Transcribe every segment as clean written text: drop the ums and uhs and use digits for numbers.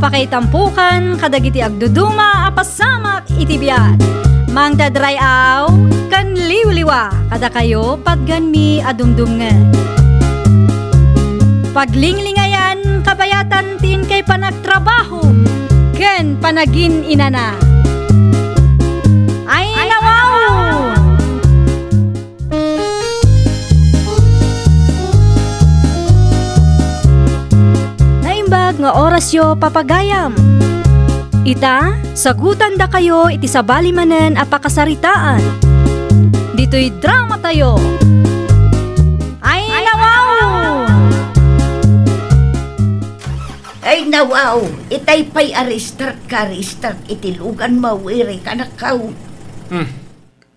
Apakaitampukan kadagiti agduduma apasamak itibiyat. Mang dadrayaw kan liwliwa kada kayo patgan mi adumdumngen. Paglinglingayan kabayatan tin kay panagtrabaho ken panagin inana. Ay nawaw! Naimbag nga oras yo papagayam. Ita, sagutan da kayo iti sabali manen apakasaritaan. Dito'y drama tayo. Ay nawaw! Ay nawaw, itay pa'y restart itilugan mawiri ka na kaw.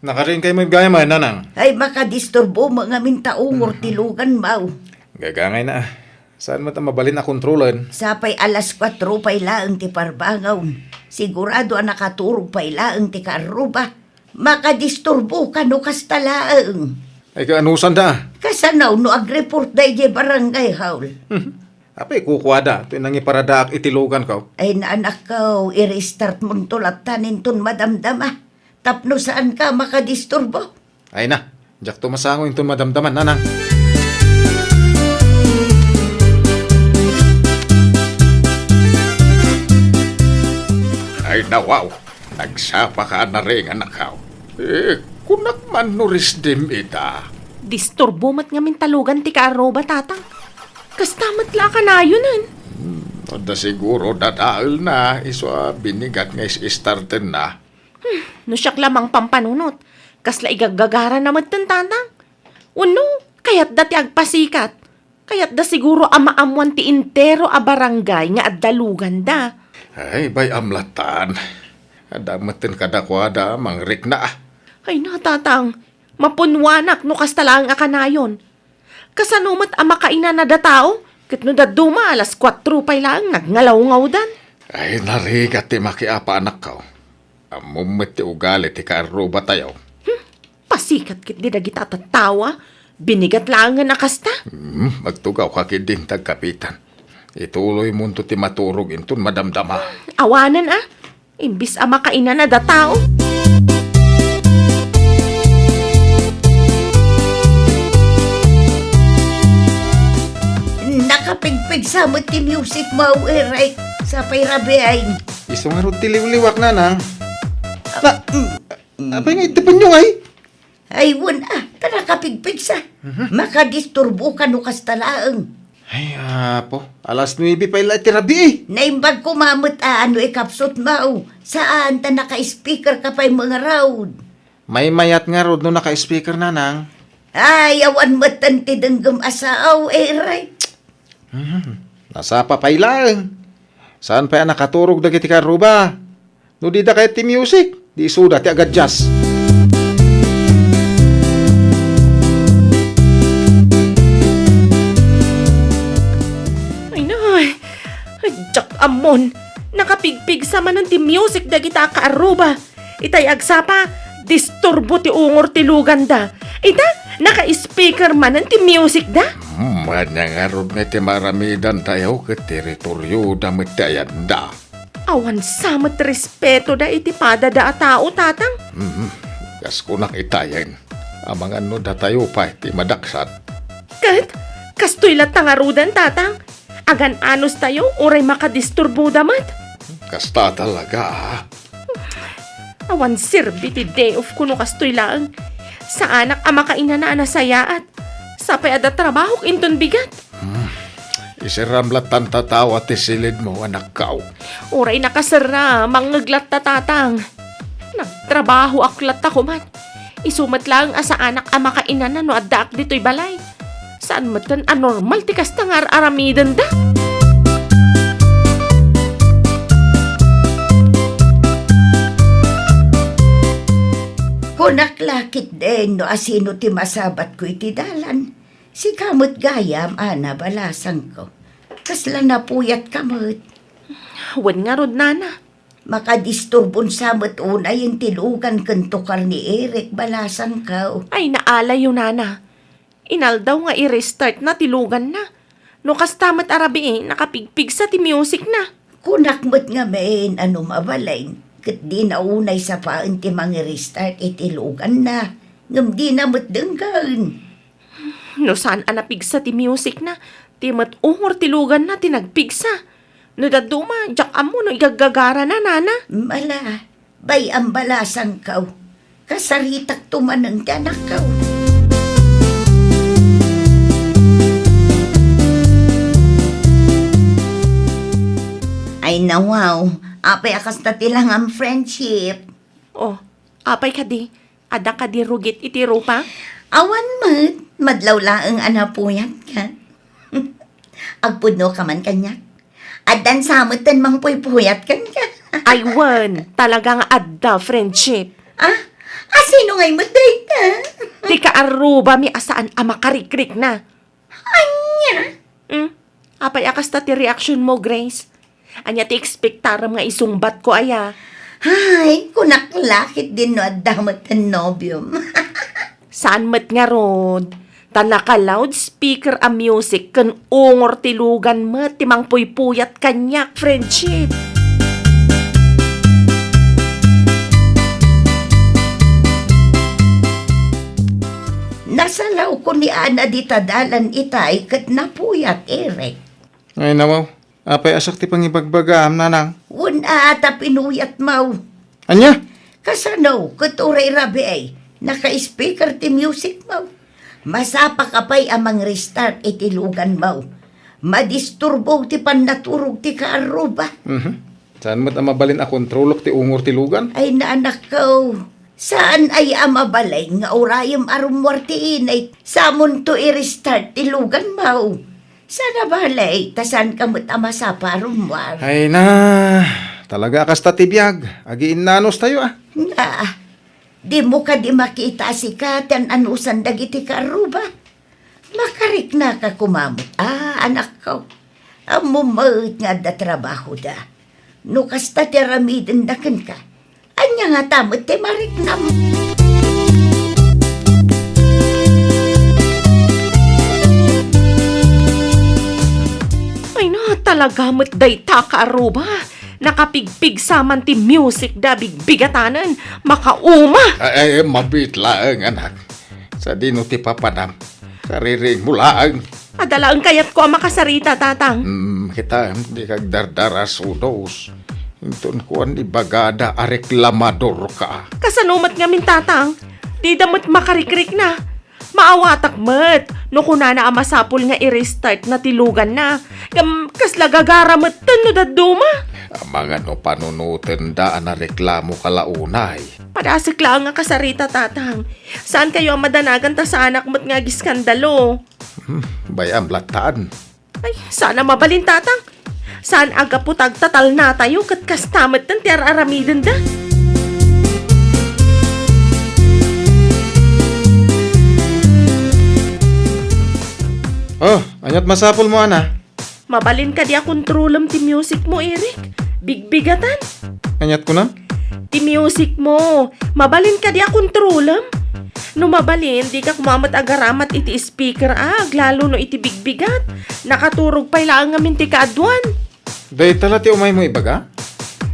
Nakarin kayo may gaya man, nanang. Ay makadisturbo mga mintaungor tilugan maw. Gagangay na. Saan mo ta mabalin na kontrolan? Sapay alas 4 pa'y laang ti parbangaw. Sigurado ang nakaturog pa'y laang ti karuba. Makadisturbo ka no kastalaang. Ay kaanusan da. Kasanaw no agreport da ije barangay haul. Apay kukwada. Ito nang iparadaak itilugan ka. Ay naanak kaw, i-restart mo tulat tanin ton madamdama. Tapno saan ka makadisturbo? Ay na. Diyak tumasango yung madamdaman, nanang. Ay nawaw, nagsapa ka na rin anakaw. Kunak man nuris dim ita. Disturbo mat nga mintalugan ti karoba tatang. Kastamat la ka na yunan. Da siguro dadaal na iso binigat nga is-starten na. No siyak lamang pampanunot. Kasla igagagara na matang tatang. Uno, kayat dati agpasikat. Kayat da siguro amaamuan ti intero a barangay nga addalugan da. Ay bay amlatan. Adamaten kadakwada mangrik na. Ay na tatang, mapunwanak no kastalang akanayon. Kasanumat ang makaina na da tao, kat no daduma alas 4 pa'y lang nagngalawngaw dan. Ay narigat ti makiapa anak ka. Amumit ti ugali ti karuba tayo. Pasikat kit di dagita tatawa, binigat lang nga nakasta. Magtugaw ka din tagkapitan. Ituloy mo ti maturog inton madamdama. Awanan imbis ang makaina na da tao. Nakapigpig sa mo ti music mo, right? Sa payrabihain. Iso nga rin tiliwliwak, nanang. Apay nga itipan nyo ay. Ay, nakapigpig sa. Makadisturbo ka no kastalaang. Ay, po. Alas 9 pa ila tirabi eh. Naimbag kumamot ano ikapsot mo. Saan ta naka-speaker ka pa'y mga road? May mayat nga rod no naka-speaker, nanang. Ay, awan mo tantidanggam asaaw, right? Nasapa pa ilang. Saan pa yan nakaturog dagiti karuba? No di da kaya ti music. Di suda ti agad jazz. Ay na, jak amon. Nakapigpig sa manan ti music dagita kaaruba. Itay agsapa, disturbo ti ungor ti lugan da. Ita, naka-speaker manan ti music da. Manyangarod nga ti maramidan tayo ke teritoryo damit dayan da. Awan samat respeto da iti pada da a tao tatang. Kas kunak itayan. Amang ano da tayo pa ti madaksan. Kat, kastoy tangarudan tatang. Agan anos tayo, uray makadisturbo damat. Kasta talaga Awan sirbi ti day off kuno kastoy lang. Sa anak ang makaina na anasayaat. Sapay ada trabaho inton bigat. Isiramlat tan tatawa ti silid mo anak kaw. Uray nakasara, mangaglat tatang. Nagtrabaho aklat ako man. Isumat lang asa anak ang makaina na no addaak dito'y balay. Saan matan anormal ti kastangar aramidan da? Kunaklakit din no asino ti masabat ko iti dalan. Si kamot gayam ana balasang ko. Kasla napuyat kamot. Wan nga rod nana. Makadisturbon samot unay yung tilugan kantukar ni Eric balasang ko. Ay naalay yun nana. Inaldaw nga i-restart na tilugan na. No kastamat arabi nakapigpig sa ti music na. Kunakmat nga main ano mabalay. Kat di naunay sa paan ti mga restart itilugan na. Ngam di na matdenggan. No saan anapigsa ti music na, ti ungor tilugan na tinagpigsa. No daduma, jak amo no igagagara na nana. Mala, bay ang balasang kaw. Kasaritak tumanang tiyanak kaw. Ay nawaw, apay akas na tilang ang friendship. Oh, apay ka di, ada ka di rugit iti rupa. Awan madlaw laang anapuyan ka. Agpudno ka man kanya. Adan samutan mang puyat kan ka. Aywan, talagang adda friendship. Sino ngay maday ka? Di ka aruba mi asaan amakarikrik na. Anya? Apay akas ta ti reaction mo, Grace. Anya ti ekspektaram nga isungbat ko aya. Ay, kunaklakit din no adamat ang nobyom. Saan met nga rod? Tanaka loudspeaker a music kan ungor tilugan met timang puypuyat kanyak friendship. Nasalaw ko ni Ana di tadalan itay kat napuyat, Eric. Ay nawaw, apay asak ti pangibagbagam nanang. Wala ata pinuyat mau. Anya? Kasanaw, kat uray rabi ay, naka-speaker ti music mau. Masapa kapay amang restart itilugan mau. Madisturbo ti pannaturog ti kaaruba. Saan mo't amabalin a kontrolok ti ungor tilugan? Ay naanak ko, saan ay amabalay nga urayam arumwarti inay samon to i-restart tilugan mau. Sana balay, tasan kamot amasapa arumwar. Ay na, talaga akas tatibiyag. Agiin nanos tayo Na, di mo ka di makita si Katan anusan dagiti karuba. Makarik na ka kumamot. Anak ko, amumait nga da trabaho da. No kasta ti ramiden daken ka. Anya nga tamot ti marik na mo. Ay na, talaga met day taka aruba. Nakapigpig saman ti music da bigbigatanan. Makauma. Ay, mabit laang anak. Sa dino ti papanam. Kariring mo laang. Adalaan kayat ko ang makasarita, tatang. Kita, di kag dardaras udos. Intun ko ang ibagada a reklamador ka. Kasanumat nga min, tatang. Di damot makarikrik na. Maawatak met. No kunana ang masapul nga i-restart na tilugan na. Kasla gagaramat no daduma. Ang mga no panunutin daan na reklamo kalaunay. Padasik lang nga kasarita, tatang. Saan kayo ang madanagan ta sa anak mo't nga giskandalo? Bayam lataan. Ay, sana mabalin, tatang. Saan aga putag tatal na tayo kat kastamat ng tiar aramiden da? Oh, anyat masapol mo ana. Mabalin ka di akong trulam ti music mo, Eric. Bigbigatan. Anyat ko na? Ti music mo. Mabalin ka di akong trulam. No mabalin, di ka kumamat agaramat iti speaker lalo no iti bigbigat. Nakaturog pa ilang ngamin ti kaadwan. Day tala ti umay mo ibaga?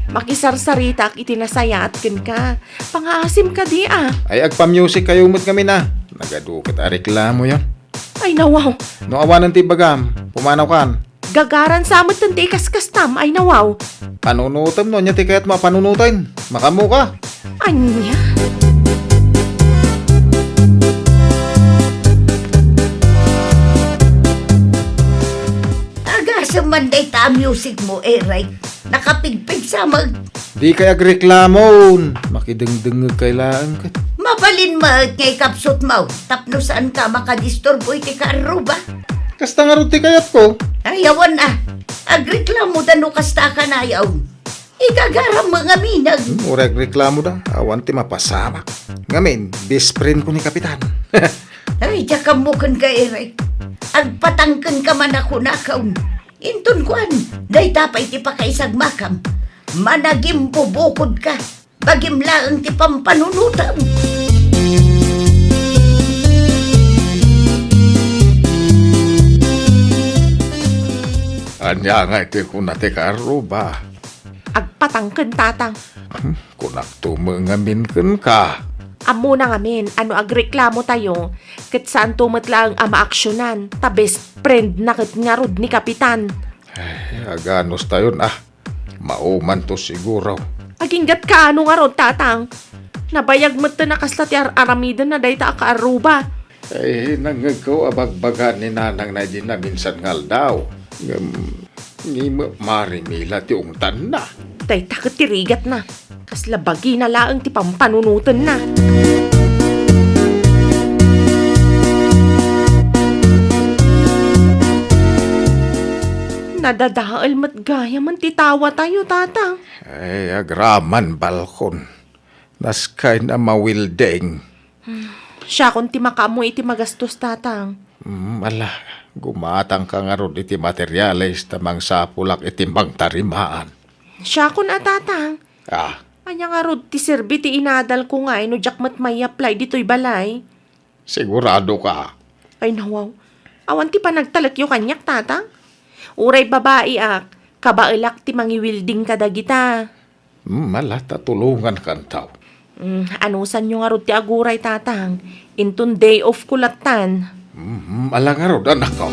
Makisarsaritak iti nasayat ken ka. Pangasim ka di Ay agpa-music kayo umot kami na. Nagadukit a reklamo yan. Ay nawaw. No awanan ti bagam, pumanaw kan. Gagaran sa amat ng tikas-kastam. Ay nawaw. Panunutam no, niya ti kaya't mapanunutin. Makamu ka. Anya? Sumanday ta music mo, Eric. Nakapigpig sa Di kay agreklamon. Makidengdeng kailangan ka. Mabalin ngay kapsot mo. Tapno saan ka makadisturbo iti kaaruba. Kasta nga rin ti kayat ko. Ayawan agreklamo da no kasta ka na ayaw. Igagaram mga minag. Murag reklamo da. Awan ti mapasama. Ngamin, best friend ko ni Kapitan. Ay, jakam mo kan ka, Eric. Agpatangkan ka man ako nakaon. Intun kuan, day tapay ti pakaisag makam. Managim bubukod ka. Bagim laang ti pampanunutam. Anya nga iti kunati ka aruba. Agpatangken tatang. Kunak tumengamin ka. Amo na ngamin, ano agreklamo tayo, kat saan tumatlang ama aksyonan, ta best friend na kat nga rod ni Kapitan. Aganos tayo na. Mauman to siguro. Aginggat ka ano nga rod, tatang. Nabayag mo ta nakasla ti aramidan na day ta ka aruba. Nangagaw abagbagan ni nanang na din na minsan ngal daw. Ni marimila ti ungtan na. Day takot tirigat na. Kasla bagi na laang ti pampanunutan na. Nadadaal mat gaya man titawa tayo, tatang. Agraman balkon. Naskay na mawildeng. Siya kung ti makamu iti magastos, tatang. Ala, gumatang ka nga ron iti materyales tamang sapulak iti tarimaan. Siya kung tatang. Anya nga rod ti serbi ti inadal ko nga no jakmat may apply dito'y balay. Sigurado ka. Ay nawaw. Awan ti pa nagtalakyo kanyak, tatang. Uray babae kabailak ti mangiwilding kadagita. Mala, tatulungan kan tao. Anusan nyo nga rod ti aguray, tatang. Intun day off kulatan. Ala nga ron, anak ko.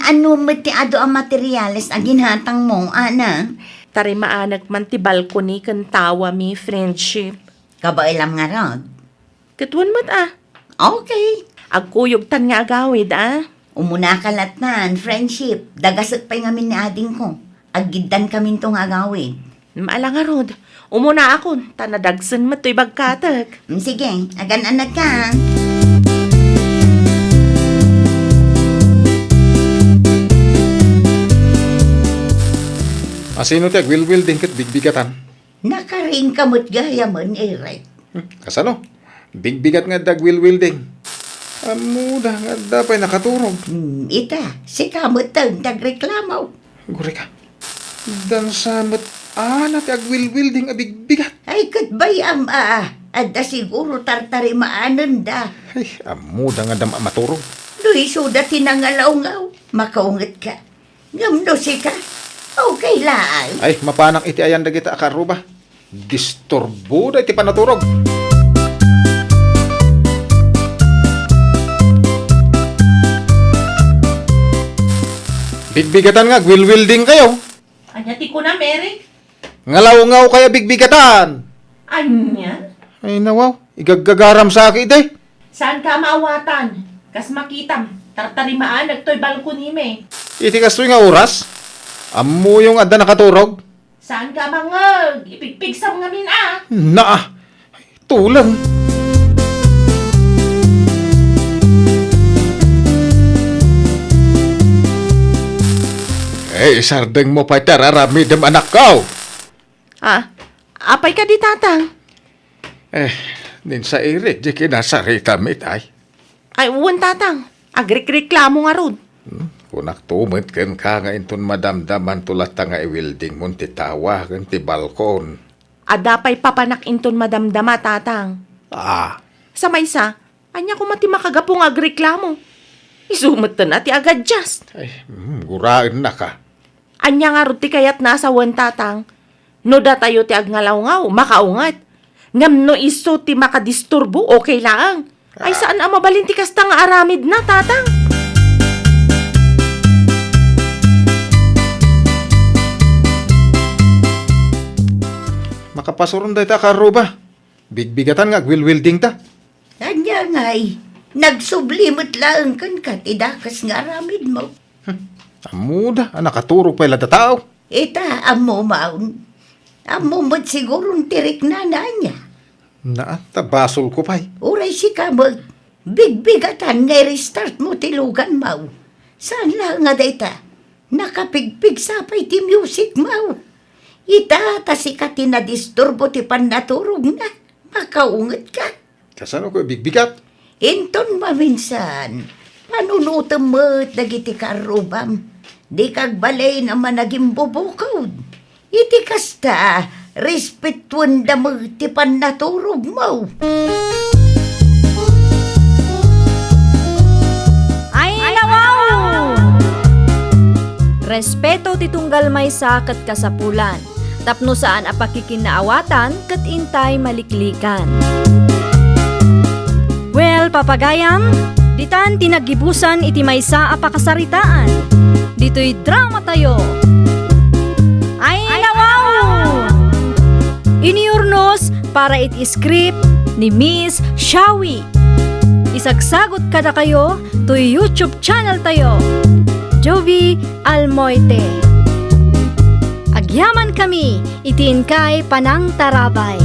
Ano mo ti ado ang materyales ang ginhatang mo, ana? Tari maanak man ti balcony kan tawa mi friendship. Kabailam nga rod. Katuan mat Okay. Agkuyog tan nga agawid Umuna kalatnan, friendship. Dagasag pa'y ngamin ni ading ko. Aggidan kami itong agawin. Maala nga rod. Umuna ako. Tanadagsan mat to'y bagkatag. Sige, agan-anad ka. Asino ti agwilwil din kat bigbigatan? Nakaring kamot gaya man, right? Kasano? Bigbigat nga dagwilwil ding. Amuda nga dapay nakaturog. Ita, si kamot tang tagreklamaw. Guri ka. Dan samat na ti agwilwil ding abigbigat. Ay, katbay Adda siguro tartari maanan da. Ay, amuda nga dam maturog. Luy, suda tinangalaw-ngaw. Makaungat ka. Ngamno si ka. Okay laay. Ay, mapanang iti ayan dagita akaruba. Disturbo da iti panaturog. Bigbigatan nga, gwilwil din kayo. Anya ti ko na, Mary? Ngalaw-ngaw kaya bigbigatan. Anya? Ay, nawaw. Igaggagaram sa akin, day. Saan ka maawatan? Kas makitam. Tartari maanag to'y balkoni me. Iti kastoy nga oras. Ammo yung adda nakaturog. Saan ka mangag? Ipigpig sa mga Naa. Tulang. Sardeng mo pa tararami dem anak ko. Apay ka di, tatang? Nin sa irit, di kinasarita mitay. Ay, uwan, tatang. Agrik-reklamo nga rod. Kunak tumit ken ka nga inton madamdaman tulat nga i-wilding mo ti tawa ken ti balkon. Adapay papanak inton madamdama, tatang. Sa maysa, anya ko mati makagapong agreklamo. Isumot na ti agad just. Gurain na ka. Anya nga rod ti kayat nasa wan, tatang. No da tayo ti agnalaw-ngaw, makaungat. Ngam no iso ti makadisturbo, okay lang. Ay saan ang mabalin ti kasta nga aramid na, tatang? Makapasuron da ita karuba. Bigbigatan nga, gwilwilding ta. Anya nga'y, nagsublimot lang kan katidakas nga aramid mo. Amuda, nakaturog pa ila tao. Ita, amo maun. Amo mo't sigurong tirik na niya. Tabasol ko pa'y. Uray si kamot, bigbigatan nga restart mo tilugan mau. Saan lang nga data? Nakapigpig sapay ti music mau. Ita, si ka tinadisturbo ti panaturog na. Makaungat ka. Kasano ko bigbigat? Inton maminsan, panunutam mo't dagiti karubam. Di kag balay naman naging bubukod. Iti kasta, respetuan da mo ti panaturog mo. respeto ti tunggal maysa ket kasapulan. Tapno saan a pakikinaawatan ket intay maliklikan. Well, papagayam, ditan tinagibusan iti maysa a pakasaritaan. Dito'y drama tayo. Ay nawaw! Iniurnos para iti script ni Miss Shawi. Isagsagot kada kayo to YouTube channel tayo. Jovi Almoite. Agyaman kami, itin kay Panang Tarabay.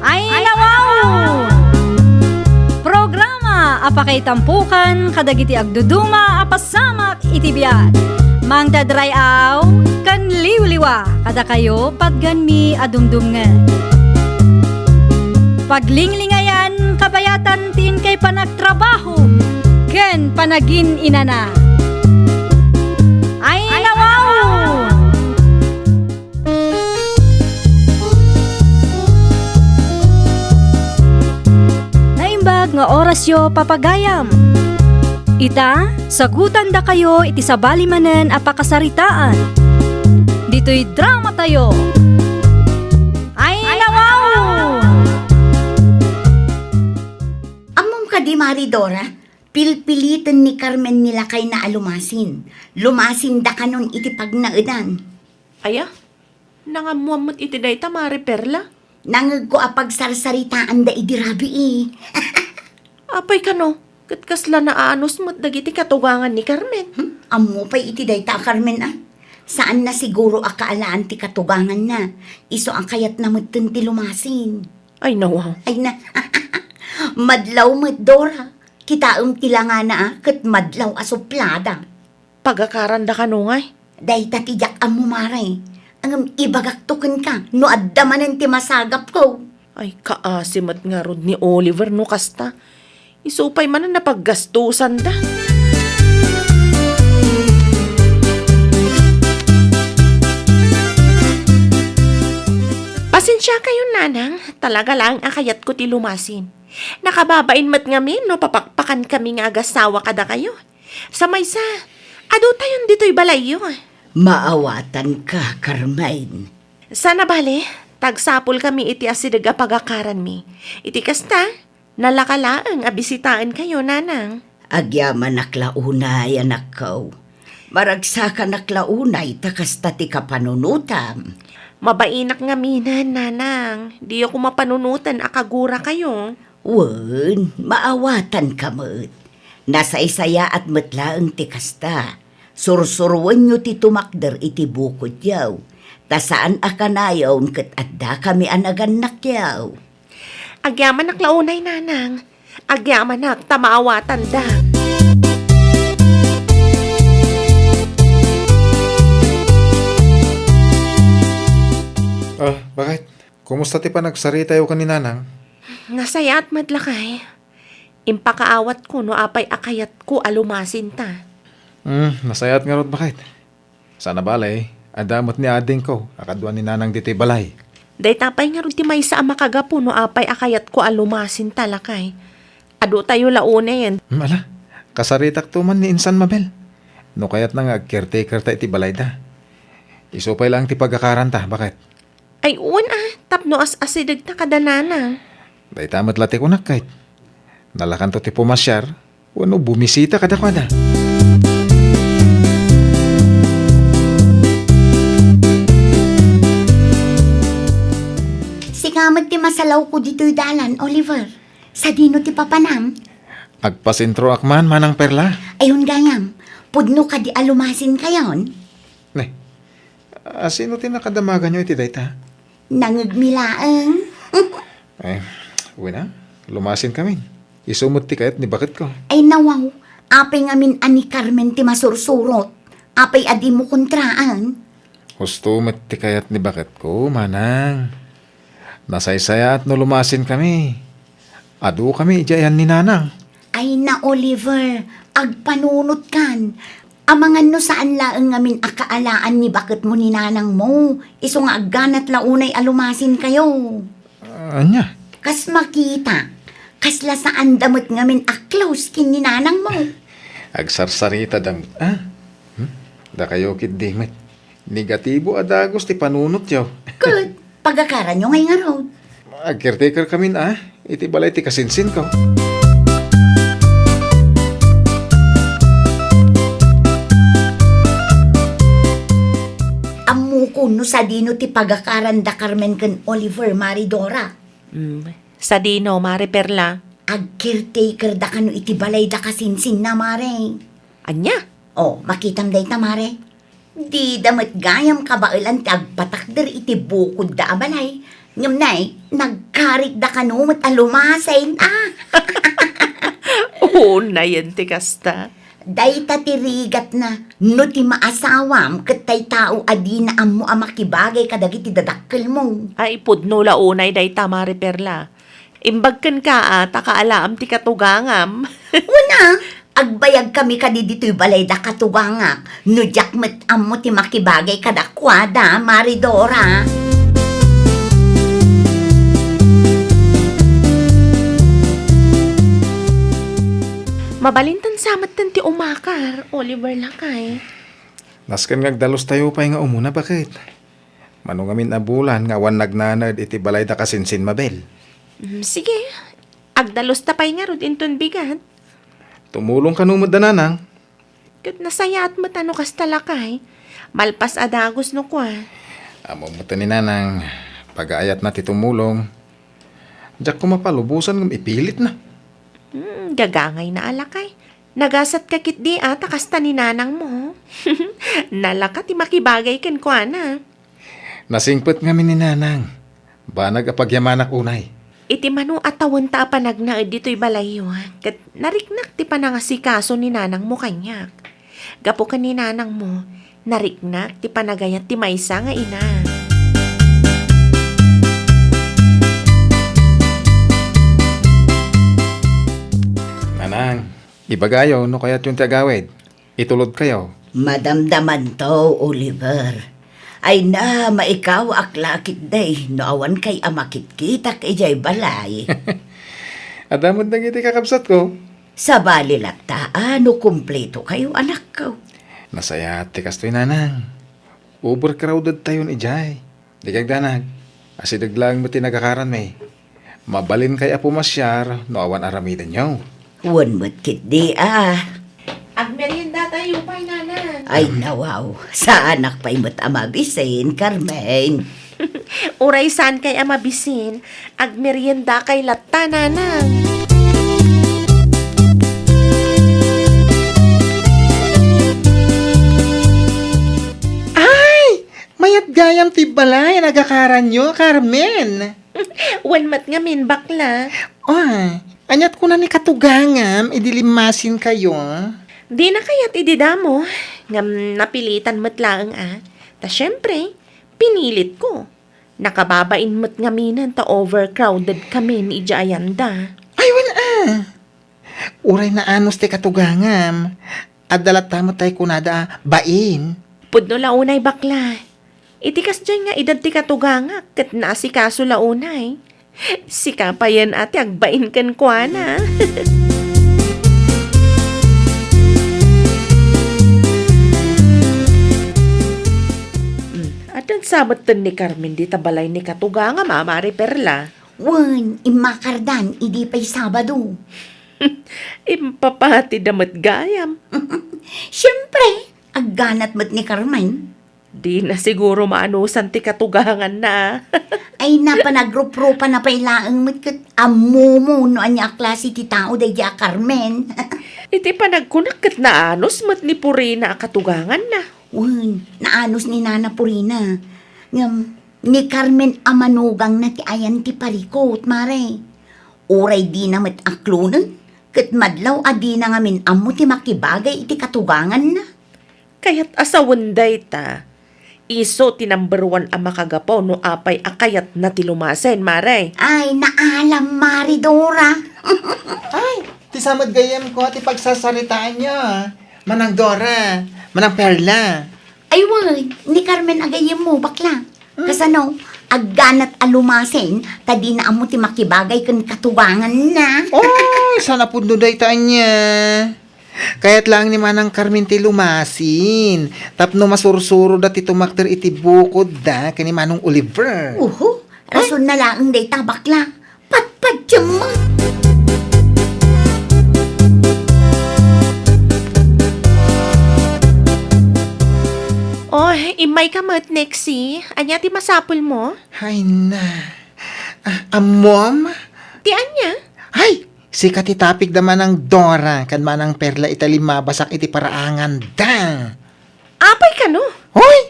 Ay nawaw! Programa apakay tampukan kadagiti agduduma apasamak itibiyat. Mang dadrayaw kan liwliwa kada kayo patgan mi adumdumngan. Paglinglingayan kabayatan tin kay panagtrabaho ken panagin inana. Ay nawaw! Naimbag nga oras yo papagayam. Ita, sagutan da kayo iti sabali manen a pakasaritaan. Dito'y drama tayo. Ay nawaw! Amom ka di Maridora, pilpilitan ni Carmen nila kay na alumasin. Lumasin da kanon iti pagnaudan. Aya, nangamuamot iti dayta Mari Perla. Nangag ko apag sarsaritaan da idirabi eh. Apay kano, katkasla na anos mo't dagiti katugangan ni Carmen. Amo pa'y iti dayta Carmen ah. Saan na siguro akaalaan ti katugangan na. Iso ang kayat na ti lumasin. Ay nawaw. Ay na, madlaw Dora. Kitaom tilanga na kat madlaw asuplada. Pagakaranda kano ngay. Dayta tijak amo maray. Ang ibagaktukan ka, no addamanan ti masagap ko. Ay kaasimat nga rod ni Oliver no kasta. Isupay man na napaggastusan da. Pasensya kayo nanang, talaga lang akayat ko ti lumasin. Nakababain mat ngamin no papakpakan kami nga agasawa kada kayo. Sa maysa, ado tayon dito'y balayo. Maawatan ka, Carmine. Sana bale, tagsapol kami iti asidaga pagakaran mi. Iti kasta, nalakalaang abisitaan kayo nanang. Agyaman naklaunay anak ko. Maragsa ka naklaunay takasta ti kapanunutam. Mabainak nga minan, nanang. Di ako mapanunutan akagura kayo. Wen, maawatan ka mo't. Nasa isaya at matlaang ti kasta. Sursurwan nyo ti tumakder iti bukod yaw. Tasaan akanayaw kat adda kami anaganak yaw. Agyaman naklaunay, nanang. Agyaman nak tamaawatan da. Bakit? Kumusta ti pa nagsarita yo kanina nang? Nasaya at madlakay. Impakaawat ko no apay akayat ko alumasin ta. Nasayat nga rod bakit? Sana balay, adamot ni ading ko, akadwa ni nanang diti balay. Day tapay nga ron ti may sa amakagapo no apay akayat ko alumasin talakay. Ado tayo launa yan. Ala, kasaritak tuman ni Insan Mabel. No kayat na nga caretaker ta iti balay da. Isupay lang ti pagkakaranta, bakit? Ay uwan tapno as-asidag ta kada nanang. Day tamat lati ko nakait. Nalakan to ti pumasyar, wano bumisita kada kada. Sikamad ti masalaw ko dito'y dalan, Oliver. Sa dino ti papanam. Agpasintro akman manang perla. Ayun gayam, pudno ka di alumasin kayon. Ne, sino ti nakadamagan nyo iti dayta? Nangagmilaang. Wina, lumasin kami. Isumot ti kayat ni bakit ko. Ay nawaw, apay ngamin ani Carmen ti masursurot. Apay adi mo kontraan. Husto ti kayat ni bakit ko, manang. Nasaysaya at no lumasin kami. Adu kami ijayan ni nanang. Ay na Oliver, agpanunot kan. Amangan no saan laeng ngamin akaalaan ni bakit mo ni nanang mo. Iso nga agganat launay alumasin kayo. Anya? Kas makita. Kas la saan damot ngamin aklaus kin ni nanang mo. Agsarsarita dam... Da kayo kid di, met. Negatibo adagos ti panunot yaw. Good. Pagakaran nyo ngay nga road. Caretaker kami iti balay ti kasinsin ko. Amuko no sa dino ti pagakaran da Carmen ken Oliver Maridora. Sa dino, Mare Perla. Ag caretaker da kano iti balay da kasinsin na mare. Anya? Oh, makitam day ta mare. Di damat gayam kabailan ti agpatakder iti bukod da abalay. Ngam nay, nagkarik da kano mat alumasin. Oo na yan, tikasta. Day tatirigat na, no ti maasawam, katay tao adi na amo amakibagay kadagiti dadakkel mo. Ay, pudno launay day ta, Mare Perla. Imbagkan ka takaalam ti katugangam. Una, agbayag kami kadi dito'y balay da katugangak, no jakmet amo ti makibagay kadakwada, Maridora. Mabalintan samat tan ti umakar, Oliver Lakay. Naskan ngagdalos tayo pa nga umuna bakit? Manungamin na bulan nga wan nagnanad iti balay da kasinsin Mabel. Sige, agdalos tapay nga rod inton bigat. Tumulong ka numod dananang. Kat nasaya at matano kas talakay. Malpas adagos no kwa. Amo mo ni nanang, pag-aayat na ti tumulong. Diyak ko mapalubusan ng ipilit na. Gagangay na alakay. Nagasat ka kit di kasta ni nanang mo. Nalaka ti makibagay ken kwa na. Nasingpet nga ni nanang. Banag apagyamanak unay. Iti mano atawon ta panagnaed dito'y balayo. Kat nariknak ti panangasikaso ni nanang mo kanyak. Gapo ka ni nanang mo, nariknak ti panagayat ti maysa nga ina. Nanang, ibagayo no kaya't yung tagawid. Itulod kayo. Madamdaman to, Oliver. Ay na, maikaw aklakit day, no awan kay amakit-kita kay jay balay. Adamod nang iti kakabsat ko. Sa bali lakta, ano kumpleto kayo anak ko. Nasaya ti kastoy nanang. Overcrowded tayo ni Jay. Di kag danag. Asidaglang mo tinagakaran may. Mabalin kay apo masyar no awan aramidan nyo. Wan mo't kit di Agmerienda tayo pa'y nanang. Ay nawaw, sa anak pa'y mo't amabisin, Carmen. Uray saan kay amabisin, agmerienda kay latta nanang. Mayat gayam ti balay nagakaran nyo, Carmen. Wanmat nga min bakla. Anyat ko na ni katugangam, idilimasin kayo. Di na kaya't ididamo. Ngam napilitan mo't laang Ta syempre, pinilit ko. Nakababain mo't ngaminan ta overcrowded kami ni Jayanda. Aywan Uray na anos ti katugangam. Adalat tamo tay kunada bain. Pudno launay bakla. Itikas dyan nga edad ti katuganga kat naasikaso launay. Sika pa yan ate agbain kan kwa na. Atan sabat ni Carmen di tabalay ni katuganga Mare Perla. Wan, imakardan, idi pa'y Sabado. Impapati damat gayam. Siyempre, agganat mo't ni Carmen. Di na siguro maanusan ti katugangan na. Ay napanagrup-rupa na pailaang mo't kat amumo no anya klase ti tao day ya Carmen. Iti panagkunakit na anos mat ni Purina katugangan na. Wan, naanos ni Nana Purina. Ngam, ni Carmen amanugang na ti ayan ti parikot, mare. Uray di na mo't aklunan. Kat madlaw adi na ngamin amo ti makibagay iti katugangan na. Kaya't asawanday ta. Iso ti number 1 ang makagapaw no apay akayat na ti lumasen, Mare. Ay, naalam, Maridora. Ay, ti samad gayam ko ti pagsasaritaan niya. Manang Dora, Manang Perla. Ay, wag, ni Carmen agayem mo, bakla. Kasano, agganat alumasin, tadi na amo ti makibagay kan katuwangan na. Oy, sana po day niya. Kaya't lang ni Manang Carmen ti lumasin. Tapno masursuro dati tumakter iti bukod da kani Manong Oliver. Rason na lang ang data, bakla. Patpad siya mo. Oh, imay ka mat, Nexie. Anya ti masapol mo? Hay na. Mom? Ti anya? Hay! Si katitapig da Manang Dora kan Manang Perla itali mabasak iti paraangan da. Apay ka no? Hoy!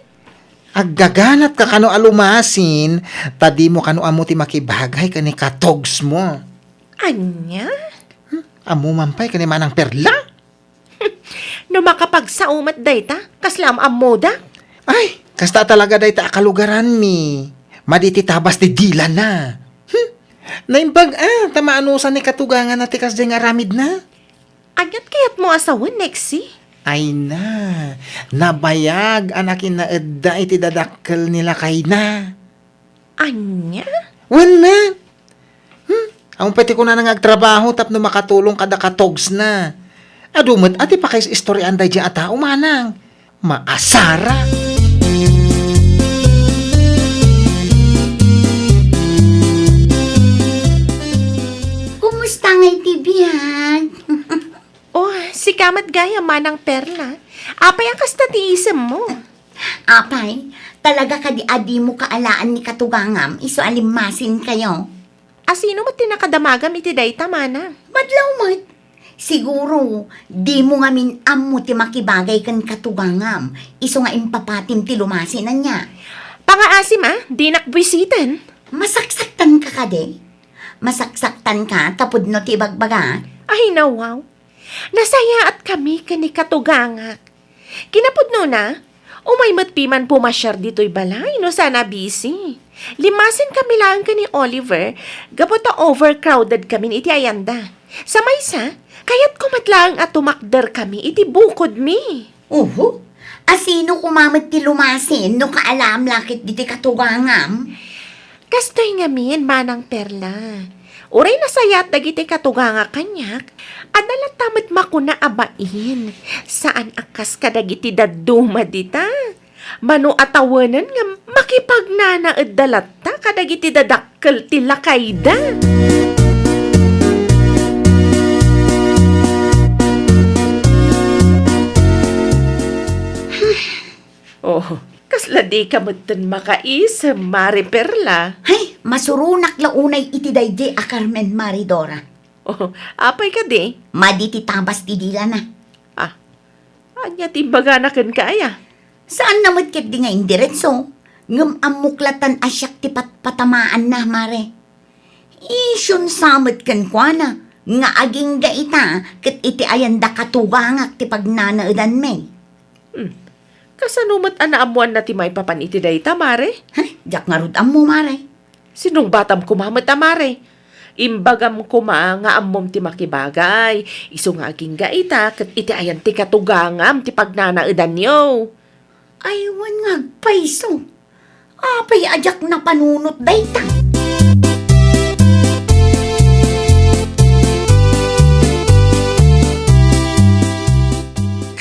Aggaganat ka kano alumasin, tadi mo kano amo ti makibagay kani katogs mo. Anya? Amo mampay kani Manang Perla? No makapagsaumat dayta, kaslam amoda? Ay, kasta talaga day ta akalugaran mi. Maditi tabas ti dila na. Naimbag tamaanusan ni katugangan na ti kasday nga aramid na. Anyat kayat mo asawan, Nexie? Ay na, nabayag anakin na edda iti dadakkel nila kay na. Anya? Wala. Ang pati ko na nangagtrabaho tapno makatulong kada katogs na. Adumot ati pa kays istoryan day di ata umanang. Maasara. Kumusta ngay tibiyan? Oh, si kamat gaya Manang Perla. Apay ang kasta tiisem mo? Apay, talaga ka di adi mo kaalaan ni katugangam, iso alimasin kayo. Asino mo tinakadamagam iti dayta, Manang? Madlaw mo't. Siguro, di mo nga minam mo ti makibagay kan katugangam, iso nga impapatim ti lumasin na niya. Pangaasim di nakbisitan. Masaksaktan ka kade. Masaksaktan ka, tapod no ti bagbaga. Ay, nawaw. Nasaya at kami kani katugangak. Kinapudno na, umay matpiman pumasyar dito'y balay, no sana busy. Limasin kami lang kani Oliver, gapota overcrowded kami iti ayanda. Sa maysa, kayat kumatlang at tumakder kami iti bukod mi. Asino kumamit ti lumasin no kaalam lakit diti katugangam? Kastoy nga min, Manang Perla. Uray nasayat dagiti katuganga kanyak, adala tamat makuna abain. Saan akas kadagiti daduma dita? Mano atawanan nga makipagnana dalat kadagiti dadakkel ti lakayda. Oh, kasla di ka mutan makaisem, Mari Perla. Hay, masurunak launay iti daydi a Carmen Maridora. Oh, apay ka di? Maditi tabas ti dila na. Anya timbaga na kan kaya. Saan namit ket di nga indiretso? Ngam amuklatan asyak ti patamaan na, mare. Isyun samit kan kwa na. Nga aging gaita, ket iti ayanda katugangak ti pagnanaadan me. Kasanumat anaamuan na ti may papan iti dayta, Mare? Hay, jak nga rud mo, mare. Sinong batam kumamat, Mare? Imbagam kuma nga ammom ti makibagay. Iso nga aging gaita, kat iti ayan ti katugangam ti pagnanaadan nyo. Aywan nga paiso. Apay ajak na panunot dayta.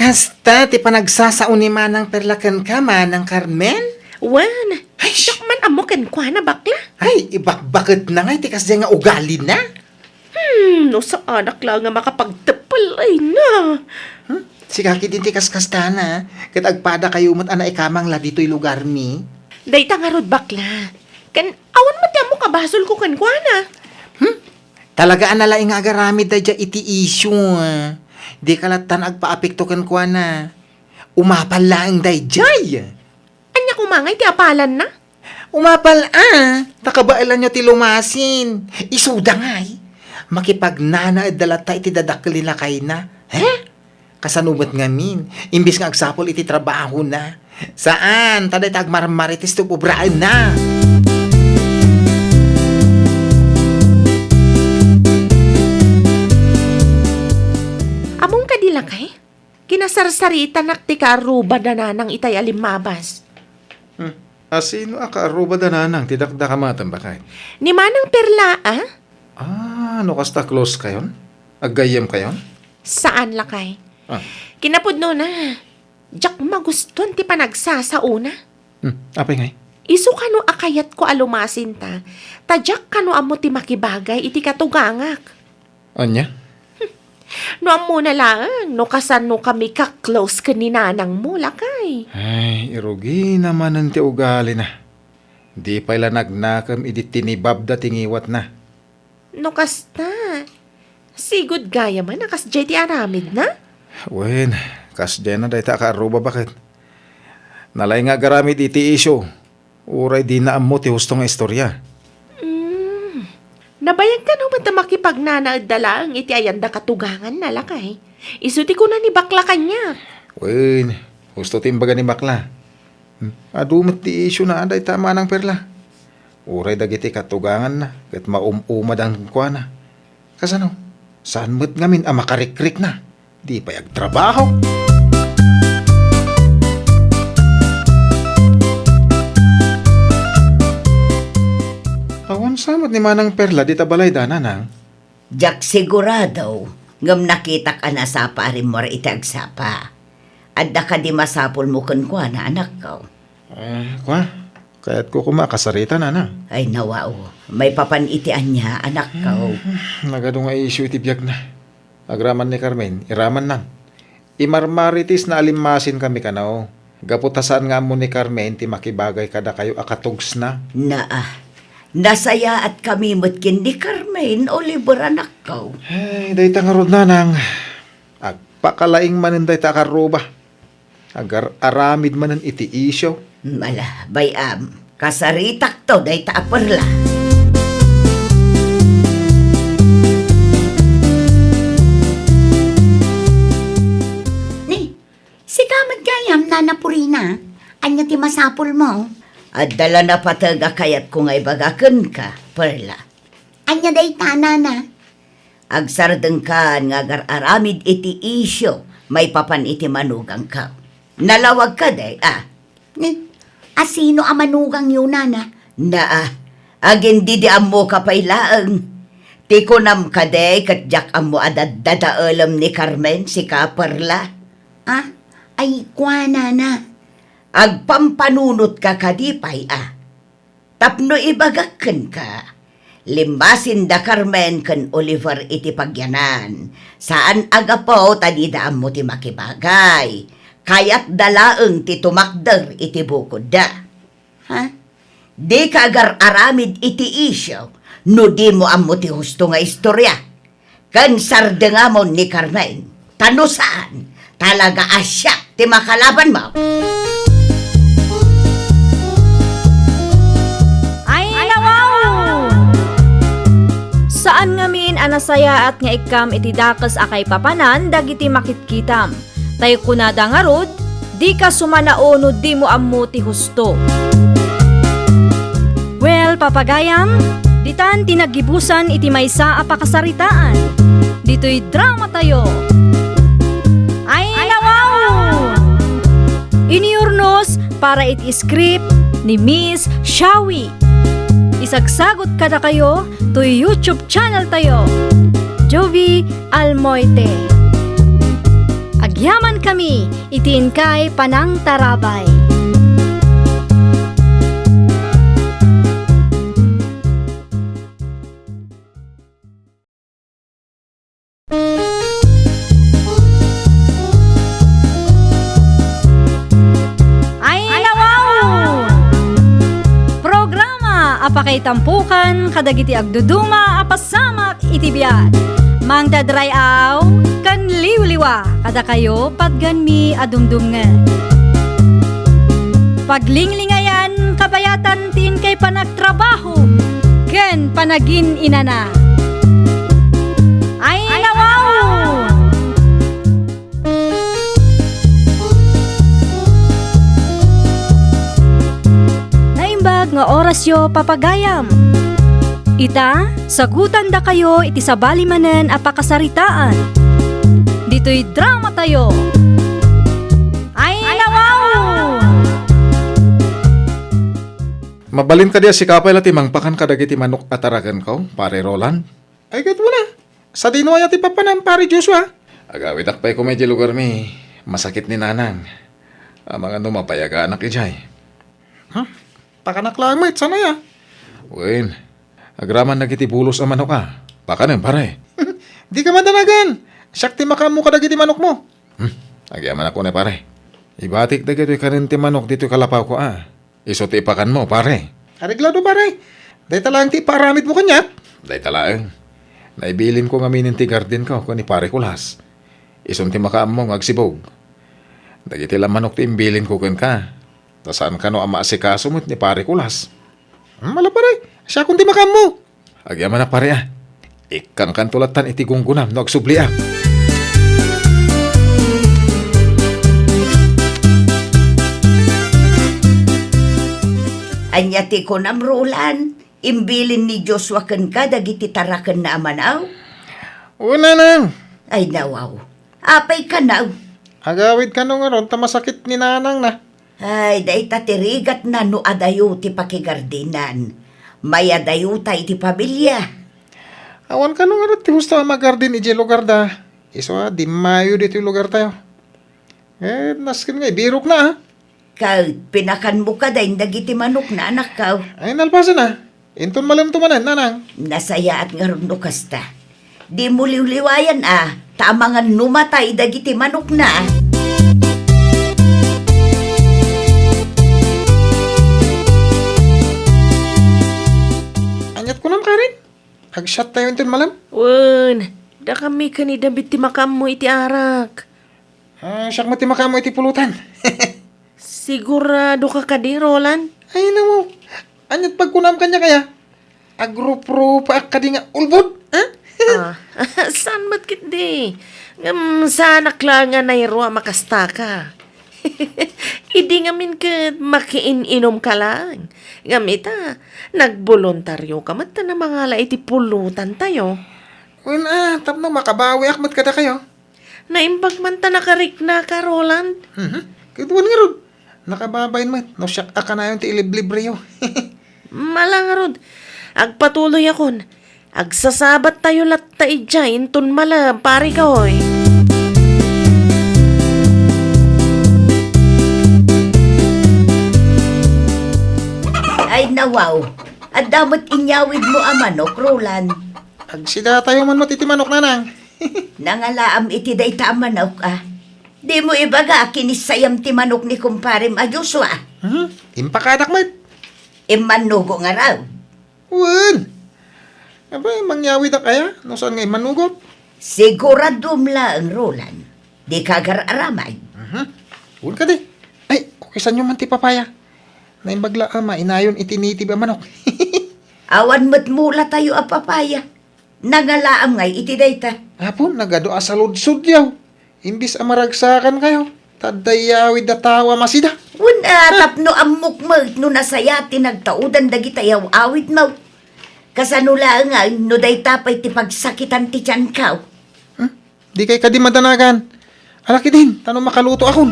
Kasta ti panagsasaon ni Manang Perla ken ka Manang Carmen? Wan, yak man amo ken kwa na bakla. Ay, ibakbakit na nga iti kasday nga ugali na. No sa anak lang nga makapagtepal ay na. Sigaki din ti kaskastana, ket agpada kayo mat ana ikamang la dito'y lugar mi. Dayta nga rod bakla. Kan awan mo ti amo kabasol ko ken kwa na. Talaga anala nga agaramid da dya iti issue. Di kalatan agpaapekto ken kwa na. Umapal lang day jay. Anya kumangay ti apalan na. Umapal takabailan nyo ti lumasin. Isuda ngay. Makipagnana dalata iti dadakkel nila kay na. Kasanubat nga min. Imbis nga agsapol iti trabaho na. Saan? Taday tagmarmaritis to pubraan na. Among kadila kay? Sinasarsarita nakti ka aruba dananang itay alimabas. Asino akaaruba da nanang tidakda kamatan bakay? Ni manang perla, ah? Ano kasta close kayon? Aggayem kayon? Saan lakay? Ah. Kinapudno na. Jak maguston ti panagsasauna. Apay ngay? Isu kano akayat ko alumasin ta. Tadyak kano amo ti makibagay iti katugangak. Anya? No amo na lang, no kasano kami ka-close ka ni nanang mo lakay. Ay, irugi naman ang ti ugali na. Di pa ila nagnakam idi tinibab da tingiwat na. No kasta. Sigud gaya man, nakas jay ti aramid na. Wen, kas dyan na dahi ta akaaruba bakit? Nalay nga garamid iti isyo. Uray di na amo ti hustong istorya. Nabayag ka naman ta makipagnanaad dala ang iti ayanda katugangan na lakay. Isuti ko na ni bakla kanya. Wen, gusto timbaga ni bakla. Adumat ti isyo na aday tama ng perla. Uray dagiti katugangan na, kat maumumad ang kuana. Kasano? Saan mo't ngamin makarik-rik na? Di pa trabaho. Awan samot ni manang perla di tabalay da nanang. Jak sigurado, ngam nakita ka na sa parin mo iti agsapa. Adda ka di masapol mo kwa na anak ko. Kaya't ko kumakasarita nanang. Ay nawao, may papanitian niya anak ko. Nagado nga isyu iti biyag na. Agraman ni Carmen, iraman nan. Imarmaritis na alimasin kami kanaw. Gaputasan nga mo ni Carmen ti makibagay kada kayo akatugs na. Nasaya at kami matkin ni Carmen Oliver anak ko. Ay, day tangarod nanang. Agpakalaing manin day takaruba. Agar aramid manin iti isyo. Mala, bayam, kasaritak to day taaperla. Ni, si kamat gayam na napurina. Anya ti masapul mo. At dala na pataga kayat kung ay bagakan ka, perla. Anya day tana na. Agsardeng ka nga agar aramid iti isyo, may papan iti manugang ka. Nalawag ka day, Ni, asino amanugang yun na? agin di amo ka pailaang. Tikunam ka day, katjak amo adadadaalam ni Carmen si ka, perla. Ay, kwa na. Agpampanunot ka kadipay, Tapno ibagakan ka. Limbasin da Carmen kan Oliver iti pagyanan. Saan agapaw tadidaan mo ti makibagay. Kayat dalaeng ti tumakder iti bukod da. Di ka agar aramid iti isyo, no di mo amo ti husto nga istorya. Kan sardengamon ni Carmen, tano saan? Talaga asya ti makalaban mo. Saan ngamin anasaya at nga ikam iti dakas akay papanan dagiti makitkitam. Tayo kunada nga rod, di ka sumanaono di mo ammo ti husto. Well, papagayam, ditan tinagibusan iti maysa a pakasaritaan. Dito'y drama tayo. Ay nawaw! Iniurnos para iti script ni Miss Shawi. Isagsagot kada kayo to YouTube channel tayo, Jovi Almoite. Agyaman kami, itiin kay Panang Tarabay. Apakay tampukan, kadagiti agduduma, apasamak, itibiyat. Mang dadrayaw, kan liwliwa, kada kayo, patganmi adumdumngan. Paglinglingayan, kabayatan tin kay panagtrabaho, ken panagin inana. Ay nawaw! Nga oras yo papagayam. Ita, sagutan da kayo iti sabali manen apakasaritaan. Dito'y drama tayo. Mabalin ka diya si kapay lati mangpakan ka dagiti manok ataragan ko, pare Roland. Ay, kat mo na. Sa dinuay ati papanam, pare Joshua. Agawid akpay ko medyo lugar mi. Masakit ni nanang. Mga mapayaga anak ijay. Ha? Pakanak lang, mate. Sana ya? Wen, agraman na kiti bulos ang manok ka. Pakanin, pare. Di ka madanagan. Sakti makamu ka dagiti manok mo. Agyaman ako na pare. Ibatik na gito'y kaninti manok dito kalapaw ko Iso ti ipakan mo, pare. Areglado, pare. Dahil talang ti paramit mo kanyat. Day talaeng. Naibilin ko nga minin ti garden ko ni pare kulas. Ison ti makaam mo agsibog. Dagiti lang manok ti imbilin ko ken ka. Tasaan ka no ama asikaso mo't ni pare kulas. Mala, pare. Siya kung di makamu. Agyaman na pare Ikang kantulatan iti gunggunam no agsubli Anya ti ko namrulan, imbilin ni Joshua ken ka dagiti taraken na amanaw. Una nang. Ay nawaw, apay ka naw. Agawid ka nung aron, tamasakit ni nanang na. Ay, day tatirigat na no adayo ti pakigardinan. May adayo tay ti pamilya. Awan ka nung aron, ti gusto magardin iji lugar da. Iso di mayo dito yung lugar tayo. Naskin nga, birok na Pinakan mo ka dahin dagiti manok na anak ka. Ay, nalpasan na. Inton malam tumanan, nanang. Nasaya at nga ron no kasta. Di mo liwliwayan tamangan numatay dagiti manok na Anyat ko nam, Karin. Ag-shot tayo inton malam. Wen, da kami kanida biti makam mo iti arak. Siyak mati makamo iti pulutan. Sigurado ka kadi, Roland? Ay, mo. Anyat pagkunam kanya kaya. Agrup-rup ka di nga ulbod. Saan mat kit di? Sana lang nga nairo makasta ka. Idi nga min ka makiin-inom ka lang. Gamita, nagbolontaryo ka mat na mga la iti pulutan tayo. Wen tapno makabawi akmat kada kayo. Naimbag man ta nakarikna ka, Roland. Kituan nga rod. Nakababayin mo. No siyak ka na yung ti iliblibre yo. Malangarod, agpatuloy akon. Agsasabat tayo latta idyain tun malam, pari ka hoy. ay nawaw. At damat inyawid mo manok, Roland. Agsida tayo man mo titi manok nanang. Nangalaam iti day ta manok Di mo ibaga kinisayam ti manok ni kumparim Joshua. Impakadak mat. Imanugo nga raw. Wen. Abay, mangyawi da kaya? No saan nga manugot? Siguradum lang, Roland. Di ka gararamay. Wen ka di. Ay, okay saan nyo man ti papaya? Naimbagla inayon itiniti ba manok? Awan mo't mula tayo papaya. Nangalaam ngay iti dayta. Hapon, nagado sa ludsud yaw. Imbis amaragsakan kayo. Tadayawid da tawa masida. Tapno amok mo, no nasayati nagtaudan dagitayaw awit mo. Kasanula nga, no day tapay ti pagsakitan ti tiyan ka. Di kay kadi madanagan. Alaki din, tanong makaluto akon.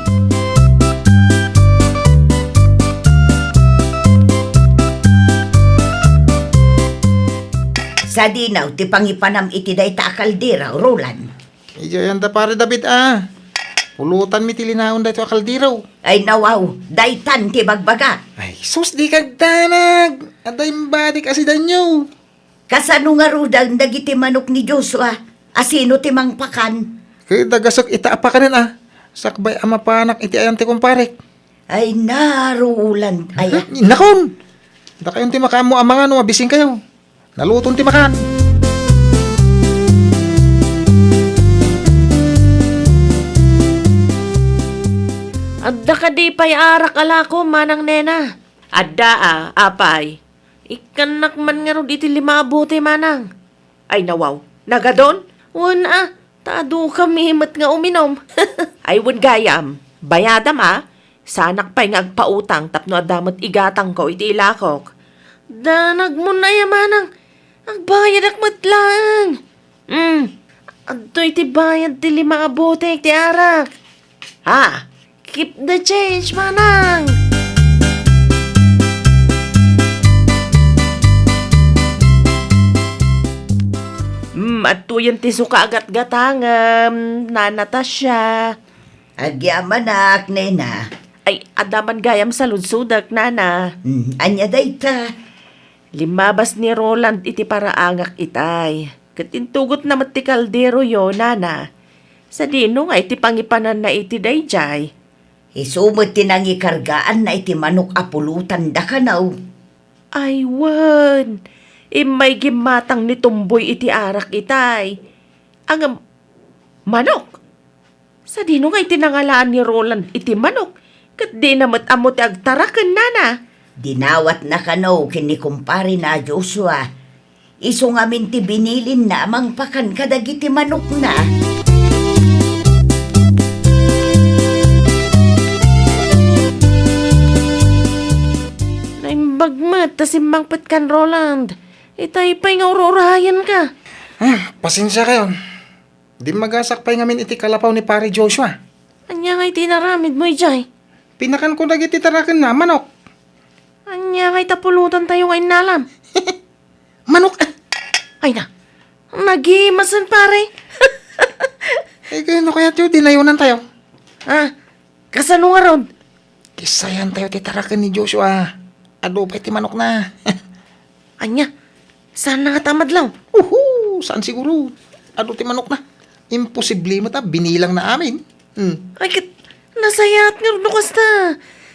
Sa dinaw, ti pangipanam iti day ta kaldera, Roland. Iyayan da pare David Pulutan mi tilinaon da ito akaldiraw. Ay nawaw, daytan ti bagbaga. Ay, sus di kagdanag. Aday mbadi kasi danyo. Kasano nga rudang dagiti manok ni Joshua, asino ti mangpakan. Kaya dagasok itaapa ka rin Sakbay amapanak iti ayan ti kumparek. Ay naruulan, ay Nakon! Da kayon ti makamo amangan mabising kayo. Naluton ti makan. Adda ka di pay arak ala ko, manang nena. Adda apay. Ikanak man nga ron iti lima abuti, manang. Ay nawaw, nagadon? Wan tado kami mat nga uminom. Ay wan gayam, bayadam sanak pa'y nga agpautang tapno adamot igatang ko iti ilakok. Danag mo na manang, agbayad akmat lang. Adto iti bayad ti lima abuti iti arak. Keep the change, manang! Matuyan ti suka agat-gatangam, Natasha. Agyaman nak, nena. Ay, adaman gayam sa lunsudak, nana. Anya dayta. Limabas ni Roland iti paraangak itay. Katintugot na ti kaldero yo, nana. Sa dino nga iti pangipanan na iti dayjay. Isumot tinangi kargaan na iti manok apulutan da kanaw. Ay, wan. Imay gimatang ni tumboy iti arak itay. Ang manok. Sa dino nga iti nangalaan ni Roland iti manok. Kat di namat amo ti agtaraken, nana. Dinawat na kanaw kini kumpari na Joshua. Iso nga min ti binilin na amang pakan kadagiti manok na. Naimbagmat ta simbang kan Roland. Itay pa'y nga urorayan ka. Pasensya kayo. Di magasak pa ngamin iti kalapaw ni pare Joshua. Anya nga'y tinaramid mo, ijay. Pinakan ko dagiti taraken na manok. Anya nga'y tapulutan tayo nga'y nalam. Manok! Ay na, nagimasan pare. Eh, kaya kaya tiyo, dinayunan tayo. Ah, kasano nga ron? Kisayan tayo ti taraken ni Joshua. Ado pa iti manok na. Anya, saan na nga tamad lang? Saan siguro? Ado ti manok na. Imposible mo ta, binilang na amin. Ay, nasayat nga ron kasta.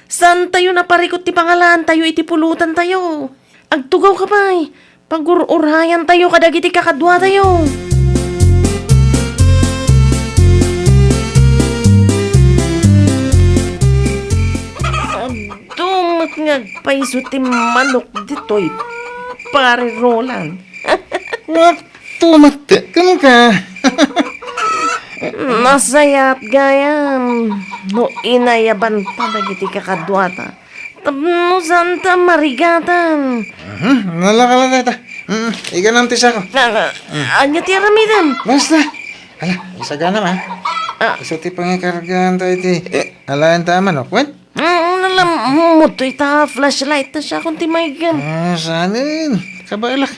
Saan tayo naparikot ti pangalan tayo iti pulutan tayo? Agtugaw ka pa'y. Pag-urayan tayo kadagiti kakadwa tayo. Dumat nga paiso ti manok dito'y pare Roland. Tumate ka ka. Nasayat gayam. No inayaban pa dagiti kakadwata. Tapno santa marigatan. Nalakala na ita. Iga lang ti sako. Anya ti aramidan. Basta. Ala, isa ka naman. Isa ti pangikargaan tayo ti. Alayan ta manok, wen? Alam mo to ita flashlight na siya kung ti may gam. Sanin. Kabailak.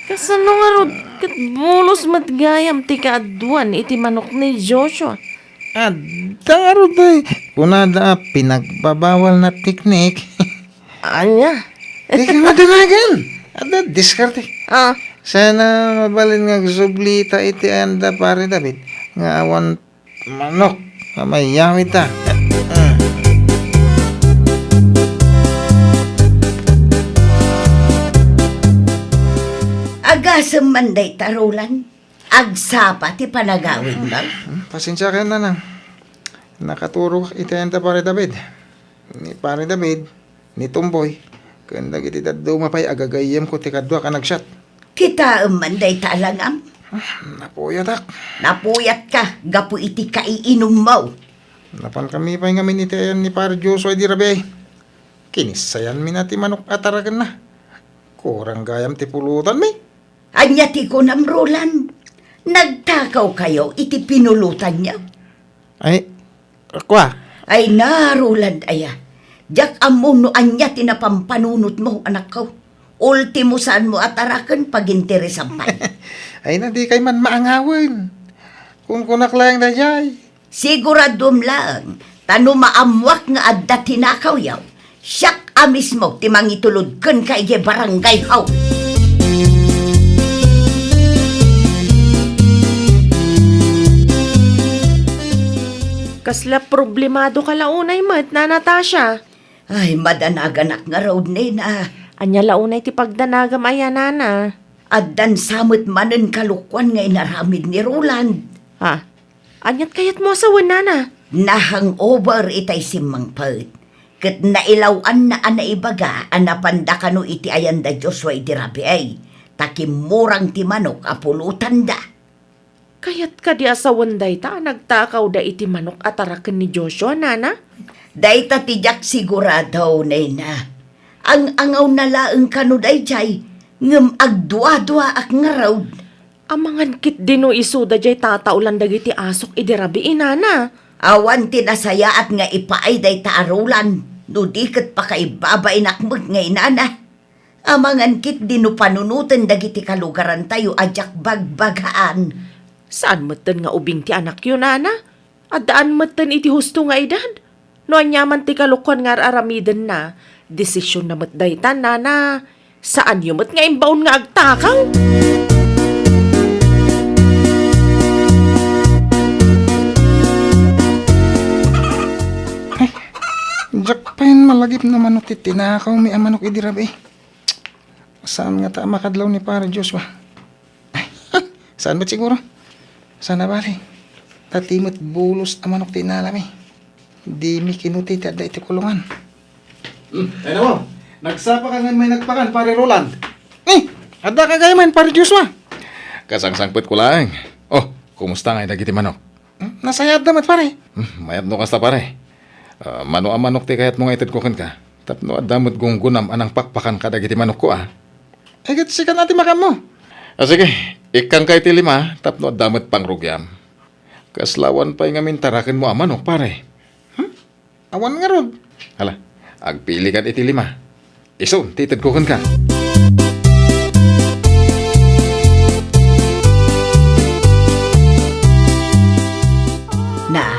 Kasano nga rod, kat bulos matgayam ti kaadwan iti manok ni Joshua. Daro tayo. Kunada, pinagbabawal na teknik. Anya? Di ka madanagan. Ada, diskarte. Sana mabalin nga sublita iti anda pare David. Nga awan manok. Mamayawit ta. Agasam manday tarulan. Agsapa ti panagawin bang. Pasensya ka na. Nakaturo iti anda pare David. Ni pare David, ni Tumboy. Kanda iti daduma pa'y agagayem ko ti kadwa ka nagshot. Kita manday talangam. Napuyatak. Napuyat ka, gapu iti kaiinom mo. Napan kami pa'y ngamin iti ayan ni pare Joshua di rabi. Kinisayan mi na ti manok ataragan na. Kurang gayam ti pulutan mi. Anya ti ko nam Roland. Nagtakaw kayo iti pinulutan niya. Ay, kwa. Ay na, Roland aya. Diyak amuno anya tinapampanunot mo, anak ko. Ultimo saan mo atarakan pag interesampay. Ay na di kay man maangawin. Kung kunak lang na jay. Siguradom lang. Tano maamwak nga adda tinakaw yaw. Siyak amis mo timang itulod kun kay barangay haw. Kasla problemado kalaunay mat na Natasha. Ay, madanaganak nga raw nena. Anya launay ti pagdanagam aya nana. Addan samot manen kalukwan nga inaramid ni Roland. Ha? Anyat kayat mo asawan nana. Nahang-over itay simang pad. Kat nailawan na anaibaga anapanda kano iti ayanda Joshua iti rabi ay. Takimurang ti manok apulutan da. Kayat ka di asawan day ta nagtakaw da iti manok ataraken ni Joshua nana. Dayta tijak sigurado nena. Ang angaw na laeng kano day jay. Ngem agdua-dua ak ngaraw. Amangan kit dino isuda jay tataulan dagiti asok idirabi inana. Awan tinasaya at nga ipaay day taarulan. No diket pa kay babay nakmag nga inana. Amangan kit dinupanunutan dagiti kalugaran tayo ajak bagbagaan. Saan matan nga ubing ti anak yun, nana? At daan matan iti husto nga edad? No anyaman ti kalukon nga aramiden na, desisyon na matdaytan, nana. Saan yung mat nga imbaon nga agtakaw? Jak pain malagip na manok ti tinakaw may amanok idirab eh. Saan nga ta makadlaw ni pare Joshua? Ay, saan ba siguro? Sana bali. Tatimot bulos a manok tinalam eh. Di mi kinuti ti adda iti kulungan. Ay mo, nagsapa ka nga may nagpakan pare Roland. Adda ka man pare Joshua. Kasangsangpit ko lang. Oh, kumusta nga dagiti manok? Nasayad damat pare. Mayat no kasta pare. Mano ang manok ti kayat mo nga itid ko ka. Tapno adamot gunggunam anang pakpakan ka dagiti manok ko ah. Agad sikan natin makam mo. Sige, ikang kay ti 5, tapno adamot pangrugyam. Kaslawan pa'y nga mintarakin mo ang manok pare. Awan nga rod. Hala, agpili kan iti 5. Iso, titid ko ka. Na,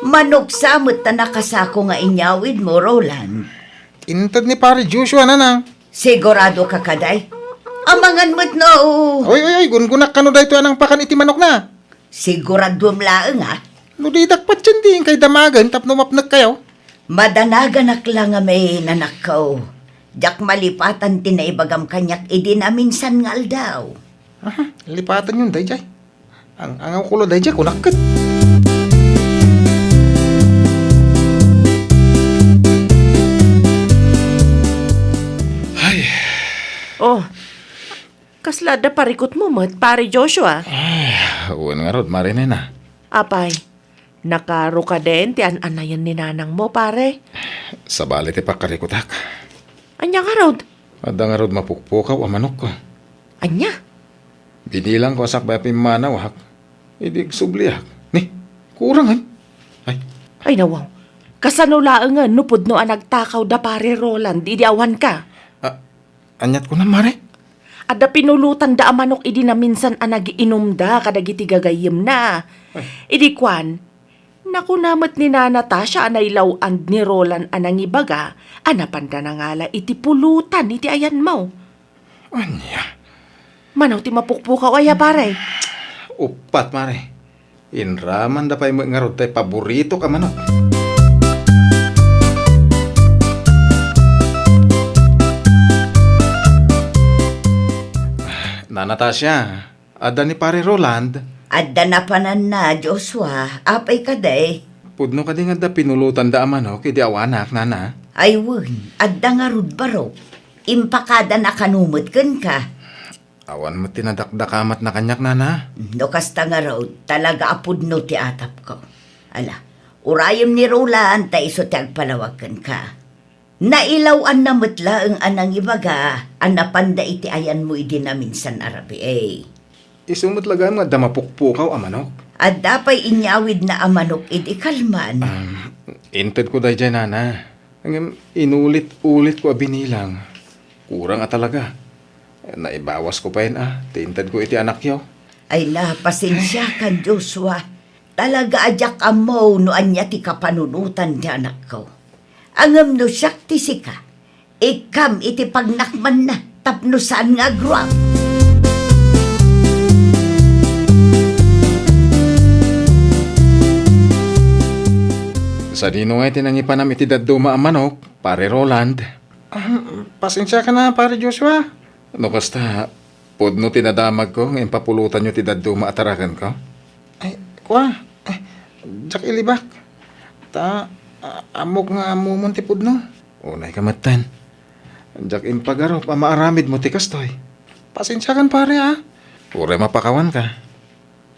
manok samot na nakasako nga inyawid mo, Roland. Intad ni pare Joshua nanang. Sigurado ka kaday? Amangan mo't no. Oy, gungunak ka no dahito anang pakan iti manok na. Sigurado mlaang ha. No di dakpat dyan di kay damagan tapno mapnag kayo. Madanagan lang nga may nanakaw. Jak malipatan tinaibagam kanyak idinaminsan nga aldaw. Aha, lipatan yun dayjay. Ang angaw kulo dayjay kunakit. Oh, kaslada parikot mo mat, pare Joshua. Uwan nga rod, marinin na. Apay, nakaro ka din ti an-anayan ni nanang mo, pare. Sa balit ipakarikutak. Anya nga rod? Adda nga rod mapukpukaw ang manok ko. Anya? Binilang ko asak ba pimanaw hak. Idig subliak. Ni, kurangan. Ay nawaw. Kasanulaang nga, nupod no ang nagtakaw da pare Roland, idiawan ka. Anyat ko na mare. Ada pinulutan da amanok idi na minsan ang nagiinom da kadagiti gagayim na. Idi kwan, naku namat ni na Natasha anay lawand ni Roland anang ibaga, anapan da na ngala iti pulutan iti ayan mo. Anya. Manaw ti mapukpukaw aya pare. Upat, mare. Inraman da pa'y nga rod tayo paborito ka manok. Na Natasha, ada ni pare Roland. Adda na panan na, Joshua. Apay kaday. Pudno ka din nga da pinulutan da manok, idi awanak, nana. Ay wun, adda nga rud baro. Impakada na kanumot kan ka. Awan mo tinadakdakamat na kanyak, nana. No kasta nga raw, talaga apod no ti atap ko. Ala, urayom ni Roland, ta iso ti agpalawagan ka. Nailawan na mutla ang anang ibaga, anapanda iti ayan mo idi na minsan arabi eh. Isumot laga nga da mapukpukaw ang manok. At dapay inyawid na amanok idi kalman. Inted ko dahi dyan, nana. Hanggang inulit-ulit ko binilang. Kurang talaga. Naibawas ko pa yun, Tinted ko iti anak yaw. Ay na, pasensya kan Joshua. Talaga ajak amaw no anya ti kapanunutan ti anak ko. Angam no siyak ti sika. Ikam iti pagnakman na tapno saan nga agruam. Sa dino nga itinangipanam iti daduma ang manok, pare Roland. Pasensya ka na pare Joshua. No kasta, pudno tinadamag ko, ngayon papulutan nyo ti daduma atarakan ko. Ay, kwa. Ay, jak ilibak. Amok nga amumon ti pudno. Unay kamatan. Jak impagaro, pamaaramid mo ti kastoy. Pasensya kan pare ha. Ure mapakawan ka.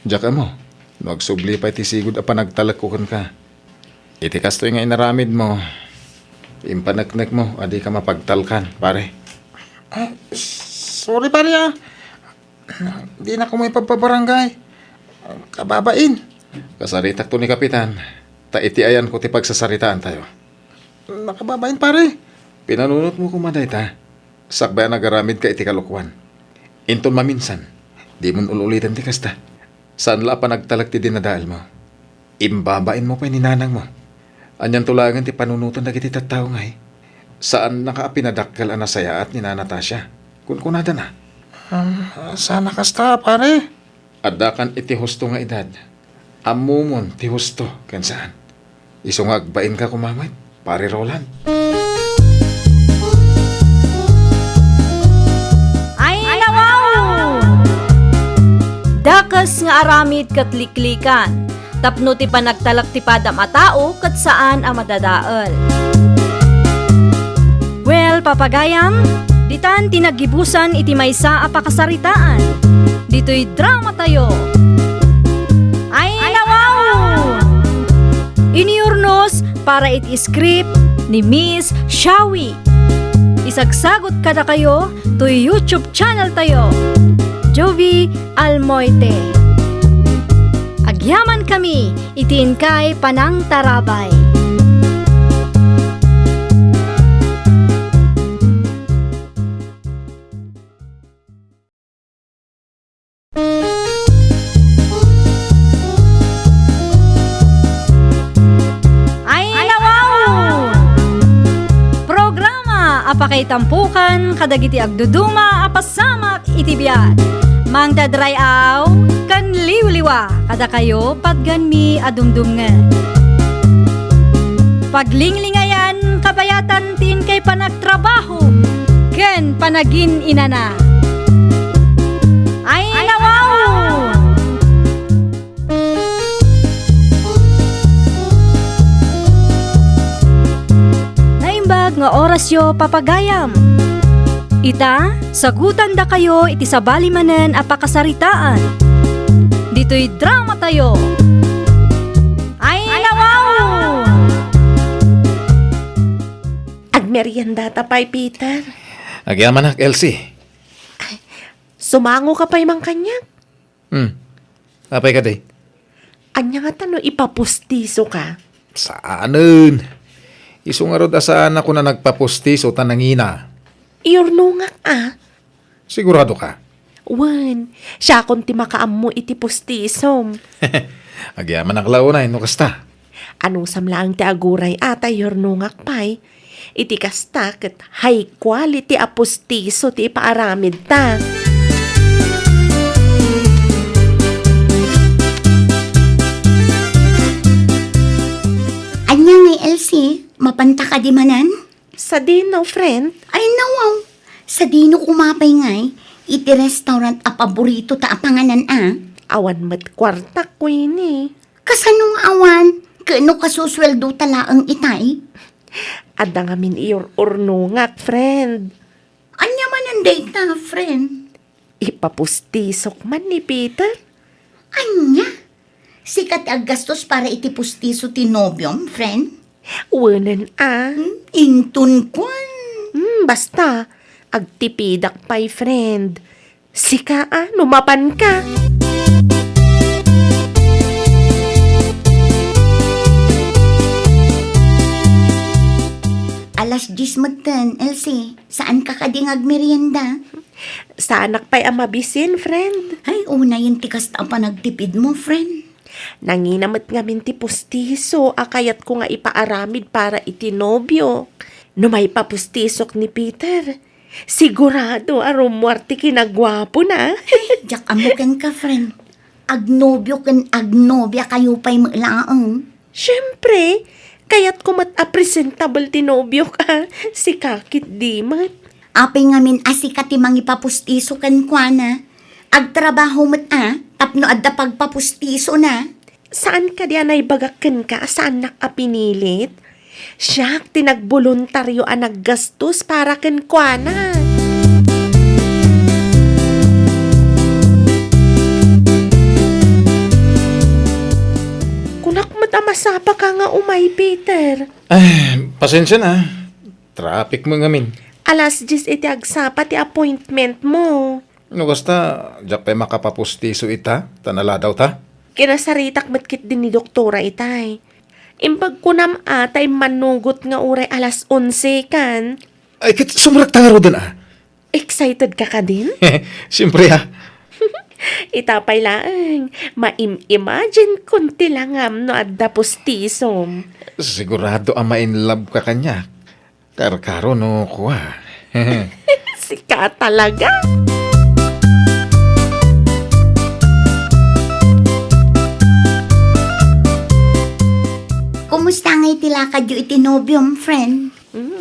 Jak mo, nagsubli pa iti sigod a panagtalagkukan ka. Iti kastoy nga inaramid mo, impanagnak mo, adi ka mapagtalkan, pare. Sorry pare ha. Di na ko may pagpabarangay. Kababain. Kasaritak to ni Kapitan, ta iti ayan ko ti pagsasaritaan tayo. Nakababain pare. Pinanunot mo kumaday ta. Sakbay nagaramid ka iti kalukwan. Inton maminsan, di mo ululitan ti kasta. Saan la pa nagtalag ti dinadaal mo? Imbabain mo pa ni nanang mo. Anyan tulagan ti panunutan na kiti tattao nga eh. Saan nakaapinadakkel ang nasaya at ni Nana Tasya? Kunkunada na. Sana kasta, pare. Adakan iti husto nga edad. Amumon ti husto kan saan. Isungagbain ka kumamay, pare Roland. Ay nawaw! Dakas nga aramid kat liklikan. Tapno ti panagtalak ti padam a tao kat saan a madadaal. Well, papagayam, ditan tinagibusan iti maysa a pakasaritaan. Dito'y drama tayo. Ay nawaw! Iniurnos para iti script ni Miss Shawi. Isagsagot kada kayo to YouTube channel tayo. Jovi Almoite. Agyaman kami, itiin kay Panang Tarabay. Ay nawaw! Programa apakay tampukan kadagiti agduduma apasamak iti biyak. Mang dadray aw, kan liwliwa, kada kayo patgan mi adumdumngan. Paglinglingayan, kabayatan tin kay panagtrabaho, ken panagin inana. Ay nawaw! Naimbag nga orasyo papagayam. Ita, sagutan da kayo iti sabali manen a pakasaritaan. Dito'y drama tayo. Ay nawaw! Agmerienda ta pa'y, Peter. Agyaman ak, Elsie. Sumango ka pa'y mang kanya. Apay ka day? Anya nga tano ipapustiso ka. Saanen? Isungarod asaan ako na nagpapustiso tanangina. Iurnungak Sigurado ka? Wan, siya kon ti makaam mo iti pustisom. Agyaman ang launay, no kasta. Anong samlaang ti aguray ata iurnungak pa'y. Iti kasta ket high quality a pustiso ti ipaaramid ta. Anya nga Elsie, mapanta ka di manan? Sa dinaw, friend, Ay nawaw, sa dino kumapay ngay, iti restaurant a paborito ta apanganan awan mat kwarta ko ini. Kasanong awan, kano kasusweldo talaang itay? Adda nga min iurnungak, friend. Anya man ang data, friend? Ipapustisok man ni Peter. Anya? Sikat ag gastos para iti pustiso ti nobyom, friend? Wanan Intun kwan. Basta, agtipidak pa'y, friend. Sika lumapan ka. Alas 10 magtan, Elsie. Saan ka kadingag merienda? Sa anak pa'y amabisin, friend. Ay, una yung tikas ta pa nagtipid mo, friend. Nanginamat nga minti pustiso, akayat ko nga ipaaramid para itinobyo. No may papustisok ni Peter, sigurado arumwarte kinagwapo na. Jak amukan ka, friend. Agnobyo kan agnobya kayo pa'y malaang. Siyempre, kayat ko mat-presentable tinobyo ka, si kakit di mat. Apay ngamin asikat imang ipapustiso kan kwa na. Agtrabaho mat tapno adda pagpapustiso na. Saan ka diyan ay bagakan ka? Saan nakapinilit? Siyak, tinagboluntaryo ang naggastos para kenkwana. Kunak matamasapa ka nga umay, Peter. Ay, pasensya na. Traffic mo ngamin. Alas 10 iti agsapa ti appointment mo. No basta, diyak pa makapapustiso ita, tanala daw ta. Kinasaritak matkit din ni doktora itay. Imbag ko nam atay manugot nga uray alas 11 kan. Ay, kit sumrak tangaro din Excited ka din? Siyempre ha. Itapay lang, ma-imagine kunti lang no adda pustisom. Sigurado ang ma-in love ka kanya. Karkaro no kuha. Sika talaga. Kumusta nga itila kadyo itinobyom, friend?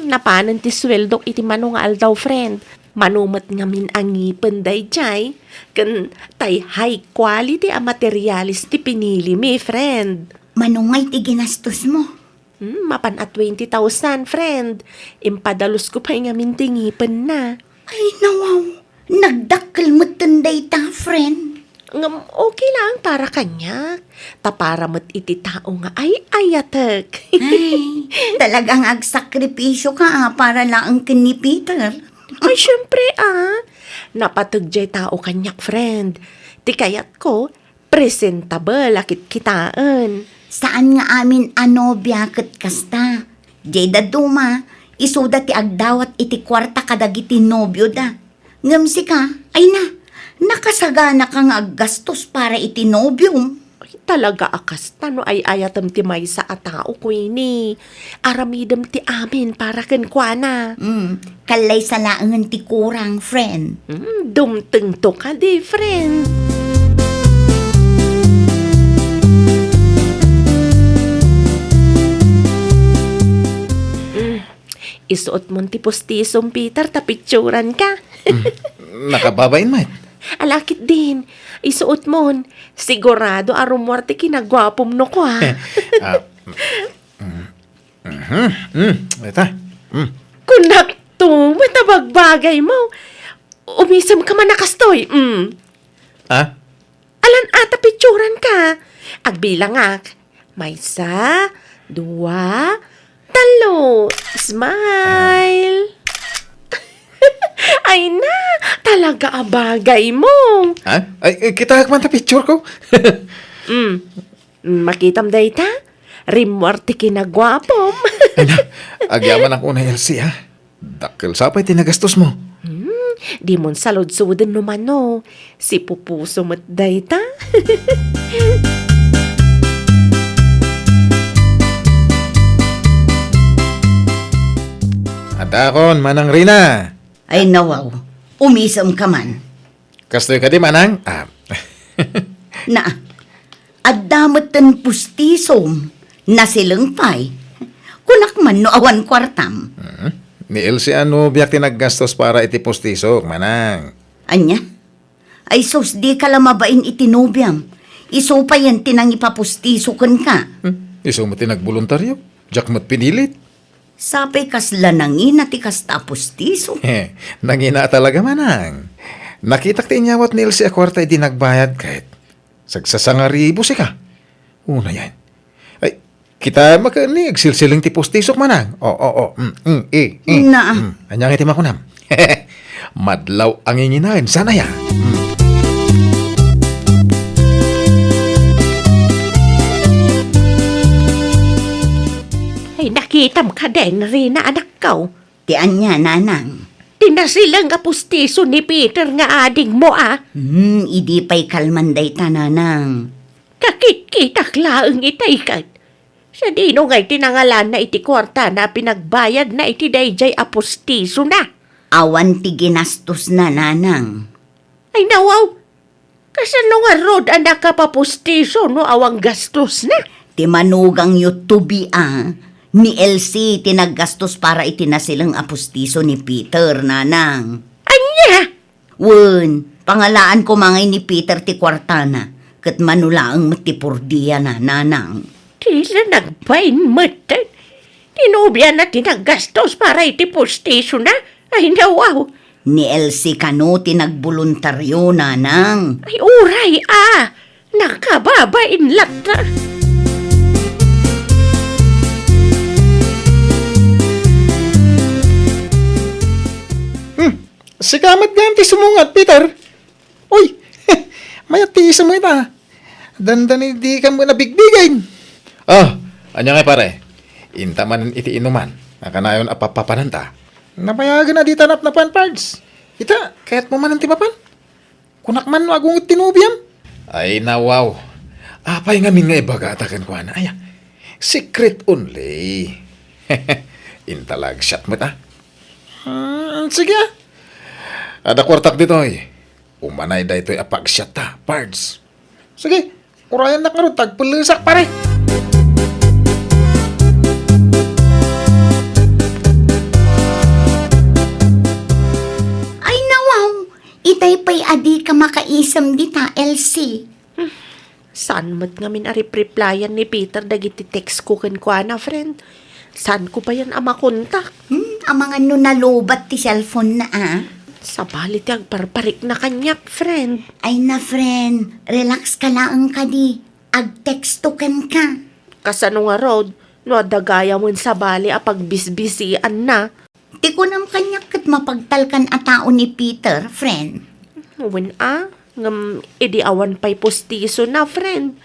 Napanan ti sweldo iti mano nga aldaw, friend. Manumat nga min ang ngipin day jay. Kan tay high quality a materialis ti pinili mi, friend. Manungay ti ginastos mo. Mapan at 20,000, friend. Impadalos ko pa nga min ti ngipin na. Ay, nawaw. Nagdakkel mo tanday ta, friend. Ngam, okay lang para kanya. Tapara mat iti tao nga ay ayatek. Ay, talagang agsakripisyo ka para lang ni Peter. Ay, syempre napatugjay tao kanyak, friend. Ti kayat ko, presentable akit kitaan. Saan nga amin anobya ket kasta? Jada duma, isuda ti agdawat iti kwarta kadagiti nobyo da. Ngamsi ka, ay nakasagana ka nga aggastos para iti nobyom. Ay, talaga akas tano ay ayatam ti may sa atao ko ini. Aramidam ti amin para kenkwana. Kalay sa laangan ti kurang, friend. Dumteng to ka di, friend. Isuot mo ti postisom, Peter, tapitsuran ka. Nakababain, mate. Alakit din. Isuot mo. Sigurado arumwarte kinagwapom no ko, ha? Ito. Kunak to, matabagbagay mo. Umisam ka man nakastoy. Ha? Alan ata pitsuran ka. Agbilang ak. May isa, dua, talo. Smile. Ay na, talaga abagay mo. Ha? Ay, kita man ta picture ko. Makitam day ta. Rimwarte kinagwapom. Agyaman ako na LC, ha? Dakil sapay tinagastos mo. Di mon salod-suden naman no. Si pupuso mat day ta. At akon, Manang Rina. Ay nawaw, umisam ka man. Kastoy ka di, Manang? Na, adamot tan pustisom, nasilang pay. Kunak man no awan kwartam. Ni LC ano biyak tinaggastos para iti postiso, Manang. Anya? Ay sus, di ka lamabain itinubyam. Iso pa yan tinang ipapustiso ka. Iso mo tinagboluntaryo. Jack mo't pinilit. Sapay kas lanangin at ikas tapustiso. Nangina talaga, Manang. Nakita ti inyawat ni LC a kwarta di nagbayad kahit sagsasangaribo si ka. Una yan. Ay, kita makanig silsiling ti postisok, Manang. Na. Anyang iti makunam. Madlaw ang inginain. Sana ya. Ay, nakitam ka din rin na anak ko. Ti anya, nanang. Tinasilang kapustiso ni Peter nga ading mo, Idi pa'y kalmanday ta, nanang. Kakit-kitak laang itaykat. Sa dino nga'y tinangalan na iti kwarta na pinagbayad na iti dayjay apostiso na. Awan ti ginastos na, nanang. Ay nawaw, kasano nga rod anak ka papostiso no awang gastos na. Ti manugang yutubi ni LC tinaggastos para itinasilang apustiso ni Peter, nanang. Anya! Wen, pangalaan ko mangay ni Peter ti kwartana, kat manulaang matipurdiya na, nanang. Tila nagbain matan. Tinubyan na tinagastos para iti postiso na. Ay nawaw. Ni LC kano tinagboluntaryo, nanang. Ay uray nakababain lata. Sigamat ganti sumungat, Peter. Uy, mayat ti isa mo ita. Dandan di ka mo nabigbigain. Anya nga pare. Inta man iti inuman. Nakanayon apapapananta. Napayagan na di tanap na pan parts. Ita, kaya't mo man ang timapan. Kunak man no agong tinubiam. Ay nawaw. Apay nga min nga ibagatakan ko na. Ay, secret only. Intalag shot mo ta. Sige. Ada kwartak dito eh. Umanay da ito'y apag shot ta, pards. Sige. Urayan na karon tagpulusak pare. Ay nawaw, itay pa'y adi ka makaisam dita, Elsie. Saan mo't ngamin replyan ni Peter dagiti text ko ken kuana, friend? Saan ko pa yan ama kontak? Ang mga nunalobat ti cellphone na Sa balit yung parparik na kanyak, friend. Ay na friend, relax ka lang ka di. Ag-textukan ka. Kasano nga road, no dagaya mo sa bali apag bisbisian na. Di ko nam kanyak kat mapagtalkan a tao ni Peter, friend. Wen ngam idi awan pa'y pustiso na, friend.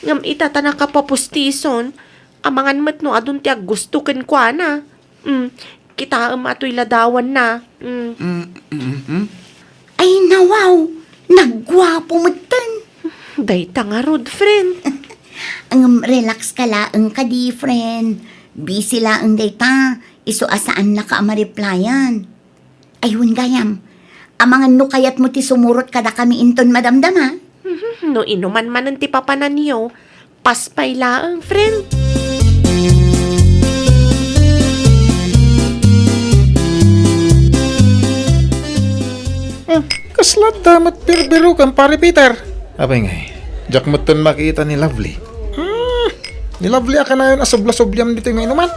Ngam itatana ka pa pustison, amangan mat no adun tiag gusto ken kwa na. Kita ato'y ladawan na. Ay nawaw, nagwapo mo tan. Dayta nga rod, friend. Ang relax ka lang ka di, friend. Busy lang data. Iso asaan na ka ma-replyan. Ayun gayam. Amangan no kayat mo ti sumurot kada kami inton madamdama. No inuman man ang tipapanan niyo, paspay laang, friend. Kaslat damat birbiro kan pare Peter. Apay nga eh. Jack mo ton makita ni Lovely. Ni Lovely ka na yun asubla-subliam dito yung inuman.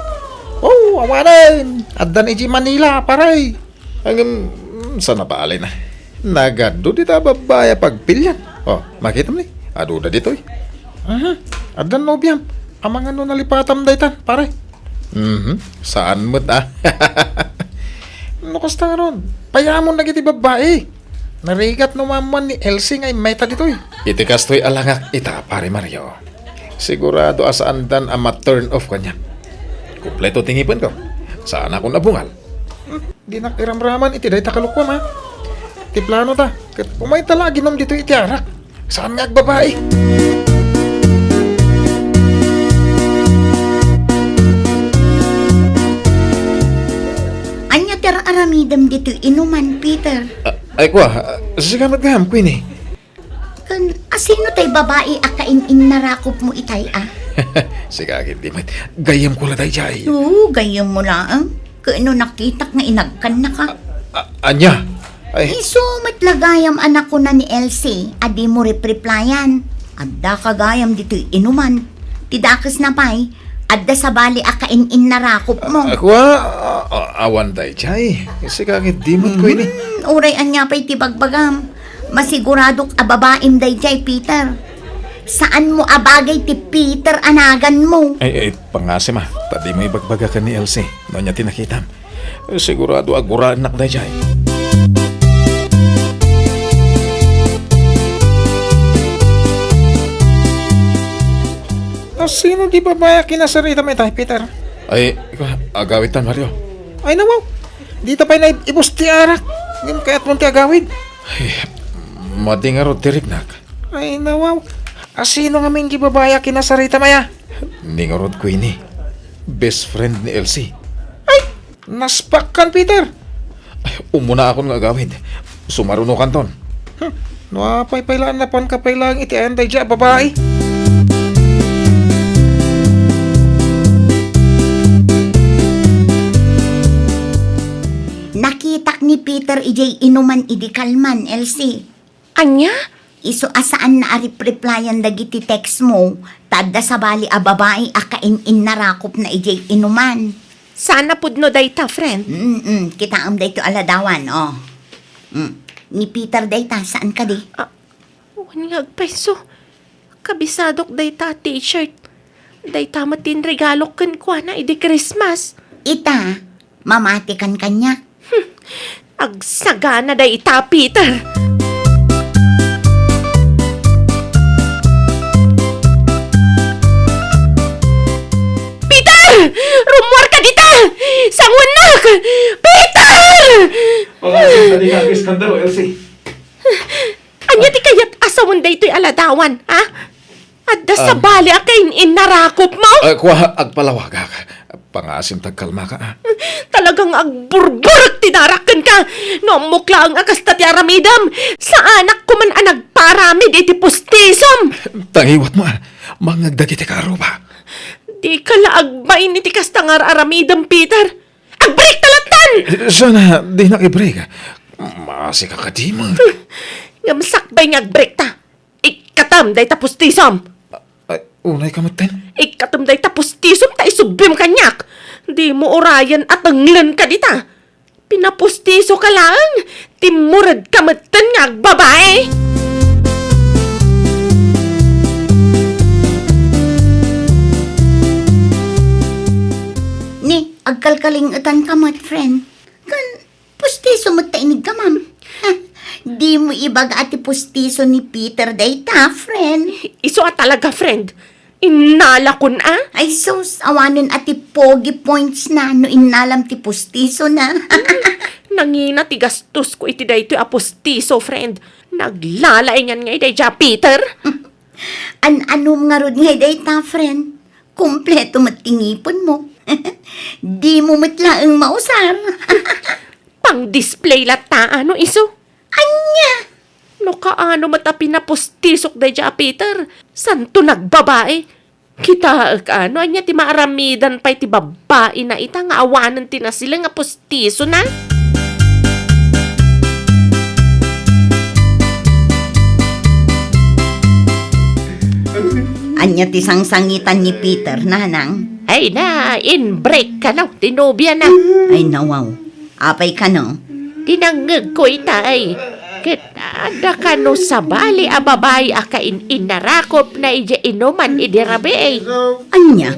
Oh, awanin. Adan iji Manila, pare. Hanggang sana pa alay na. Nagado di ta babaya pagpilyan. Oh, makita mo ni. Aduda dito eh. Adan no biam. Amang ano nalipatam daytan, pare. Saan mo ta? Ano kasta ron? Payamon na kiti babae. Narigat no maman ni Elsie ngay meta dito eh. Iti kastoy alangak ita, pare Mario. Sigurado asaan dan ama turn off kanya. Kompleto tingipin ko. Saan ako nabungal? Di nakiramraman iti day takalukwam ha. Ti plano ta. Kat umay tala ginom dito iti arak. Saan nga babae? Anya tira aramidam dito inuman, Peter. Ay kwa, sigamat gaham, Queen eh. Kan, asino tay babae akain-in narakop mo itay Sigagit di mat. Gayam ko laday jay. Oo, gayam mo lang. Kaano nakitak nga inagkan na ka. Anya? Ay, Iso matlagayam anak ko na ni Elsie, adi mo replyan. Adda kagayam dito inuman. Tidakas na pa'y, adda sa bali akain-in narakop mo. Akwa, awan day jay. Sigagit di mat, Queen eh. Uray anya pa'y tibagbagam. Masiguradok ababaim day jay, Peter. Saan mo abagay ti Peter anagan mo? Ay, pangasim ah. Tadi may bagbaga ka ni Elsie. No niya tinakitam. Sigurado aguraan nak day jay. Sino di babaya kinasarita may tayo, Peter? Ay, agawitan, Mario. Ay nawaw. Dito pa'y na ibus ti arak. Ngayon kaya't mong ti agawid. Ay, madingarot tirignak. Ay nawaw. Sino nga may gibabaya kinasarita maya? Ningarot, Queenie. Best friend ni Elsie. Ay, naspak kan, Peter. Ay, umuna akong agawid. Sumaruno kanton. Nuapay pailaan na pan kapailang iti anday dya, babae. Nakitak ni Peter ijay inuman idikalman, Elsie. Anya? Iso asaan na replyan dagiti text mo, tada sa bali a babae akain-in narakop na ijay inuman. Sana pudno dayta, friend. Kita am dayto aladawan, oh. Ni Peter dayta, saan ka di? Wan nga agpeso. Kabisadok dayta t-shirt. Dayta matin regalo ken kwa na idi Christmas. Ita, mamatikan kanya. Agsagana dayta, Peter. Rumor ka dita! Sangunak! Peter! di nga iskandalo, Elsie. Anya ti kayat asawan da ito'y aladawan, ha? Adda sa bali akain inarakop mo? Kuha, agpalawaga ka. Pangasim tagkalma ka. Talagang agburburak tinarakan ka. No mukla ang akasta ti aramidam. Sa anak ko man ang nagparamid iti pustisom. Tangiwat mo, mangagdagi ti karo ba? Di ka laagbain iti kastangar aramidam, Peter. Agbreak talatan! Sana, di nakibreak. Masi ka di mo. Ngamsakbay nga agbreak ta. Ikatam day ta pustisom. Ay, unay ka maten. Ikatam day ta pustisom ta isubim kanyak. Di mo orayan at anglan ka dita. Pinapustiso ka lang. Timurad ka matan nga babae. Ni, agkalkalingatan ka mat, friend. Kan, pustiso mo tainig ka, ma'am. Ha, di mo ibag ati pustiso ni Peter day ta, friend. Iso at talaga, friend. Inala kun a. Ay sus, awanin ati pogi points na no inalam ti pustiso na. Nangina ti gastos ko iti dayto apostiso, friend. Naglalaingan nga iday ja, Peter. Anom nga rod nga day ta, friend. Kompleto matingipon mo. Di mo matlaang mausar. Pang-display lata, ano iso? Anya! No kaano mata pinapostisok day ja, Peter? Santo nagbabae? Kita ano, anya ti maaramidan pa ti babae na ita nga awanan ti na sila nga postiso na? Anya ti sangsangitan ni Peter, nanang. Ay na, in-break ka na, tinobya na. Ay nawaw. Apay ka no? Tinangag ko itay. Kita ka no sa bali a babay akain inarakop na ija inuman idirabe ay. Anya?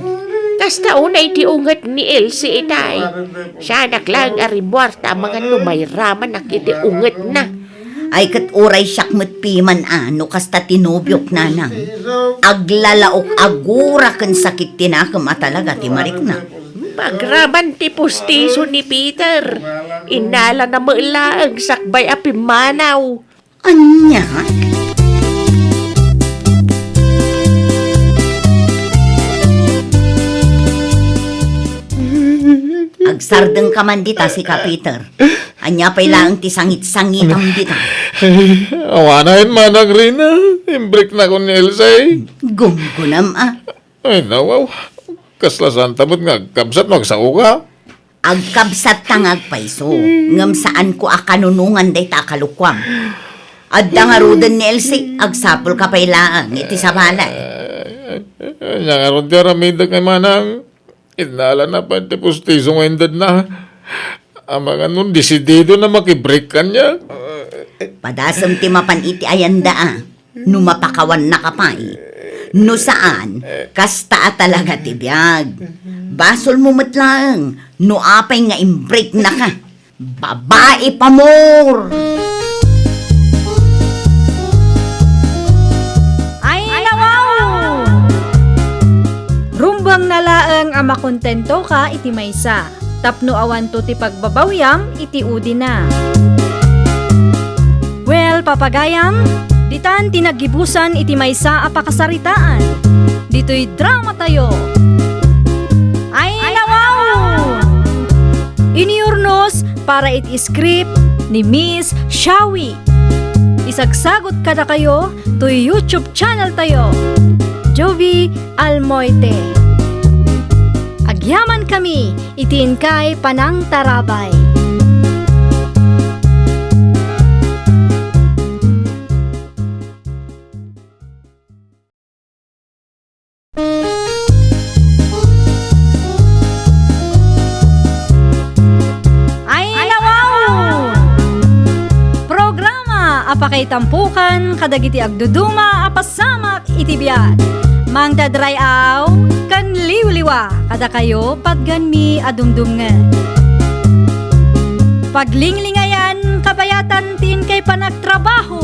Kasta unay ti ungat ni Elsie itay. Siya naklang arimuarta mga numayraman nakiti ungat na. Ay kat uray siyak piman ano kasta tinubyok nanang. Aglalaok agura kan sakit tinakam talaga ti marik na. Pagraman ti pustiso ni Peter. Inala na maula ang sakbay api manaw. Anya? Agsardeng ka man dita si ka Peter. Anya pa'y lang ti sangit-sangitam dita. Awanahin man ang Rina. Imbreak na ko ni Elsie. Gumgunam Ay, nawaw. Kaslasan tamot nga, kamsat magsao ka. Agkabsat tangag paiso. Ngam saan ko akanunungan day takalukwam. Adda nga rudan ni Elsie, agsapol ka pa'y lang iti sa balay. Yang aron ti aramida kay manang. Inala na pa ti pustiso nga indad na. Ang mga nun, desidido na makibreak ka niya. Padasam ti mapan iti ayanda numapakawan na kapay. No saan, kasta talaga ti biyag. Basol mo matlang, no apay nga imbreak na ka. Babae pa more! Ay, nawaw! Rumbang nalaang ama kontento ka iti maysa. Tapno awan to ti pagbabawyam iti udi na. Well, papagayam, ditan tinagibusan iti maysa a pakasaritaan. Dito'y drama tayo. Ay, nawaw! Iniurnos para iti script ni Miss Shawi. Isagsagot kada kayo to YouTube channel tayo. Jovi Almoite. Agyaman kami, itin kay Panang Tarabay. Ay, nawaw! Programa apakay tampukan kadagiti agduduma apasamak iti biag. Mang dadray aw, kan liwliwa, kada kayo patgan mi adumdumngan. Paglinglingayan, kabayatan tin kay panagtrabaho,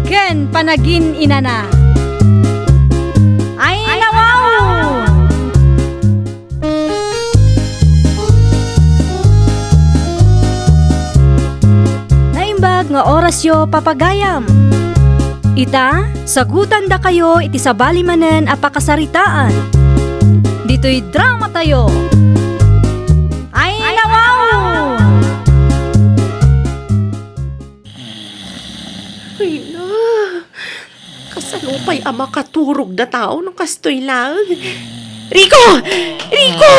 ken panagin inana. Ay, nawaw! nga orasyo papagayam. Ita, sagutan da kayo iti sabali manen a pakasaritaan. Dito'y drama tayo. Ay, nawaw! Ay na, kasalupay ang makaturog na tao ng kastoy lang. Rico! Rico!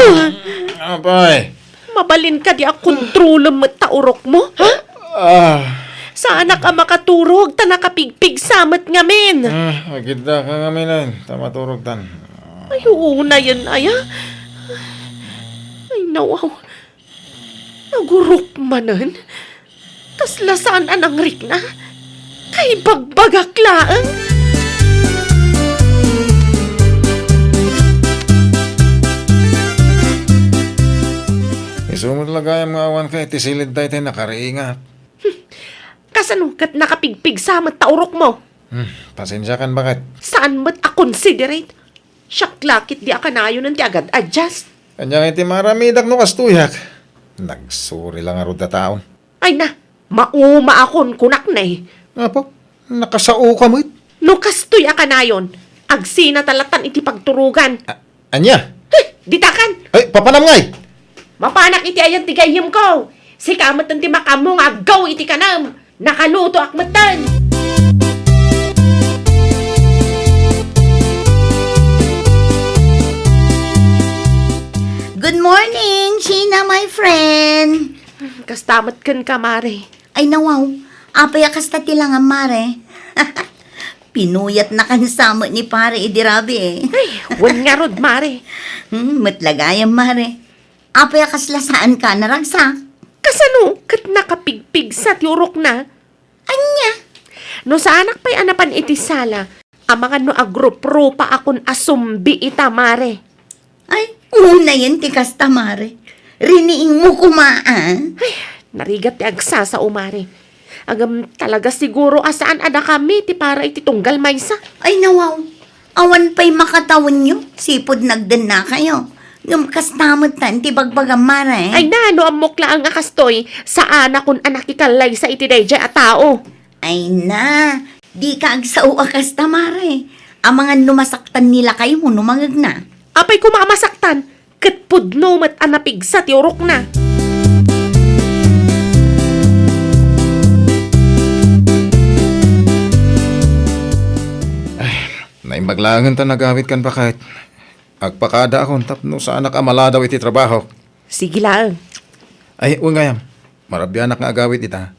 Apay! Mabalin ka di ang kontrolo mo taurok mo, ha? Saan ka makaturog, ta nakapigpig samat ngamin. Maganda ka nga minan. Tama turog tan. Ay, oo na yan, aya. Ay, nawaw. Nagurok manan. Tas lasaan anang rik na. Kay bagbagak laang. Isumot lagay mga awan ka. Itisilid tayo tayo nakariingat. Kasano kat nakapigpig samat taurok mo? Pasensya kan bakit? Saan mo't a-considerate? Siyak lakit di akanayo ng ti agad adjust. Kanya iti maramidak no kastuyak. Nagsuri lang arod na taon. Ay na, mauma akon kunak na eh. Apo, nakasao ka mo. No kastoy akanayon, agsina talatan iti pagturugan. Anya? Ditakan! Ay, papanam ngay! Mapanak iti ayan tigayim ko. Si kamat ng timakamong agaw iti kanam. Nakaluto akmatan. Good morning, Sheena, my friend. Kastamat kan kamare. Ay nawaw, apaya kasta tilang ang mare. Pinuyat na kan samo ni pare idirabi eh. Ay, wan nga rod mare. Matlagayam mare. Apaya kaslasaan ka naragsa. Kasano kat nakapigpig sa tiurok na? Anya? No sa anak pa'y anapan iti sala, ang mga no agrup-ro pa akon asumbi ita mare. Ay, una yan ti kasta mare. Riniing mo kumaan. Ay, narigat ti agsa sa umare. Agam talaga siguro asaan ada kami ti para iti tunggal maysa. Ay nawaw, awan pa'y makatawan nyo. Sipod nagdan na kayo. Ngam kastamot tan ti bagbagam mare. Ay na, no amok lang ang akastoy sa anak kun anak ikalay sa iti dayjay a tao. Ay na, di ka agsao kasta mare. Ang mga numasaktan nila kayo mo numangag na. Apay ko mamasaktan, kat pudno mat anapig sa tiurok na. Naimbaglangan ta nagawit kan bakit? Agpakada akong tapno sa anak amala daw iti trabaho. Sige lang. Ay, ungayam. Marabyanak nga agawit ita.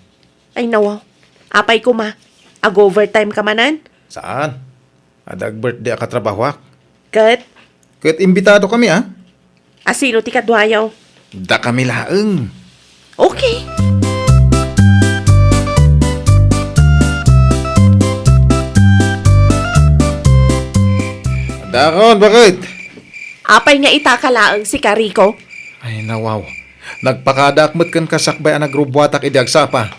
Ay nawa, apay ko ma. Ag-overtime ka manan? Saan? Adag birthday ka trabahwak. Kat, Kahit imbitado kami asino ti kadwayaw? Da kami laeng. Okay. Dakon, bakit? Apay nga itakalaang si Kariko? Ay, nawaw. Nagpakadakmat kan kasakbay ang nagrubwatak idiagsapa.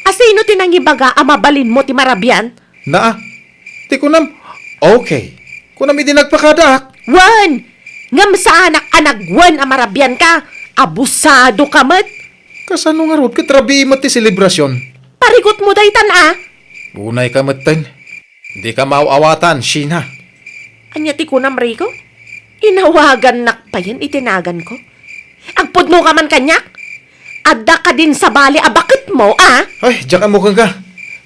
Asino tinangibaga amabalin mo ti marabyan? Naa, ti kunam. Okay. Kunam idi nagpakadak. Wan! Ngam sa anak-anagwan amarabyan ka. Abusado ka mat. Kasano nga rod katrabi ti selebrasyon. Parigot mo daytan Bunay ka matten. Di ka mauawatan, Sheena. Anya ti kunam Rico? Inawagan nak pa yan itinagan ko. Agpudno ka man kanyak? Adda ka din sa bali abakit mo, Ay, diyan ka mukhang ka.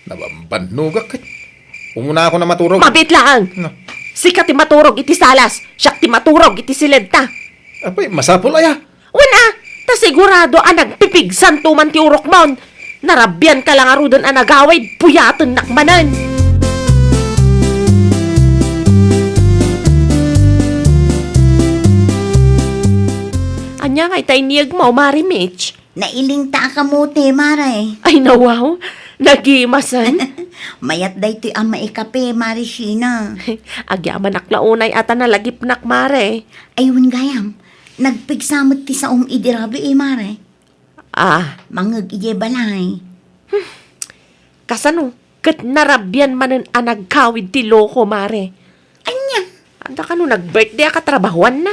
Nabambanugak ka. Umuna ako na maturog. Mabit lang. No. Sika ti maturog iti salas. Siyak ti maturog iti silenta. Apay, masapol aya. Wana, ta sigurado nagpipigsan tuman ti urok mon. Narabyan ka lang arudan nagawid, puyaton nakmanan. Anya nga itay niyag mo, Mari Mitch. Nailing ta ka mo te mare. Ay nawaw, nagimasan. Mayat day ti ama ikape mare Sheena. Agyaman naklaunay ata nalagip nak, Mare. Ayun gayam, nagpigsamot ti sa idirabi mare. Mangag iye balay. Kasano, kat narabyan manen anagkawid ti loko, Mare. Anya? Anda ka no, nag-birthday ka trabahuan na.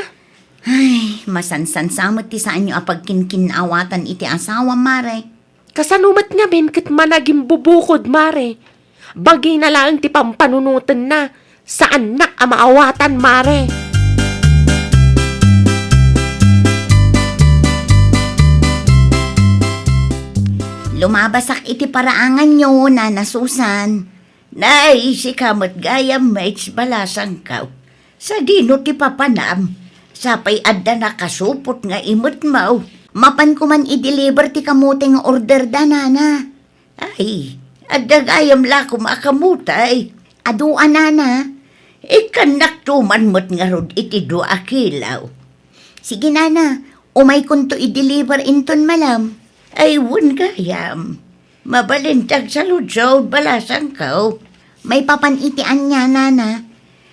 Ay, masansan samot ti saan nyo apag kinkinawatan iti asawa mare. Kasanumat nga men kat managing bubukod, mare. Bagay na lang ti pampanunutan na sa anak ang maawatan, mare. Lumabasak iti paraangan nyo, Nana Susan. Nay, si kamat gayam mates balasang kaw. Sa dino ti papanam. Sapay adda nakasupot nga imot mau. Mapan ko man i-deliver ti kamuti nga order da, Nana. Ay, adda gayam la kumakamutay. Aduan, Nana. Ikanak tuman mo't nga rod iti dua kilaw. Sige, Nana. Umay kun to i-deliver inton malam. Ay, wun gayam. Mabalintag sa ludsod balasang kaw. May papanitian niya, Nana.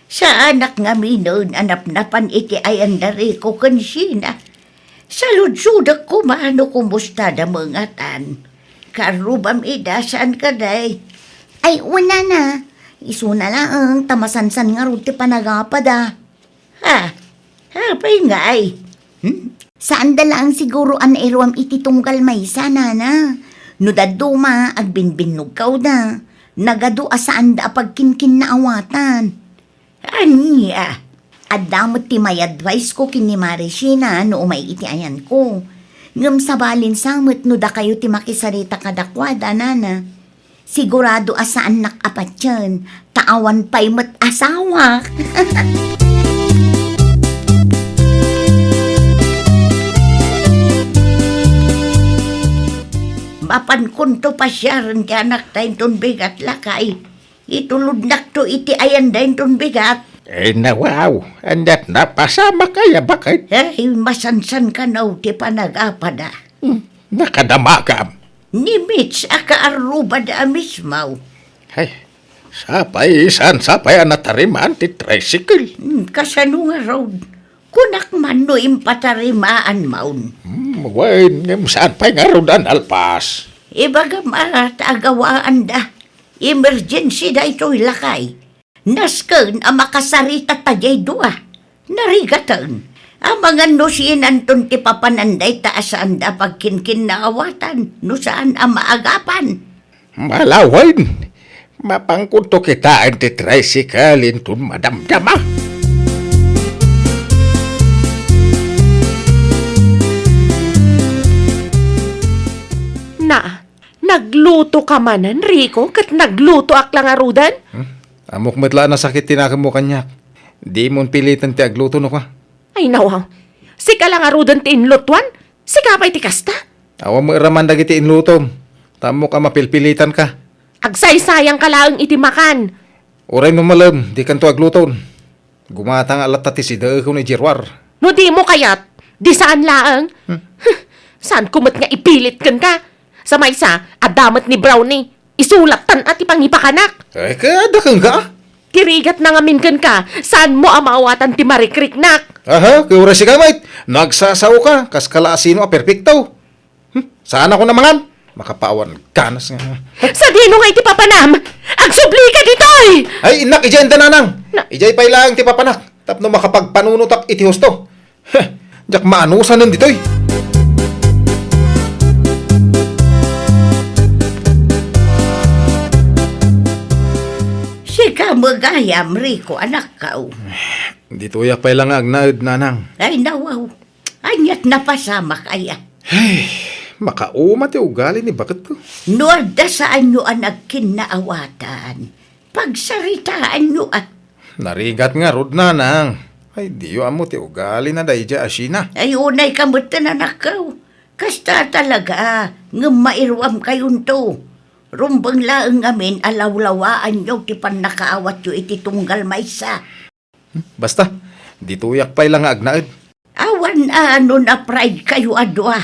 Sa anak nga minon, anap-napan iti ayan dari ko kansina. Sa ludsudak ko maano kumusta da mga tan. Karubam ida, saan ka day? Ay, una na. Isuna lang, tamasansan nga ruti panagapada. Ha? Hapay nga ay. Saan dalang siguro an irwam iti tunggal maysa, Nana? No daduma, agbinbinog kaw da. Nagadu asaan da pagkinkin na awatan. Anya? At damot ti may advice ko kini Marishina no umay iti ayan ko. Ngam sabalin samot no da kayo ti makisarita kadakwada, Nana. Sigurado asaan nakapat yan. Taawan pa'y mat asawa. Mapan kunto pa siya rin ti anak tayo ton bigat lakay. Itulod nak to iti ayan dahin ton bigat. Eh nawaw, andat na pasama kaya bakit? Ay, masansan ka na ti panagapada. Nakadamakam. Ni Mitch akaaruba da mismaw. Ay, sapay anatarimaan ti tricycle. Kasano nga road? Kunak man no impatarimaan maun. Wain, saan pa'y nga rodan alpas? Ibaga agawaan da. Emergency da ito'y lakay. Nasken ang makasarita tajay dua. Narigatan. Ang mga nusinan ton ti papananday taasaan da pagkinkin na awatan. No saan ang maagapan. Malawain, mapangkunto kitaan ti tricycle intun madamdama. Na, nagluto ka man, Enrico, kat nagluto ak lang arudan? Amok matla na sakit tinakam mo kanyak. Di mo pilitan ti agluto no ka. Ay nawaw, sika lang arudan ti inlutuan? Sika pa'y ti kasta? Awa mo iraman dagiti inlutom. Tamo ka mapilpilitan ka. Agsaysayang ka lang iti makan. Uray no malam, di kanto agluton. Gumatang alat ti sida ko ni Jirwar. No di mo kayat, di saan laang? Saan kumot nga ipilit kan ka? Sa maysa, adamat ni Brownie, isulatan at ipangipakanak. Ay kada kang ka? Kirigat na ngamin kan ka, saan mo amawatan ti marikriknak? Aha, kay ura si kamay. Nagsasaw ka, kas kalasino a perfecto. Saan ako namangan? Makapawan ganas nga. Sa dino nga iti papanam, agsubli ka ditoy! Ay, inak, ijay dananang. Ijay pa ilang ti papanak. Tapno makapagpanunutak iti husto. Jak maanusan nun ditoy. Sika magayam, Rico, anak kaw. Dito yak pa ilang agnaid nanang. Ay nawaw. Anyat napasama kaya. Makauma ti ugali ni bakit ko. Nuada saan nyo ang nagkinaawatan. Pagsaritaan nyo at Narigat nga rod nanang. Ay, diyo amo ti ugali na dayja asina. ay unay kamutan anak kaw. Kasta talaga, nga mairwam kayong to. Rumbang laang amin alawlawaan nyo ti panakaawat nyo iti tunggal maysa. Basta, dito yak pa ilang agnaid. Awan ano na pride kayo adwa.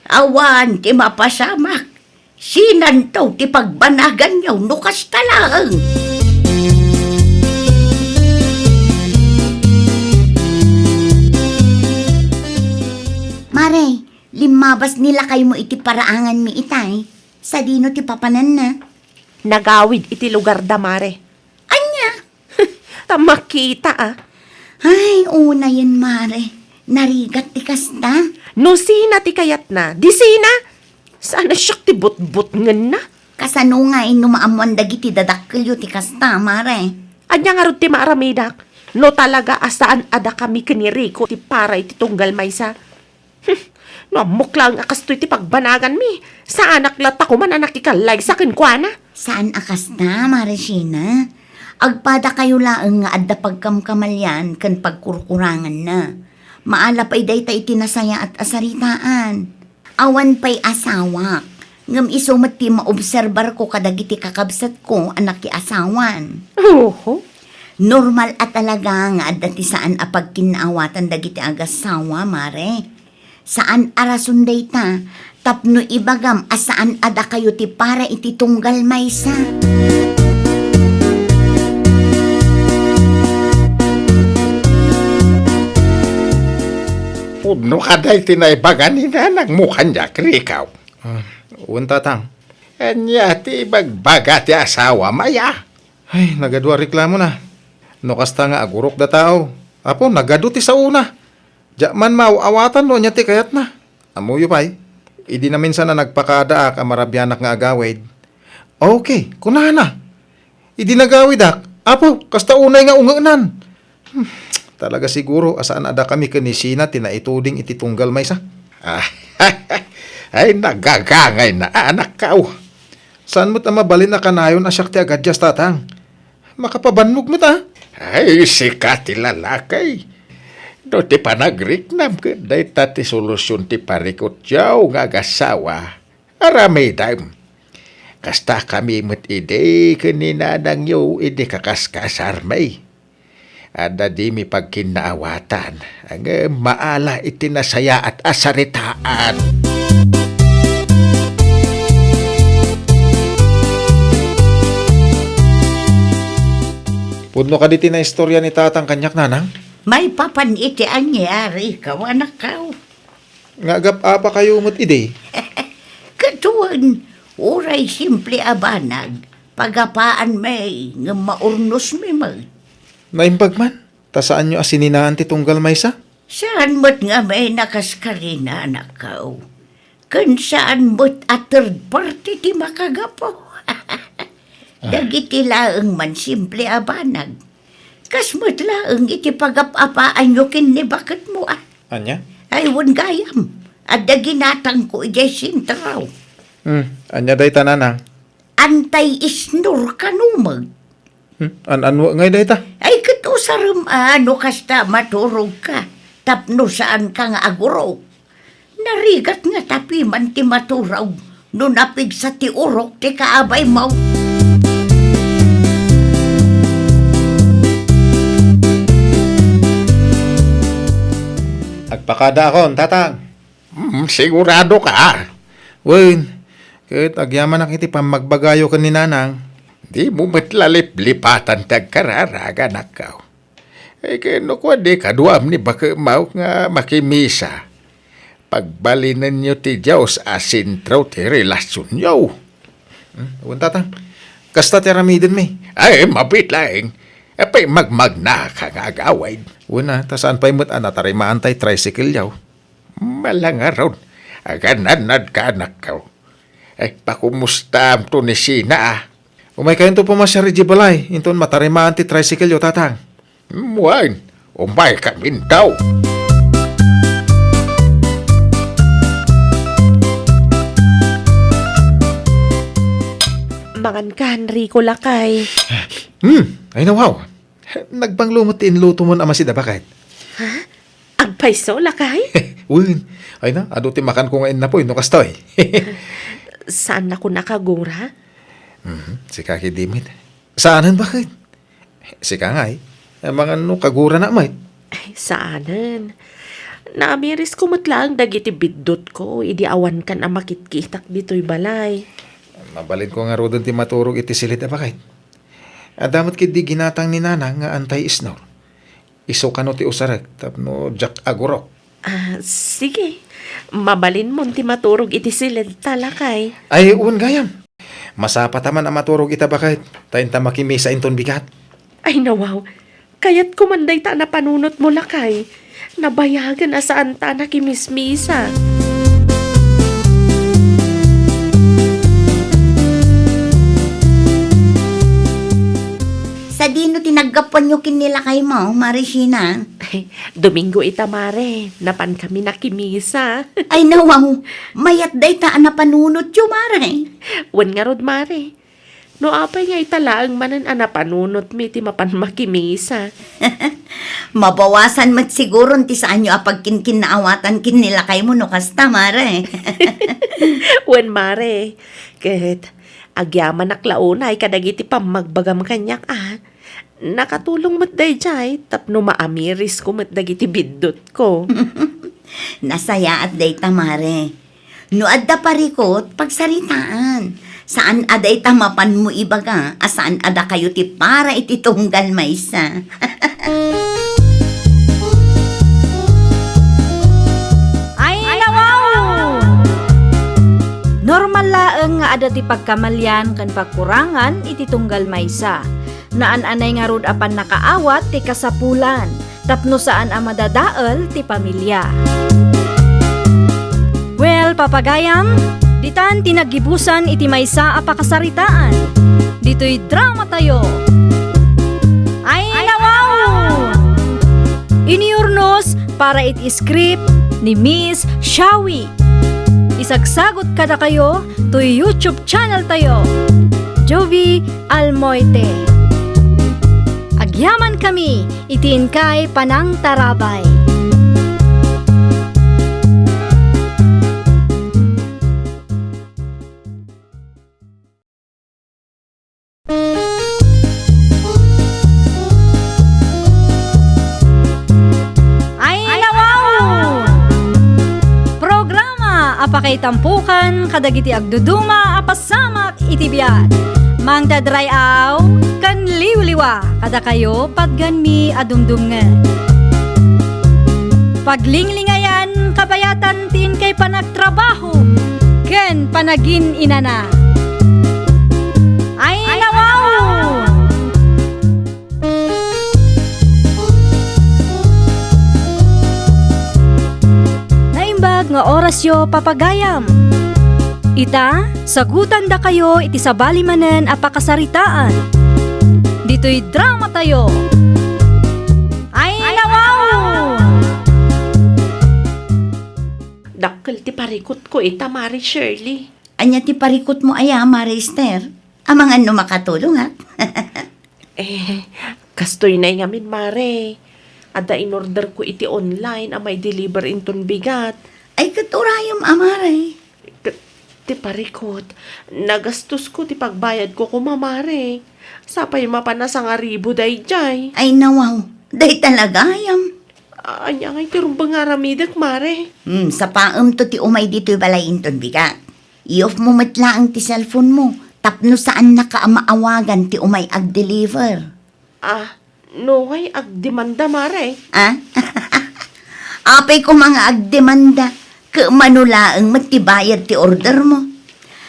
Awan ti mapasamak. Sinantaw ti pagbanagan nyo nukas talaang. Mare, limabas nila kayo mo iti paraangan mi itay. Sa dino ti papanan na. Nagawid iti lugar da, mare. Anya? Tamakita ah. Ay, una yan, Mare. Narigat ti kasta. No sina ti kayat na, di sina. Sana siya ti but-but nga na. Kasano nga inumaamuan dagiti dadakkelyo ti kasta, mare. Anya nga ron ti maaramidak. No talaga asaan ada kami kiniriko ti para iti tunggal maysa. No amok lang akastoy ti pagbanagan mi. Sa anak lata ko man anak ikalay sa kinkwana. Saan akasta, mare Sheena? Agpada kayo laeng nga adda pagkamkamalyan kan pagkurkurangan na. Maala pa'y dayta itinasaya at asaritaan. Awan pa'y asawak. Ngam isumat ti maobserbar ko kadagiti kakabsat ko anak ti asawan. Oo. Normal at talaga nga adda ti saan apag kinaawatan dagiti agasawa, mare. Saan arason dayta, tapno ibagam asaan ada kayo ti para iti tunggal maysa. Puno ka day tinaibagan ni nanang mukhan niya, krikaw. Uwan tatang. Anya ti bagbaga ti asawa maya. Ay, nagadwa reklamo na. No kasta nga agurok da tao. Apo, nagado ti sa una. Diya man mauawatan no niya ti kayat na. Amuyo pa'y. Idi na minsan na nagpakadaak ang marabyanak nga agawid. Okay, kunahan na. Idi nagawid ak. Apo, kasta unay nga unganan. Talaga siguro asaan ada kami kanisina tinaituding iti tunggal maysa. Ay, nagagangay na anak ka. Saan mo't mabalin na kanayon asyak ti agadjas tatang? Makapabannog mo ta. Ay, sikat ti lalakay. No ti panagriknam ka, day ti solusyon ti parikot yaw nga agasawa. Aramay time. Kasta kami mo't ide kaninanang yaw ide kakaskasar may. Ada di mi pagkinaawatan. Ang maala itinasaya at asaritaan. Pudno ka diti na istorya ni tatang kanyak nanang? May papaniti anyari ka, anak ka. Nga apa kayo mo't ide? Katuan, uray simple abanag. Pagapaan may, nga maurnos may mag. Naimbag man. Ta saan nyo asininaan ti tunggal maysa? Saan mo't nga may nakaskarina, anak ka. Kan saan mo't a third party ti makagapo. Dagiti laeng man simple abanag. Kasmo't laeng iti pagapapaan nyo kin ni bakit mo ah. Anya? Aywan gayam. At daginatang ko ijay sintraw. Anya day tananang? Antay isnur kanumag. An-anwa ngay day ta? Ay kato sarum ano kasta maturog ka. Tapno saan ka nga aguro. Narigat nga tapi man ti maturaw. No napig sa ti urok ti kaabay mau. Agpakada akon, tatang. Sigurado ka. Wen, kahit agyaman na kiti pamagbagayo ka ni nanang. Di mo matlalip-lipatan tagkararaga na ka. Ay kano ko di kaduam ni baka mau nga makimisa. Pagbalinan nyo ti Diyos asintraw ti relasyon nyo. Wen, tatang. Kasta ti aramiden mi. Ay, mabit lang. Apay magmag na kangagaway. Una, ta saan pa imot anatari maantay tricycle yaw. Malangaron. Agananad ka anak ka. Ay, pakumusta to ni Sina ah. Umay kayo to pumasya rin balay. Inton matari maanti tricycle yaw, tatang. Muwan, umay kami daw. Mangan ka, Enrico lakay. Ay nawaw. Nagbanglumot ti inluto mo ama si Dabakit. Agpaiso lakay? Uy, ay na, ado ti makan ko ngayon na po, no kastoy. Saan ako nakagura? Si Kaki Dimit. Saanan bakit? Si Kangay. Mga no kagura na may. Ay, saanan? Naamiris ko matlang dagiti bidot ko, idi awan kan ang makitkitak dito'y balay. Mabalin ko nga rodon ti maturog iti silit Dabakit. Adamat kid di ginatang ni Nanang nga anti-isnor. Iso kano ti usarek, tapno jak agurok. Sige. Mabalin mo ti maturog iti silid talakay. Ay, uwan gayam. Masapa taman ang maturog ita bakit. Tayin ta makimisa inton bigat. Ay nawaw, kayat kumanday ta na panunot mo lakay. Nabayagan na saan ta nakimismisa. lakay mo, Marisina? Ay, Domingo ita, Mare. Napan kami nakimisa. Ay nawaw, mayat day taan na panunot yo, Mare. Wan nga rod, Mare. No apay nga italaang manan anapanunot mi ti mapan makimisa. Mabawasan mat siguro ti saan nyo apag kinkinaawatan kinilakay mo no kasta, Mare. Wan, Mare. Kahit agyaman naklaunay kadagiti pamagbagam kanyak nakatulong mat day jay tapno maamiris ko mat dagiti biddot ko. Nasaya at day Mare. No adda parikot pagsaritaan. Saan aday tamapan mo ibaga, asaan ada kayo ti para iti tunggal maysa. Ay, nawaw! Normal laeng nga ada ti pagkamalyan kan pagkurangan iti tunggal maysa. Naan-anay nga rod apan nakaawat ti kasapulan, tapno saan a madadael ti pamilya. Well, papagayam, ditan tinagibusan iti maysa a pakasaritaan. Dito'y drama tayo. Ay, nawaw! Iniurnos para iti script ni Miss Shawi. Isagsagot kada kayo to YouTube channel tayo. Jovi Almoite. Agyaman kami, itiin kay Panang Tarabay. Ay, nawaw! Programa apakay tampukan kadagiti agduduma apasamak iti biat. Mang dadray aw kan liwliwa kada kayo patgan mi adumdumngan. Paglinglingayan kabayatan tin kay panagtrabaho ken panagin inana. Ay, nawaw! Naimbag nga oras yo papagayam. Ita, sagutan da kayo iti sabali manen a pakasaritaan. Dito'y drama tayo. Ay, nawaw! Dakkel ti parikot ko ita, Mare Shirley. Anya ti parikot mo aya, Mare Esther. Amangan no makatulong, ha? Kastoy na ngamin, Mare. Ada in-order ko iti online may deliver inton bigat. Ay katurayom, Amare. Ti parikot, nagastos ko ti pagbayad ko kumamare. Sapay mapanasang aribo day jay. Ay nawaw, day talagayam. Anya ngay tirumbang aramidak, Mare. Sa paam to ti umay dito'y balayin ton bigat. I-off mo matlaang ti cellphone mo. Tapno saan nakaamaawagan ti umay ag-deliver. No way, agdemanda, Mare. Apay ko mga agdemanda. Manulaang matibayad ti order mo.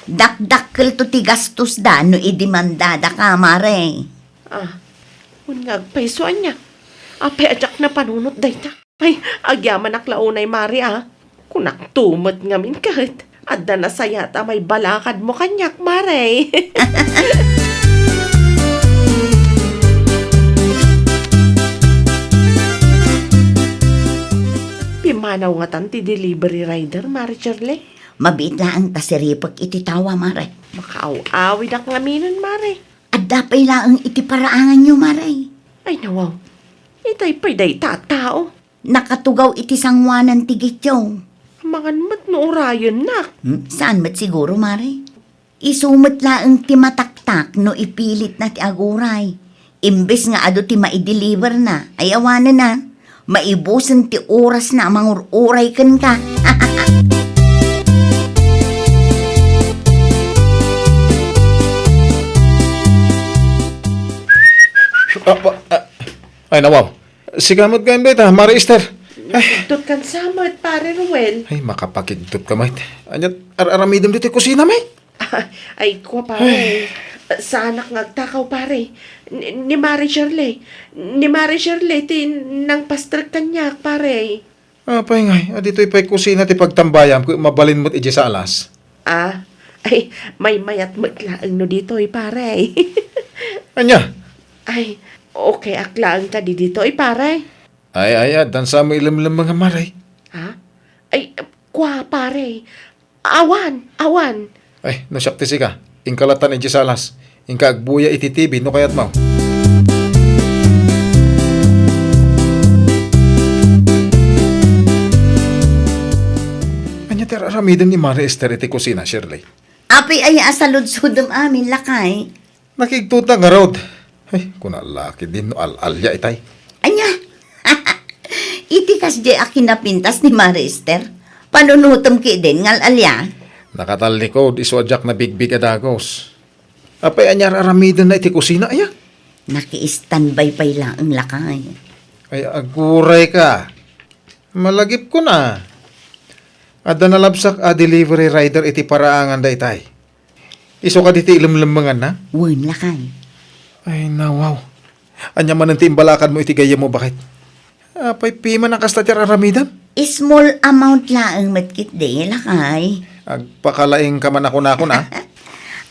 Dakdakkel to ti gastos da no idemandada ka, Mare. Ungagpaisoan niya. Apay ajak na panunot day ta. Ay, agyaman naklaunay, Mare, Kunak tumot ngamin kahit. Adda na sayata may balakad mo kanyak, Mare. Pimanaw nga tanti delivery rider, Mare Shirley. Mabit lang tasiripag iti tawa, Mare. Makaaw-awi na ngaminon, Mare. At dapay lang iti paraangan nyo, Mare. Ay, nawaw. Itay pa'y tao. Nakatugaw iti sangwanan tigityo. Mangan mat no orayon nak. Saan mat siguro, Mare? Isumot lang ti mataktak no ipilit na ti aguray. Imbes nga ado ti maideliver na, ay awanan na. Maibusan ti oras na mangururay kan ka. Ay, nawaw. Sigamot ka imbita, Mare Esther. Nakigtot kan samot, Pare Ruel. Ay, makapakigtot ka, mate. Anyat, aramidam dito kusina, mate. Ay, kwa, Pare. Sa anak ngagtakaw, Pare. Ni Mare Shirley. Ni Mare Shirley, nang pastrek kanyak, Pare. Pay ngay, dito ipay kusina ti pagtambayam ko mabalin mo't iji sa alas. Ay, may mayat matlaang no dito, Pare. Anya? Ay, Okay, aklaan ta di dito. Ay, pare. Ay, dan sa mo ilam-ilam mga maray. Ha? Ay, kwa, pare. Awan. Ay, nasyakti si ka. Ingkalatan iti salas. Ingka agbuya iti TV, no kayat mo. Anya tira ramidan ni Mari Esther iti kusina, Shirley. Api ay asaludsudom amin lakay. Nakigtuta nga rod. Ay, kuna laki din no al-alya itay. Anya, itikas di akin na pintas ni Marister. Panunutom ki din ngal alya. Nakatalikod, iswadyak na bigbig adagos. Apay anyar aramidan na iti kusina, aya. Naki-standby pa lang ang lakay. Ay, aguray ka. Malagip ko na. Ada na labsak a delivery rider iti paraangan da itay. Iso ka diti ilamlamangan na? Wen lakay. Ay, nawaw. Anya man ang timbalakan mo iti gaya mo, bakit? Apay pima na kasta tira ramidan? Small amount lang matkit di lakay. Agpakalaing ka man ako na.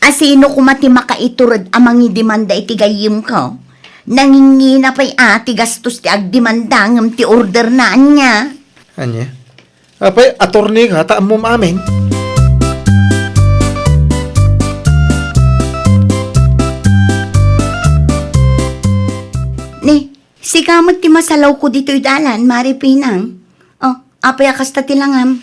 Asino kumati makaiturod amang demanda iti gayim ko. Nangingi na pa'y ati gastos ti agdemanda ngam ti order na anya. Anya? Apay, attorney ka, taan mo maamin. Ni, si kamot ti masalaw ko dito'y dalan, Mari Pinang. Oh, apay akasta ti langam.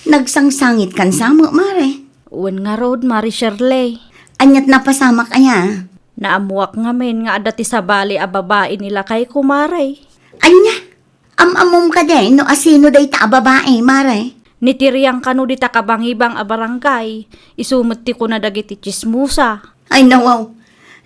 Nagsangsangit kan samo, Mare. Uwan nga rod, Mari Shirley. Anyat napasama kaya. Naamuak nga men nga adati sa bali a babae nila kay kumaray. Anya, amamom ka din no asino day ta babae, Mare. Nitiriyang kanu di takabangibang a barangay. Isumot ti ko na dagiti chismusa. Ay nawaw,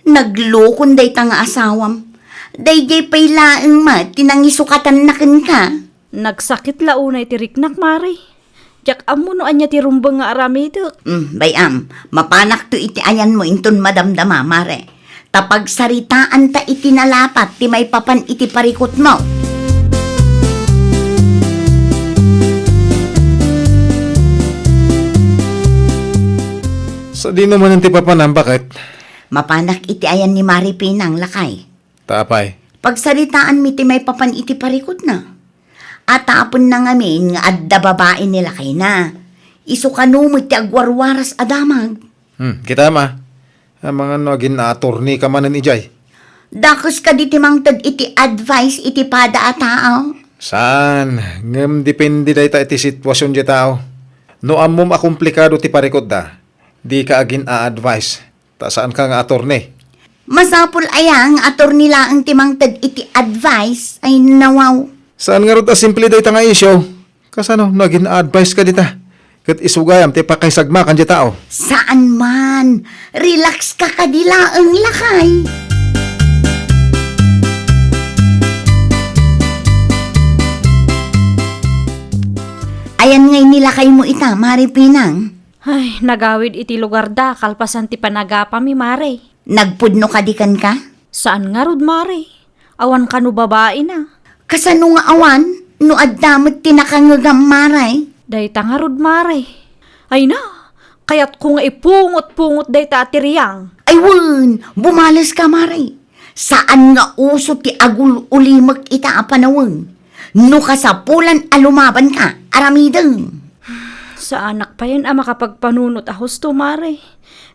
naglukon day ta nga asawam. Day jay pay laeng mat, tinangisukatan na ka. Nagsakit launay ti riknak, Mari. Jak amo no anya ti rumbang nga aramido. Bayam, mapanak to iti ayan mo inton madamdama, Mare. Tapag saritaan ta iti nalapat, ti may papan iti parikot mo. Sa di naman ang tipapanan, bakit? Mapanak iti ayan ni Mari Pinang lakay. Tapay. Pagsaritaan mi ti may papan iti parikot na. At tapon na ngamin nga adda babae nila kay na. Isu kanumot ti agwarwaras adamag. Kita ma. Ang mga naging attorney ka man ni Jay. Dakos ka di timangtad iti advice iti pada a tao. Saan? Ngam depende day ta iti sitwasyon di tao. No amom akumplikado ti parikot da. Di ka agin a-advise. Ta saan ka nga attorney? Masapul ayang ator nila ang timangtad iti advice ay nawaw. Saan nga ron ta simple day ta nga isyo? Kasano, naging advice ka dita. Kat isugayam, ti pakaisagma kan di tao. Saan man? Relax ka kadila ang lakay. Ayan ngay nilakay mo ita, Mari Pinang. Ay, nagawid iti lugar da, kalpasan ti panagapa mi, Mare. Nagpudno kadikan ka? Saan nga rod, Mare? Awan kanu babae na. Kasano nga awan? No addamot tinakangagam, Maray. Dayta nga rod, Mare. Ay na, kayat ko nga ipungot-pungot dayta atiriyang. Ay wun, bumalas ka, Maray. Saan nga uso ti agul ulimak ita a panawon? No kasapulan alumaban ka, aramideng. Sa anak pa yan makapagpanunot ahos to, Mare.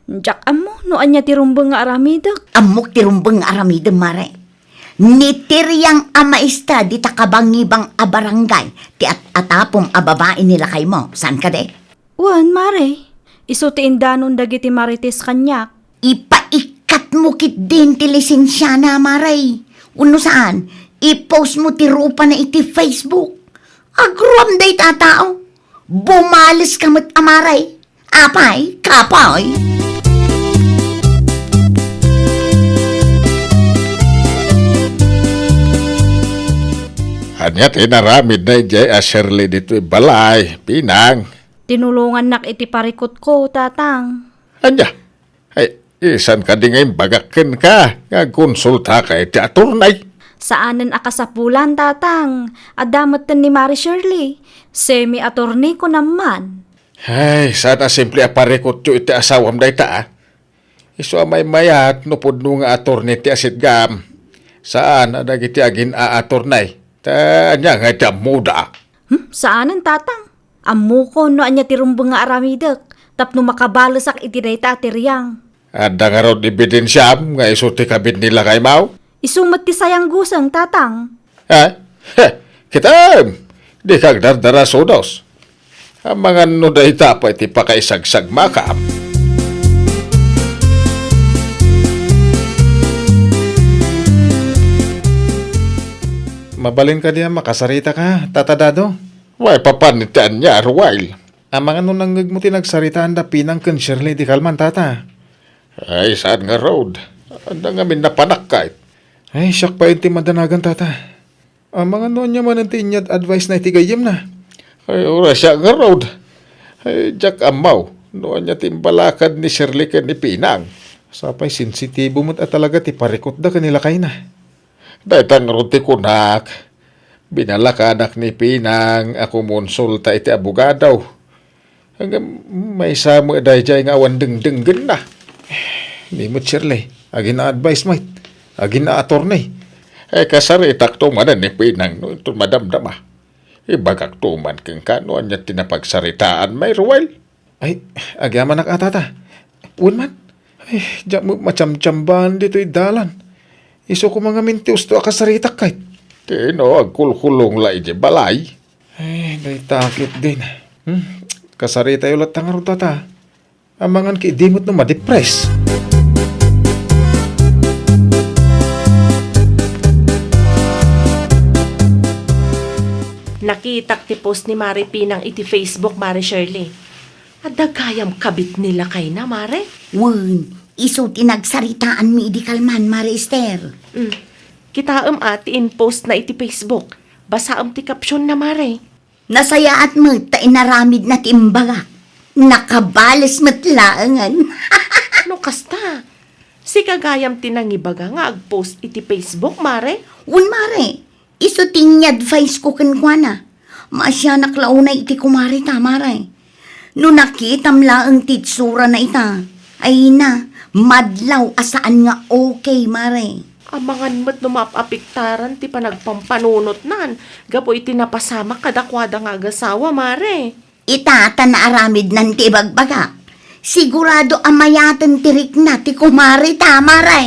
Diyak amo, no anya ti rumbang nga aramidak. Amok ti rumbeng aramideng, Mare. Nitiryang amaista di takabangibang a barangay ti atapom a babae nila kay mo. San ka de? Wan, Mare. Iso ti indanon dagiti marites kanyak. Ipaikat mo kit din ti lisensyana, Maray. Uno saan? I-post mo ti rupa na iti Facebook. Agruam day tatao. Bumalis ka mo't amaray. Apay, kapoy. Anya tinaramid na ijay a Shirley dito balay, Pinang. Tinulungan nak iti parikot ko, tatang. Anya, ay isan ka di ngayon bagakin ka, nga konsulta ka iti aturnay. Saanan akasapulan, tatang? Adamat ni Mari Shirley. Semi-attorney ko naman. Ay, sana simple aparikot yu iti asawam day ta. Iso amay mayat, no pudno nga attorney ti asit gam. Saan na dagiti agin aator nay? Tanya nga siya muda. Saanan tatang? Ammo ko no anya tirumbang nga aramidak. Tapno makabalasak iti dayta atiryang. Ada nga raw ebidensyam nga iso ti kabit nila kay Mau. Isumat ti sayang gusang tatang. Ha? Kita, di kag dardara sodos. Ang mga nuday tapa iti pakaisagsag makam. Mabalin ka diya, makasarita ka, tatadado. Way papanitan niya, Arwail. Ang mga nunangag mo tinagsaritaan da pinang kan Shirley di Kalman, tata. Ay, saan nga road? Anda nga min napanak kahit. Ay, siyak pa yung timadanagan, tata. Ang mga noon niya man ang tinyad advice na itigayim na. Ay, ora siya nga road. Ay, Jack Amaw. Noon niya timbalakad ni Shirley ka ni Pinang. Sapay sensitibo mo't at talaga ti parikot da kanila kay na. Dahitang ruti kunak. Binalakadak ni Pinang ako monsulta iti abogadaw. Hanggang may samo dahi jay nga awan deng-denggen na. Ni mo't Shirley. Agin na advice mate. Agin na attorney. Ay kasaritak tumanan ni Pinang no ito madamdama. Ibagak tuman keng kanoan niya tinapagsaritaan may ruwal. Ay, agyaman nakatata. Unman. Ay, diyan mo macam-cambahan dito'y dalan. Iso ko mga mintius to akasaritak kahit. Tino, agkulkulong la ije balay. Ay, day takip din. Kasarita yung latang araw tata. Amangan ki dimot na ma-depress. Nakitak ti post ni Mare Pinang iti Facebook, Mare Shirley. Adagayam kabit nila kay na, Mare. Wen, iso tinagsaritaan mi di Kalman, Mare Esther. Kitaam ati in post na iti Facebook. Basaam ti caption na, Mare. Nasaya at mo, ta inaramid na timbaga. Nakabalas matlaangan. Ano kasta? Si kagayam tinangibaga nga ag-post iti Facebook, Mare. Un Mare, iso advice ko kankwana. Maasya naklaunay iti kumari ta, Mare. No nakitam laang titsura na ita, ay na, madlaw asaan nga okay, Mare. Amangan mo't numapapiktaran ti panagpampanunot nan. Gapo iti napasama kadakwada nga agasawa, Mare. Itata na aramid nan ti bagbaga. Sigurado amayatan tirik na ti kumari ta, Mare.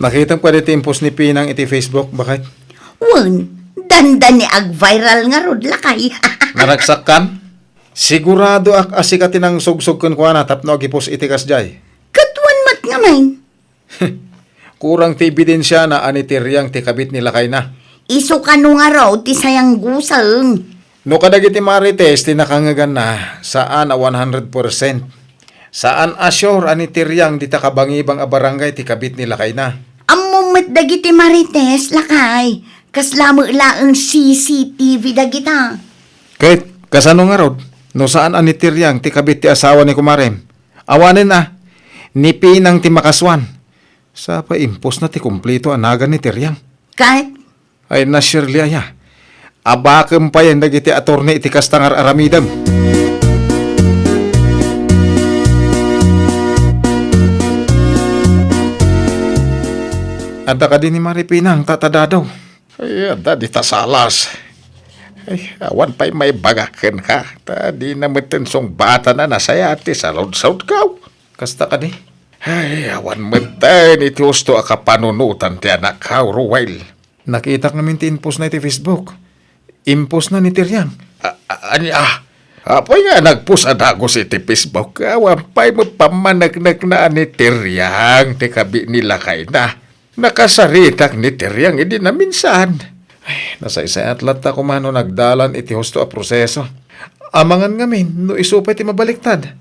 Nakitang pwede timpos ni Pinang iti Facebook, bakit? Wen, dandan ni ag-viral nga rod lakay. Naragsak kan? Sigurado ak asikati ng sugsug kun kuana tapno agipos itikas jay. Katuan mat nga main. Kurang ti ebidensya na anitiryang ti kabit nila kay na. Iso kanu nga raw ti sayang gusang. No kadagiti marites ti nakangagan na saan a 100%. Saan asyor anitiryang di takabangibang a barangay ti kabit nila kay na. Ammo met dagiti marites lakay. Kaslamo laang CCTV dagita. Kahit kasano nga rod, no saan anitiryang ti kabit ti asawa ni kumarem. Awanin na, ni Pinang ti makaswan. Sa paimpos na ti kumpleto anagan ni tiryang. Kahit Ay na Shirley aya. Abakam pa yan dagiti attorney iti kastangar aramidam. Anda ka din ni Maripinang tatadadaw. Ay, anda di tasalas. Ay, awan pa'y may bagakin ka. Ta di na matensong bata na nasaya ati sa load-sound ka. Kasta ka di. Ay, awan matan iti husto akapanunutan ti anak ka, Ruwail. Nakita ka namin ti inpost na iti Facebook. Impos na ni Tiryang. Apoy nga nagpus adagos iti Facebook. Awan pa'y mapamanagnak na ni Tiryang. Ti kabi nila kay na. Nakasaritak ni Tiryang hindi na minsan. Ay, nasa at lata kumano nagdalan iti husto a proseso. Amangan ngamin, no isupay ti mabaliktad.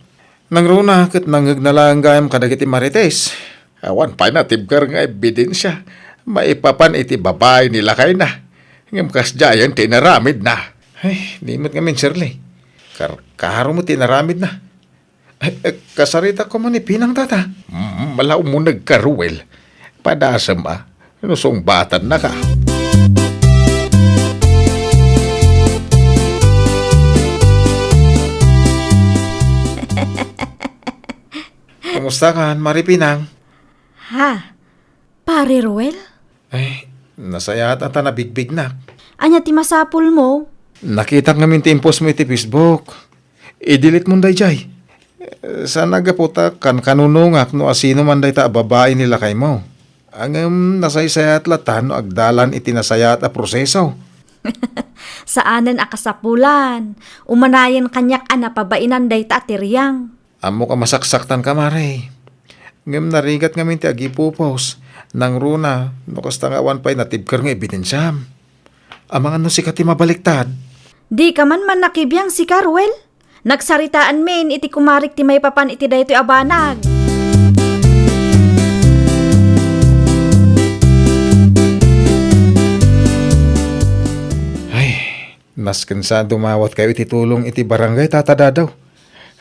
Nang runa, kat nangagnalang gayam kadagiti marites. Awan pa na tibkar nga ebidensya. Maipapan iti babae nila kay na. Ngam kasjayan tinaramid na. Ay, nimot ngamin, Shirley. Kaharo mo tinaramid na. Ay, kasarita ko man Pinang tata. Malaw mo nagkaruwel. Padasam nusong batan na ka. Kamusta ka, Maripinang? Ha? Pare Ruel? Ay, nasaya at na bigbig na. Anya ti masapul mo? Nakita nga min ti impos mo iti Facebook. I-delete mo day jay. Sana gaputa kan kanunungak no asino man day ta babae nila kay mo. Ang nasaysayat latan no agdalan iti nasayat a proseso. Saanan akasapulan? Umanayan kanyak pabainan day ta atiryang. Amo ka masaksaktan ka, Mare. Ngem narigat nga min ti agipupos. Nang runa, no kasta nga awan pa'y natibkar nga ebidensyam. Amang ano si kati mabaliktad. Di ka man nakibiyang si Carwell. Nagsaritaan min iti kumarik ti may papan iti daytoy abanag. Ay, nasken sa dumawat kayo iti tulong iti barangay tatadadaw.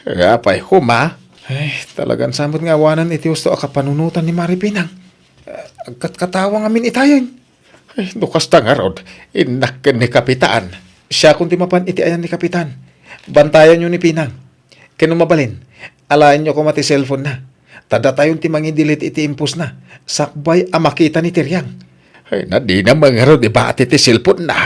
Apay, huma. Ay, talagang samot nga awanan iti gusto akapanunutan ni Maripinang. Agkat-katawa nga min itayan. Ay, nukas nga rod. Inakken ni Kapitan. Siya kung timapan iti ayan ni Kapitan. Bantayan nyo ni Pinang. Kano mabalin? Alayan nyo kung mati cellphone na. Tada tayon ti mangidilit iti impus na. Sakbay amakita ni Tiryang. Ay, na di na mga rod. Iba at iti cellphone na.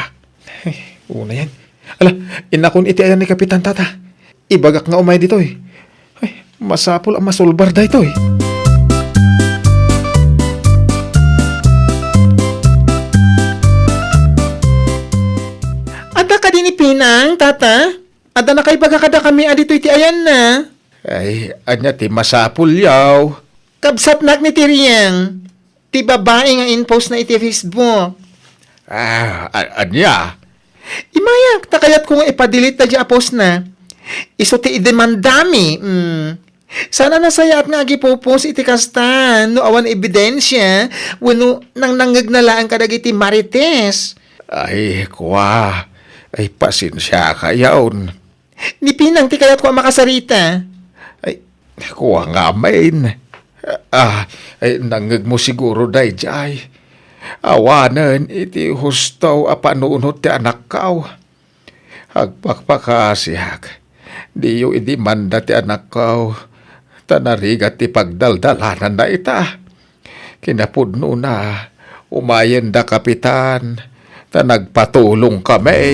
Ay, una yan. Ala, inakon iti ayan ni Kapitan tata. Ibagak nga umay dito eh. Ay, masapol ang masulbar da ito eh. Ada ka din ni Pinang, tata? Ada na kay baga kada kami adito iti ayan na. Ay, anya ti masapul yaw. Kabsat nak ni Tiryang. Ti babae nga in-post na iti Facebook. Anya? Imayak, takayat ko nga ipadelete na di post na. Iso ti idemandami. Sana nasayat nga agipopos iti kastan. No awan ebidensya. Wano nang nangagnalaan kadag iti Marites. Ay, kwa. Ay, pasensya ka yaon. Ni Pinang ti kayat ko makasarita. Ay, kuha nga main. Ay, nangag mo siguro day jay. Awanan, iti hustaw apanunod ti anak kao. Agpakpakasihak. Di yu idimanda ti anak kao. Tanarigat ti pagdaldalanan na ita. Kinapudno na. Umayen da Kapitan. Nagpatulong kami.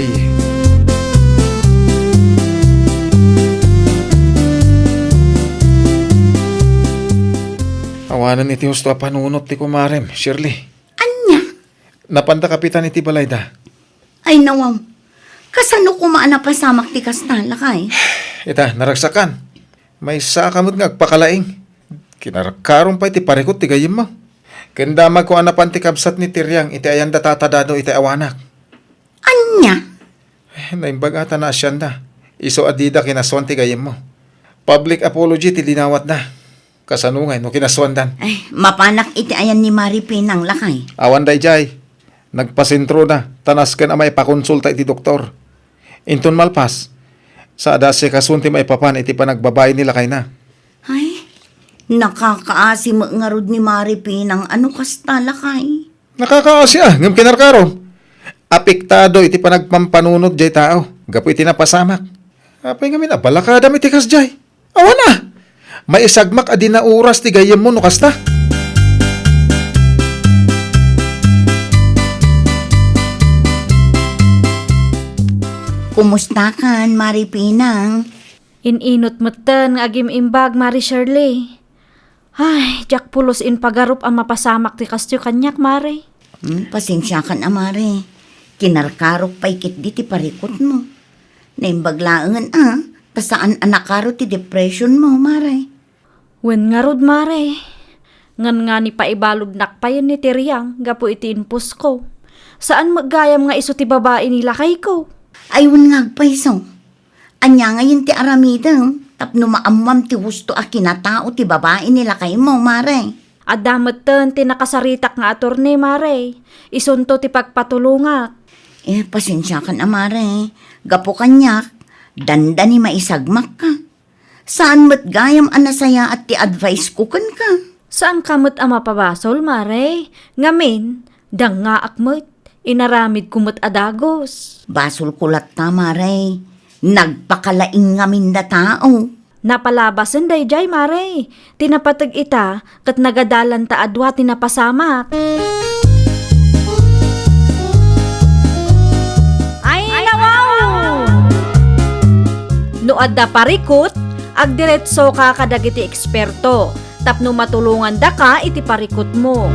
Awanan iti husto a panunot ti kumarem, Shirley. Anya? Napanda Kapitan iti balayda. Ay nawam. Kasano kumaan na pasamak ti kastala kay? Ita, naragsakan. May sakamot nga agpakalaing. Kinarakaron pa iti parikot ti gayim mo. Kanda ko anapan ti kabsat ni Tiryang iti ayan da tatadado iti awanak. Anya? Naimbagata na asyanda. Iso adida kinaswan ti gayim mo. Public apology ti dinawat na. Kasanungay no kinaswandan. Ay, mapanak iti ayan ni Maripinang lakay. Awan day jay. Nagpasintro na. Tanas ken amay pakonsulta iti doktor. Inton malpas. Sa adase kasunti may papan iti panagbabay nila kay na. Ay, nakakaasi nga rod ni Maripinang ano kasta lakay. Nakakaasya. Ngam kinarkaron. Apektado iti panagpampanunod jay tao. Gapo iti napasamak. Apay nga minabalakada iti kas jay. Awan na. May isagmak adi na oras ti gayem mo no kasta. Kumusta kan, Maripinang? Ininot meten nga agim imbag, Mari Shirley. Ay, jak pulos in pagarup ang mapasamak ti kastyo kanyak, Mari. Pasensya kan, amare. Kinarkarok pa ikit di ti parikot mo. Naimbaglaangan tasaan anakaro ti depression mo, Mare. Wen nga rod, Mari. Ngan nga ni paibalod nakpayan ni Tiryang, gapo iti inpus ko. Saan maggayam nga iso ti babae nila kay ko? Ayun nga agpaiso. Anya ngayon ti aramidang, tapno maamwam ti husto a kinatao ti babae nila kay mo, Mare. Adamat ten ti nakasaritak nga attorney, Mare. Isunto ti pagpatulungak. Pasensya kan, amare. Gapo kanyak, danda ni maisagmak ka. Saan mo't gayam anasaya at ti advice ko kan ka? Saan kamot ang mapabasol, Mare? Ngamin, dang nga akmot, inaramid kumot adagos. Basol kulat ta, Mare. Nagpakalaing ngamin da tao. Napalabasan day jay mare. Tinapatag ita kat nagadalan ta adwa tinapasamak. Ay nawaw! No adda parikot, agdiretso ka kadagiti eksperto. Tapno matulungan da ka iti parikot mo.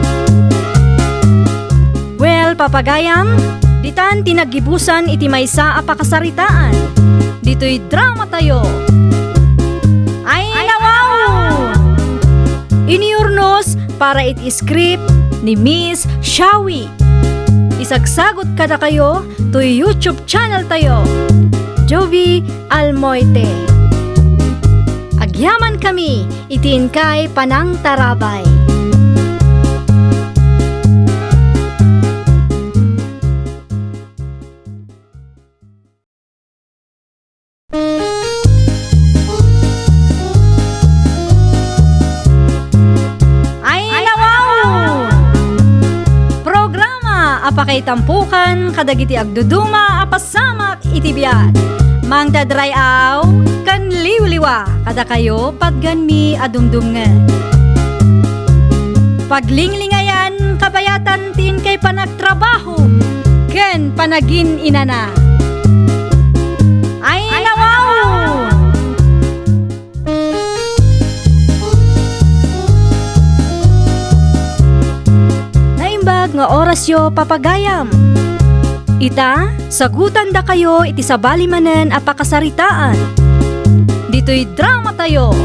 Well, papagayam, ditan tinagibusan iti maysa a pakasaritaan. Dito'y drama tayo. Ay nawaw! Iniurnos para iti script ni Miss Shawi. Isagsagot kada kayo to YouTube channel tayo. Jovi Almoite. Agyaman kami, itiin kay Panang Tarabay. Ay nawaw! Programa apakay tampukan kadagiti agduduma apasamak iti biat. Mang dadray aw, kan liwliwa, kada kayo patgan mi adumdumngan. Paglinglingayan, kabayatan tin kay panagtrabaho, ken panagin inana. Ay nawaw! Naimbag nga orasyo papagayam. Ita, sagutan da kayo iti sabali manen a pakasaritaan. Dito'y drama tayo.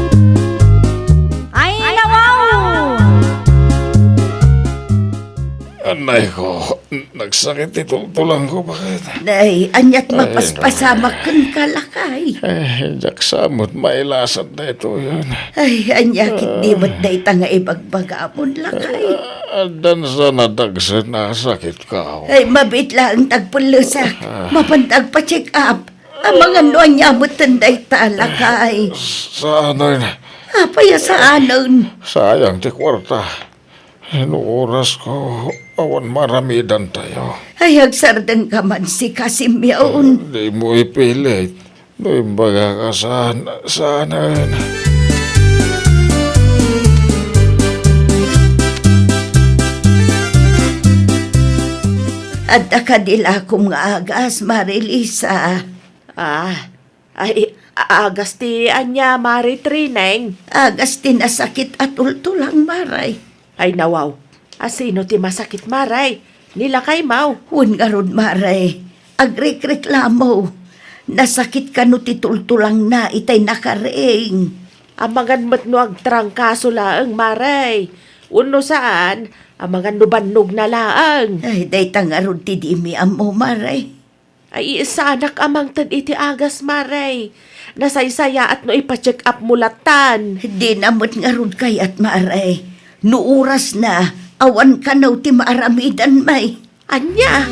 Ay nawaw! Anay ko, nagsakit itong tulang ko. Bakit? Nay, anyat mapaspasamak kan kalakay. Jaksamot, mailasat na ito yun. Ay, anyakit di mo't day nga ibagbagamon lakay. Dan sa nadagsan na sakit ka. Ay, mabit lang tagpulusak. Mapantag pa check up. Ang mga nuan niya mo tanday talakay. Sa ano yun? Apaya sa anon. Sayang ti kwarta. Inuoras ko, awan maramidan tayo. Ay, agsardang ka man si Kasimyaon. Di mo ipilit. Do'y baga ka sana yun. At akadila kong agas, Marilisa. Ay, agas ti anya Mari Trineng. Agas tinasakit at ultulang maray. Ay nawaw, asino ti masakit Maray? Nilakay mau. Hun nga ron, maray. Agrekreklamo. Nasakit ka no titultulang na itay nakareeng. Amangan mat no agtrangkaso laang Maray. Uno saan, amangan no bannog na laang. Ay, day tangarod ti di mi amo, maray. Ay isanak amang tan iti agas Maray. Nasaysaya at no ipacheck up mulatan. Di namot nga ron kay at maray. Nuuras na, awan ka no ti maaramidan may. Anya?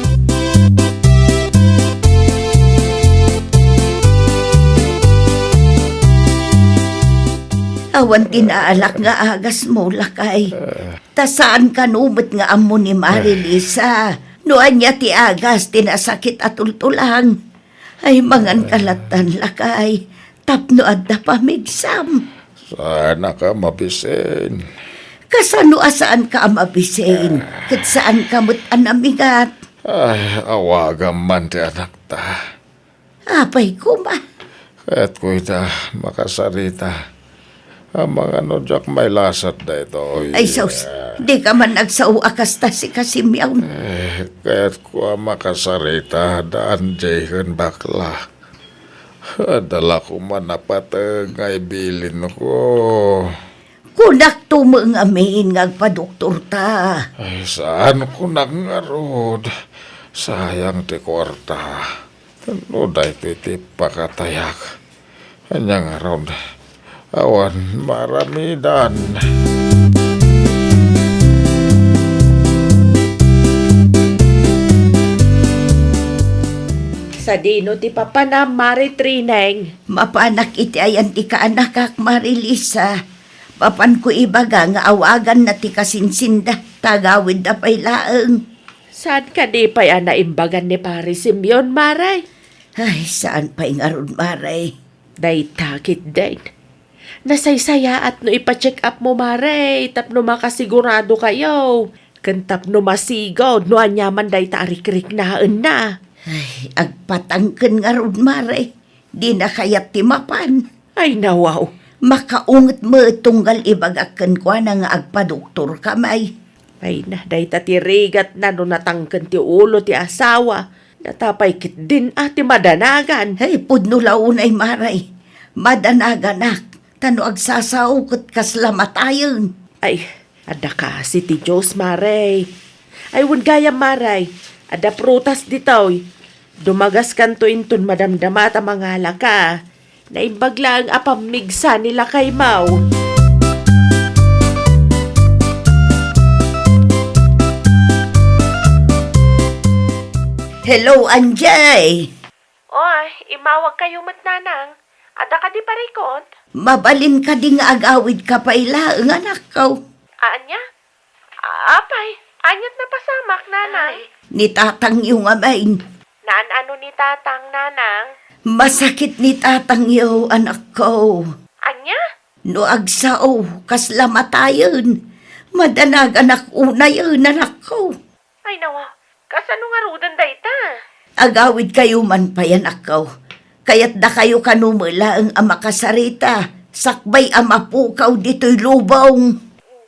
Awan tinaalak nga agas mo lakay. Tasaan ka numot nga amo ni Marilisa. Noan niya ti agas tinasakit at ultulang. Ay mangan kalatan lakay. Tapno adda pamigsam. Sana ka mabisin. Kasano asaan ka mabisin? Kat saan ka mo't anamigat? Ay, awagan man ti anak ta. Apay ko ba? Kaya't ko ita makasarita. Ang mga nodyak may lasat na ito. Ay sus, di ka man nagsao akasta si Kasimyaw. Kaya't ko makasarita daan jayan bakla. Dala ko man napatag ay bilin ko. Kunak tumang amin ngagpadoktor ta. Ay, saan ko nangarod? Sayang ti kwarta. Ano dahi piti pakatayak. Kanyang araw awan maramidan. Sa dino ti papa na Mari Trineng. Mapanak iti ayan ti kaanak kak Marilisa. Papan ko ibaga nga awagan na ti kasinsinda. Tagawid na pa'y laeng. Saan ka di pa yan naimbagan ni Pari Simeon, Maray? Ay, saan pa'y nga ron, maray? Day takit din. nasaysaya at no ipa-check up mo, Mare. Tapno makasigurado kayo. Kantap no masigod, no anyaman day tarik-rik na. Ay, agpatangken nga rod, Mare. Di na kayat timapan. Ay, nawaw. Makaunget mo tunggal ibagakan ko na nga agpadoktor kamay. Ay na, day tatirigat na no natangken ti ulo ti asawa. Natapay kit din ati madanagan. Ay, pudno launay, Maray. Madanaganak. Tano agsasaukot kaslamatayon. Ay, ada kasi ti Diyos, Maray. Ay, wun gaya, Maray. Ada prutas ditoy. Dumagas kanto inton madamdama ta mga laka. Naimbagla ang apamigsa nila kay Mau. Hello, Anjay. Oy, imawag kayo matnanang. Ada ka di parikot? Mabalin ka di nga agawid ka pa ila, ang anak ko. Anya? Apay, anyat na pasamak, nanang. Ni tatang yung amain. Naan-ano ni tatang, nanang? Masakit ni tatang yung anak ko. Anya? No agsao, kaslamatayon. Madanag anak una yun, anak ko. Ay nawa, kasano nga rudan day ta? Agawid kayo man pa yan ako. Kaya't da kayo kanumula ang amakasarita. Sakbay amapukaw dito'y lubong.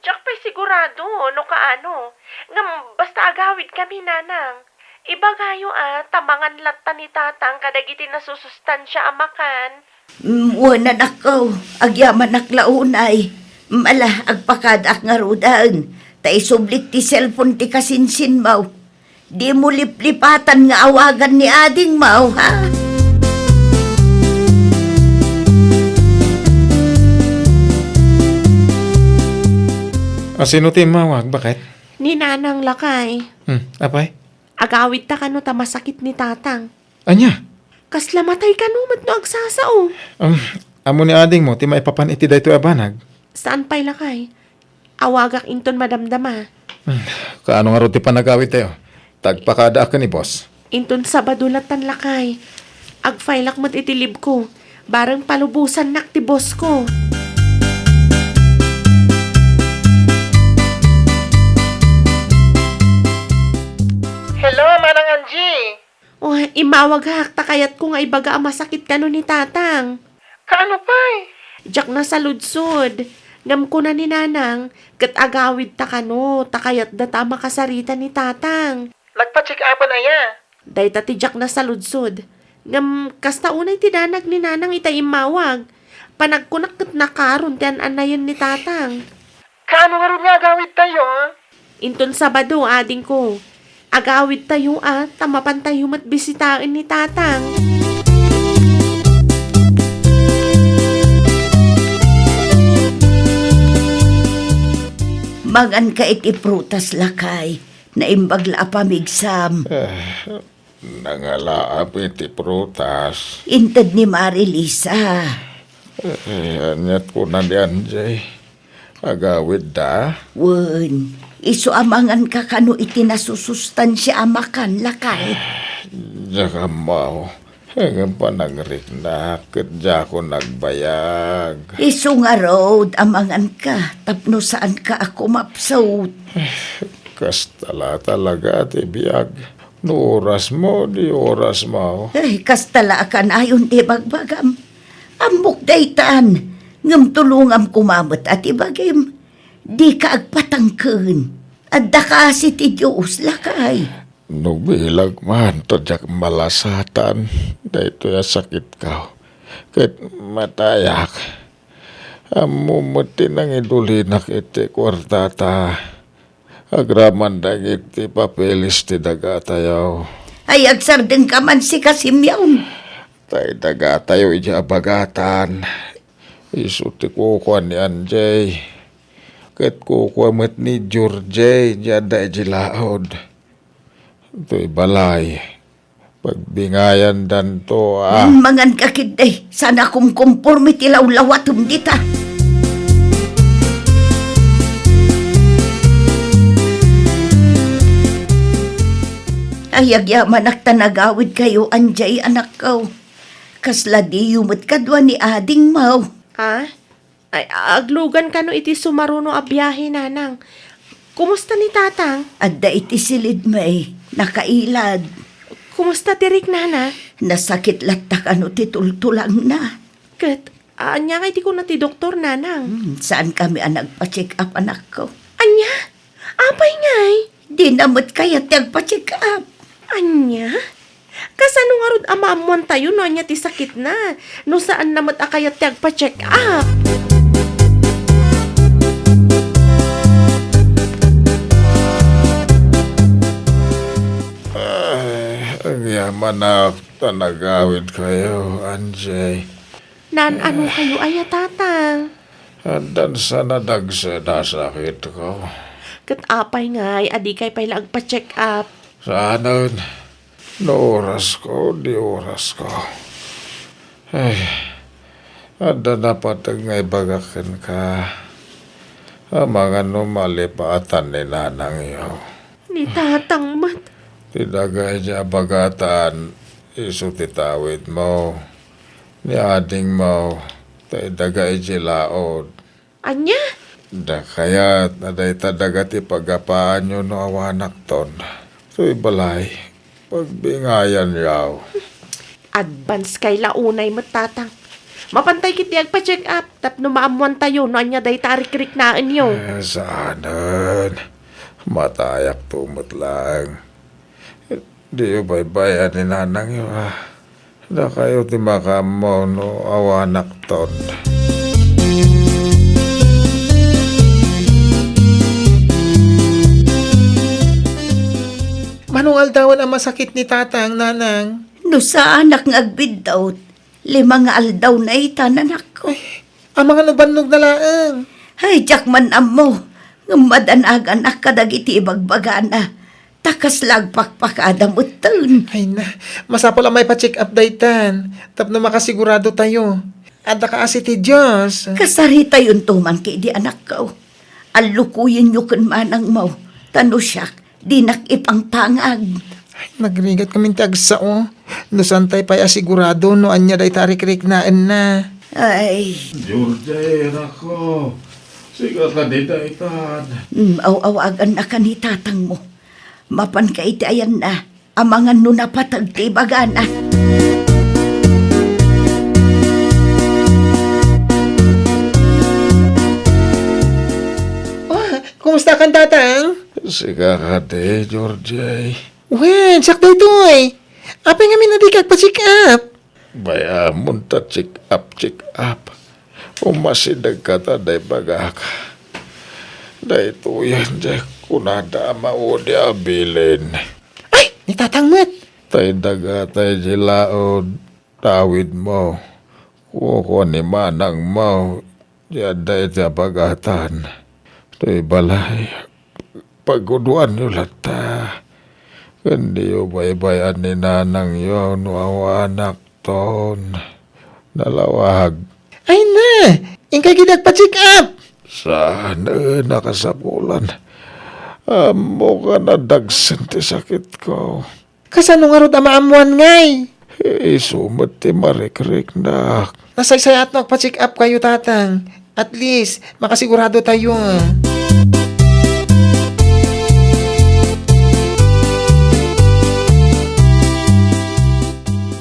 Jack pa'y sigurado, no kaano. Ngam, basta agawid kami, nanang. Iba gayo tamangan latta ni tatang kadagiti nasusustansya amakan. Wanan ako, agyaman aklaunay. Mala, agpakadak nga rudan. Ta isublik ti cellphone ti kasinsin mo. Di mo liplipatan nga awagan ni ading mo, ha? Sino ti mawag? Bakit? Ni nanang lakay. Apay? Agawid ta kano ta masakit ni tatang. Anya? Kaslamatay ka numat no agsasao. Amo ni ading mo, ti maipapan iti dayto abanag. Saan pa'y lakay? Awagak inton madamdama. Kaano nga ro ti panagawit tayo? Tagpakada ka ni boss. Inton sabadulatan lakay. Agfailak mo't itilib ko. Barang palubusan nak ti boss ko. Hello, Manang Angie. Oh, imawag hakta kayat ko nga ibaga ang masakit kano ni tatang. Kaano pa'y? Diyak na sa ludsod. Ngam ko na ni nanang, kat agawid ta kano, takayat data makasarita ni tatang. Nagpa-check upan na ya. Day tatijak na sa ludsod. Ngam, kasta unay tinanag ni nanang itay imawag. Panagkunak kat nakaron tiyan anayon ni tatang. Kaano nga rin nga agawid tayo? Inton Sabado, ading ko. Agawid tayo tamapan tayo matbisitain ni tatang. Mangan ka iti prutas lakay. Naimbagla pamigsam. Nangalaap iti prutas. Inted ni Marilisa. Anyat ko na di Anjay. Agawid da. Wen, iso amangan ka kano iti nasusustansya amakan lakay. Jaka mau. Hanggang panagrik na. Kadya ko nagbayag. Iso nga road amangan ka. Tapno saan ka ako mapsawt. Kastala talaga ati biyag. No oras mo, di oras mo. Ay, kastala ka na ayon ti bagbagam. Amok daytan. Ngam tulungam kumamot at ibagim. Di ka agpatangken. Adda ka si ti Diyos lakay. Nubilag man, tadyak malasatan. Dahito ya sakit ka. Kahit matayak. Amumuti nang idulinak iti kwartata. Agraman dang iti papelis ti dagatayaw. Ay, agsardeng ka man si Kasimyaw. Tay dagatayaw iti abagatan. Isu ti kukuan ni Anjay. Kahit kukuan met ni George, jada iti laod. Ito'y balay. Pagbingayan dan to, Mangan kakid day. Sana kung kumpormi ti lawlawatum dita. Ay, agyaman tanagawid kayo, Anjay, anak ko. Kasla di yumot kadwa ni ading mau. Ha? Ay, aglugan ka no iti sumaruno a biyahe, nanang. Kumusta ni tatang? Adda iti silid may, nakailad. Kumusta tirik, nana? Nasakit latak ano ti tultulang na. Kat, anya kay di ko na ti doktor, nanang. Saan kami ang nagpa-check up anak ko? Anya? Apay ngay? Di namot kaya ti agpa-check up. Anya? Kasano nga rod amaamuan tayo no anya ti sakit na? No saan namat akayat ti agpa-check up? Ang yaman na tanagawid kayo, Anjay. Nan ano kayo aya tatang? Andan sa nadagsa na sakit ko. Kat apay ngay, adi kay pala agpa-check up. Saanan, no oras ko, di oras ko. Ay, anda na patag ngay bagakan ka. Ang mga numalipatan ni nanang yaw. Ni tatang mat. Tinagay niya bagatan, iso titawid mo. Ni ading mo, tay dagay jilaod. Anya? Da kayat na day tadagat ipagapaan nyo no awanak ton. So'y balay, pagbingayan yaw. Advance kay launay mat tatang. Mapantay kiti agpa-check up. Tapno maamuan tayo no anya day tarik-rik na inyo. Saanan, matayak tumot lang. Di yung baybayan ni nanang yun Da kayo ti makamo no awanak ton. Manong aldawan ang masakit ni tatang, nanang? No sa anak nga agbidaw, 5 nga aldaw na itanan ako. Ang mga nabannog na laang. Ay, jak man amo. Ngamadanagan akadagiti ibagbagana. Takas lagpakpakadam utan. Ay na, masapol ang may pa-check up daytan. Tapno makasigurado tayo. Ada ka asi ti Diyos. Kasarita yun tuman kay di anak ko. Alukuyin nyo kan manang mau. Tano siya, di nakipang pangag. Ay, nagrigat kami tagsao. No santay pa'y asigurado no anya day tarik-rik naan na. Ay, Jurday, nako. Siga ka di daitan. aw-awagan na ka ni tatang mo. Mapan ka iti ayan na. Amangan no napatag ti bagana. Oh, kumusta kan tatang? Siga ka di, Jurday. Wen, sakto ito eh. Apay nga minadikag pa-check up. Bayamon ta check up. Umasidag ka ta day bagak. Day tuyan day kunada maudi abilin. Ay, ni tatang mat. Tay daga tay jilaod. Tawid mo. Kuko ni manang mo. Yaday ta bagatan. Tay balay. Paguduan nyo lata. Hindi yung baybayan ni nanang yun. Awanak ton. Nalawag. Ay na, ingkay gidag pa-check up. Sana nakasapulan. Amo ka na dagsan ti sakit ko. Kasano nga rod amaamuan ngay. Isumat ti marik-rik na. Nasaysayat no, pa-check up kayo tatang. At least, makasigurado tayo.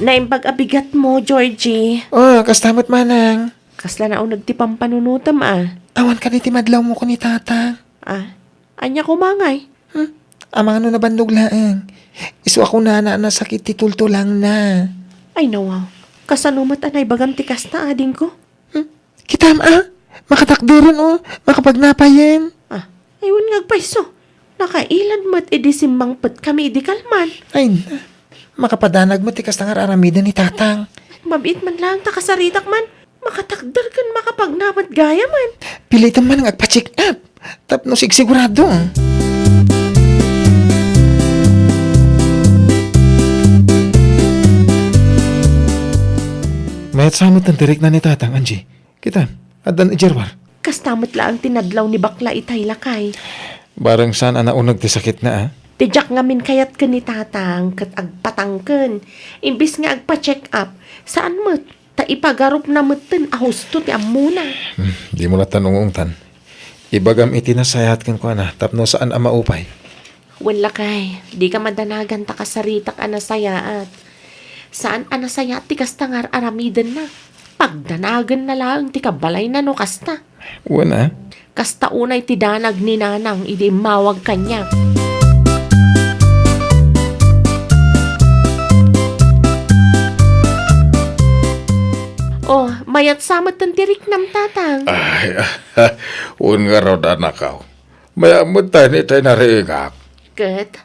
Naimbag abigat mo, Georgie. Oh, kastamot manang. Kasla na ako nagtipang panunutam Awan ka ni timadlaw mo ko ni tatang. Anya kumangay. Amang ano na bandog laang. Iso ako na sakit titulto lang na. Ay nawaw. Kasanumat anay bagam tikas na ading ko. Kitam makatakdiran makapagnapayan. Ayun ngagpaiso. Nakailan mat edisimbang pet kami idikalman. Ay na, makapadanag mo tikas na aramida ni tatang. Mabit man lang takasaritak man. Makatakdar kan makapagnamat gaya man. Pilitan man ang agpa-check up. Tapno sigurado. Mayat samot ng tirik na ni tatang, Angie. Kita, adan ijerwar. Kastamot lang tinadlaw ni bakla itay lakay. Barang saan unag ti sakit na, Tijak ngamin kayat ka ni tatang kat agpatangken. Imbis nga agpa-check up. Saan mo't? Ta ipagarup na meten ahusto ti amuna. Di mo na tanong tan. Ibagam itinasayat kan ko na, tapno saan ang maupay. Wala kay, di ka madanagan ta kasaritak anasayaat. Saan anasayaat ti kasta ngar aramiden na. Pagdanagan na lang ti kabalay na no kasta. Wana? Kasta unay ti danag ni nanang idi mawag kanya. Oh, mayat samat ng tirik nam tatang. Ay, un nga raw danakaw. Mayamot tayo ni tayo nariingak. Ket,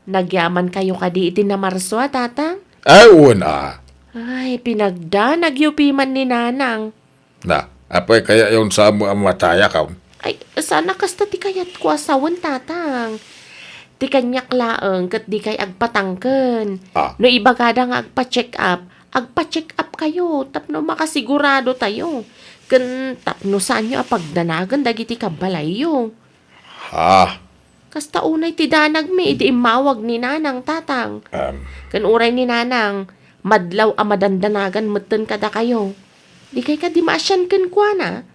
nagyaman kayo kadi iti na Marso, tatang? Ay, una. Ay, pinagdanag yupiman ni nanang. Na, apay kaya yung sa mo ang mataya ka. Ay, sana kasta ti kayat ko asawan, tatang. Ti kanyak laeng ket di kay agpatangken. Ah. No ibagada nga agpa-check up kayo, tapno makasigurado tayo. Ken tapno saan nyo apagdanagan dagiti kabalayo. Ha? Kasta unay ti danag mi, iti imawag ni nanang, tatang. Ken uray ni nanang, madlaw a madandanagan meten kada kayo. Di kay ka di maasyan ken kuana.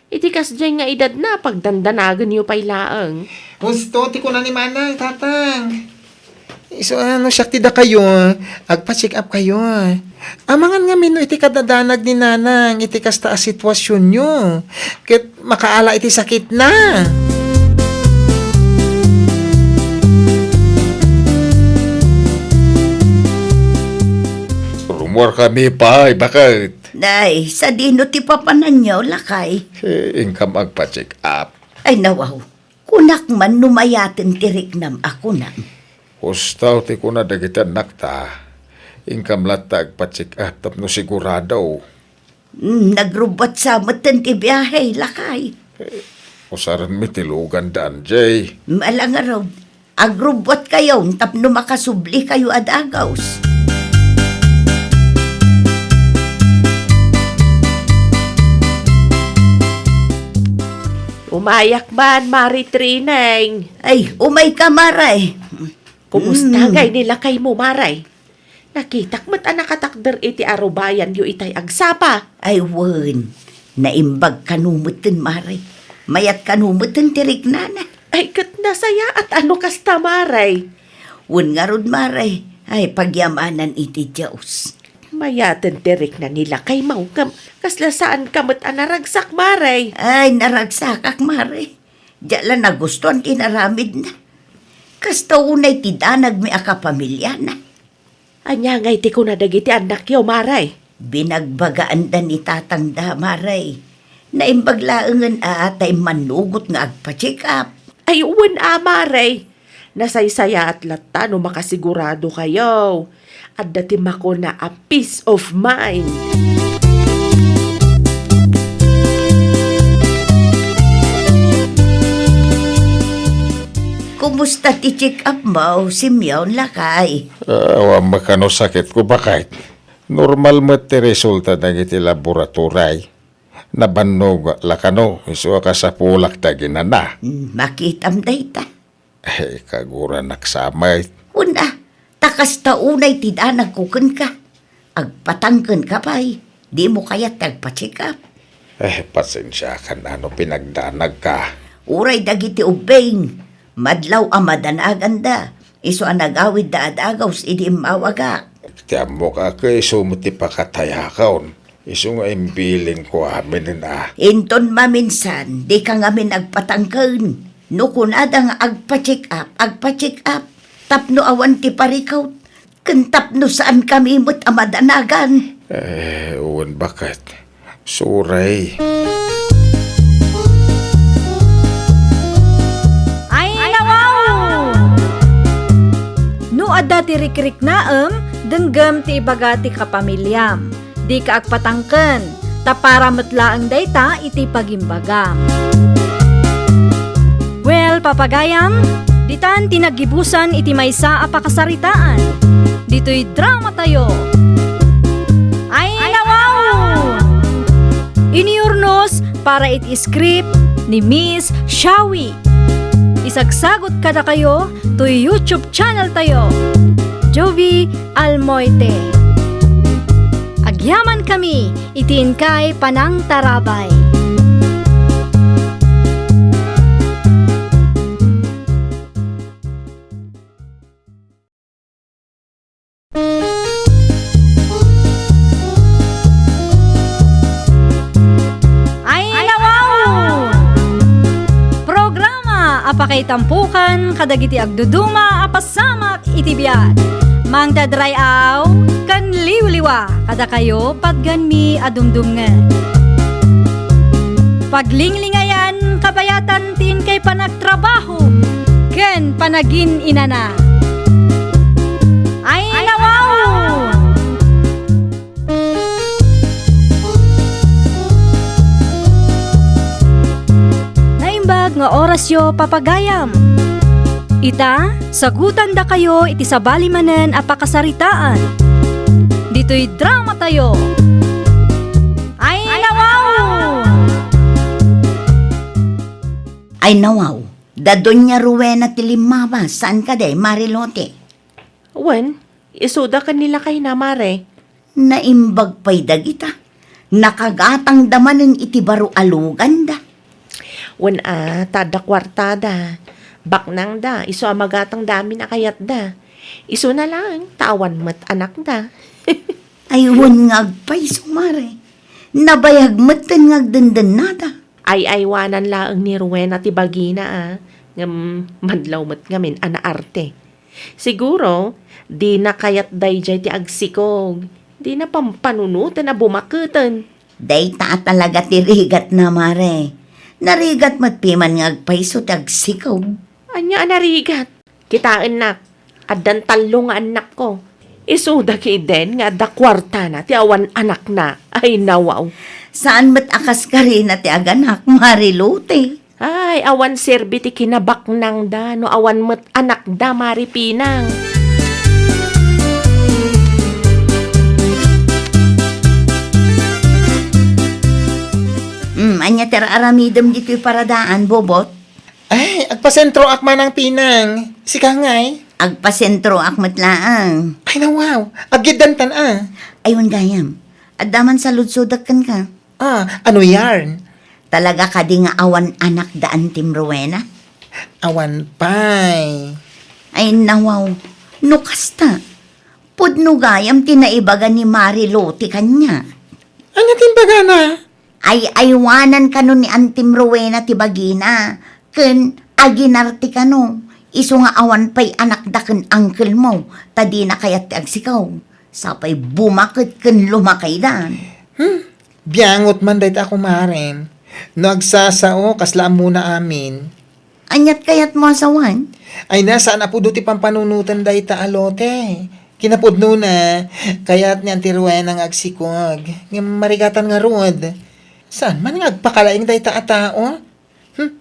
Iti kasjay nga edad na pagdandanagan yu pay laeng. Gusto, ti ko na ni Manang, tatang. So, siyak ti da kayo, agpa-check up kayo. Amangan nga mino iti kadadanag ni nanang, iti kasta a sitwasyon nyo. Ket makaala iti sakit na. Rumor kami pa, bakit? Nay, sa dino ti papanan niyo, lakay. Ingkam agpa-check up. Ay nawaw, kunak man numayatin tirik nam ako nam. Hustaw ti ko na dagitan nakta. Ingkam lata agpa-check up, tapno sigurado. Nagrubat sa matan ti biyahe, lakay. Usaran mi tilugan daan, Jay. Malang araw, agrubot kayo, tapno makasubli kayo adagaws. Umayak man, Mari Trineng. Ay, umay ka, maray. Kumusta kay nila kay mo, Maray? Nakitak mat anakatakder iti arubayan yu itay agsapa. Ay, wen. Naimbag kanumutin, maray. Mayat kanumutin tirik nana. Ay, kat nasaya at ano kasta, Maray? Wen nga rod, maray. Ay, pagyamanan iti Diyos. Mayaten tirik na nila kay mawkam. Kasla saan kamot anaragsak, Maray? Ay, naragsakak, maray. Diyan nagustuhan tinaramid na. Kasta unay ti danag mi akapamilya na. Anya ngay ti ko na dagiti anak yo, Maray. Binagbagaan da ni tatang da, maray. Naimbaglaangan atay manugot nga agpa-check up. Ay, uwan Maray. Nasaysaya at lata no makasigurado kayo. At dati mako na a peace of mind. Kumusta ti check up mo, si Mion lakay? Awa makano sakit ko bakit? Normal mo ti resulta ng iti laboratory. Nabannog lakano, iso ka sa pulak tagina na. Makitam dayta. Eh, kagura naksamay. Una, takas taunay ti danag kuken ka. Agpatangken ka pa'y. Di mo kaya't agpa-check up. Pasensya ka na, ano pinagdanag ka. Uray dagiti ubeng. Madlaw a madanagan da. Iso ang nagawid da adagaws idi mawaga. Tiyan mo ka kay sumuti pa katayakaon. Iso nga imbiling ko amin na. Inton maminsan, di ka nga min agpatangken. No kunada nga agpa-check up. Tapno awan ti parikaw. Kentapno saan kami mo't amadanagan. Uwan bakit? Suray. Ay, nawaw! No adda ti rikrik naem, denggem ti ibagati kapamilyam. Di ka agpatangken, tapara metlaeng dayta iti pagimbagam. Well, papagayam, ditan tinagibusan iti maysa a pakasaritaan. Dito'y drama tayo. Ay, nawaw! Iniurnos para iti script ni Miss Shawi. Isagsagot kada kayo to YouTube channel tayo. Jovi Almoite. Agyaman kami, itin kay Panang Tarabay. Ay nawaw! Programa apakay tampukan kadagiti agduduma apasamak itibiyat. Mang dadrayaw kan liwliwa kada kayo patganmi adumdumngan. Paglinglingayan kabayatan tin kay panagtrabaho ken panagin inana. Ay nawaw! Naimbag nga orasyo papagayam. Ita, sagutan da kayo iti sabali manen apakasaritaan. Dito'y drama tayo. Ay nawaw! Ay nawaw, da Doña Rowena ti Limaba, saan ka day, Marilote? Wen, isuda ka nila kay na, Mare. Naimbag pa'y dagita. Nakagatang damanin iti baro alugan da. Wen tada kwartada. Baknang da, iso amagatang dami na kayat da. Iso na lang, tawan mat anak da. Aywan nga agpay sumare. Nabayag matan nga agdandan nada. Ay aywanan laang ni Rowena ti bagina ngam madlaw mat ngamin ana arte. Siguro, di na kayat dayjay ti agsikog. Di na pampanunutan na bumakutan. Day ta talaga ti rigat na mare. Narigat matpiman nga agpay so tagsikaw. Anya anarigat. Kitaan na. Adan talo nga anak ko. Isuda ki den nga da kwarta na ti awan anak na. Ay nawaw. Saan mat akas ka rin na ti aganak, Marilote? Ay awan serbi ti kinabak nang da. No awan mat anak da maripinang. Anya tera aramidam dito'y paradaan, bobot. Ay, agpasentro akma ng pinang. Sika ngay. Agpasentro akmatlaang. Ay nawaw, aggidantan Ayun gayam, adaman sa ludsodakan ka. Ano yarn? Talaga ka di nga awan anak daan Tim Rowena? Awan pay. Ay nawaw, nukasta. Pudno gayam tinaibaga ni Marilote kanya. Ano timbaga na? Ay aywanan kano ni Antim Rowena ti bagina. Ken aginarti kano. Iso nga awan pay anak da ken uncle mo. Tadi na kayat ti agsikaw. Sapay bumakit ken lumakay dan. Biyangot man dahit ako marin. Nagsasao, kaslaan muna amin. Anyat kayat mo asawan? Ay nasaan na po duti pampanunutan dahit ta alote. Kinapudno na, kaya't niyan tiruwen ang agsikog. Ng marigatan nga rod. Saan man nga agpakalaing dahit ta atao?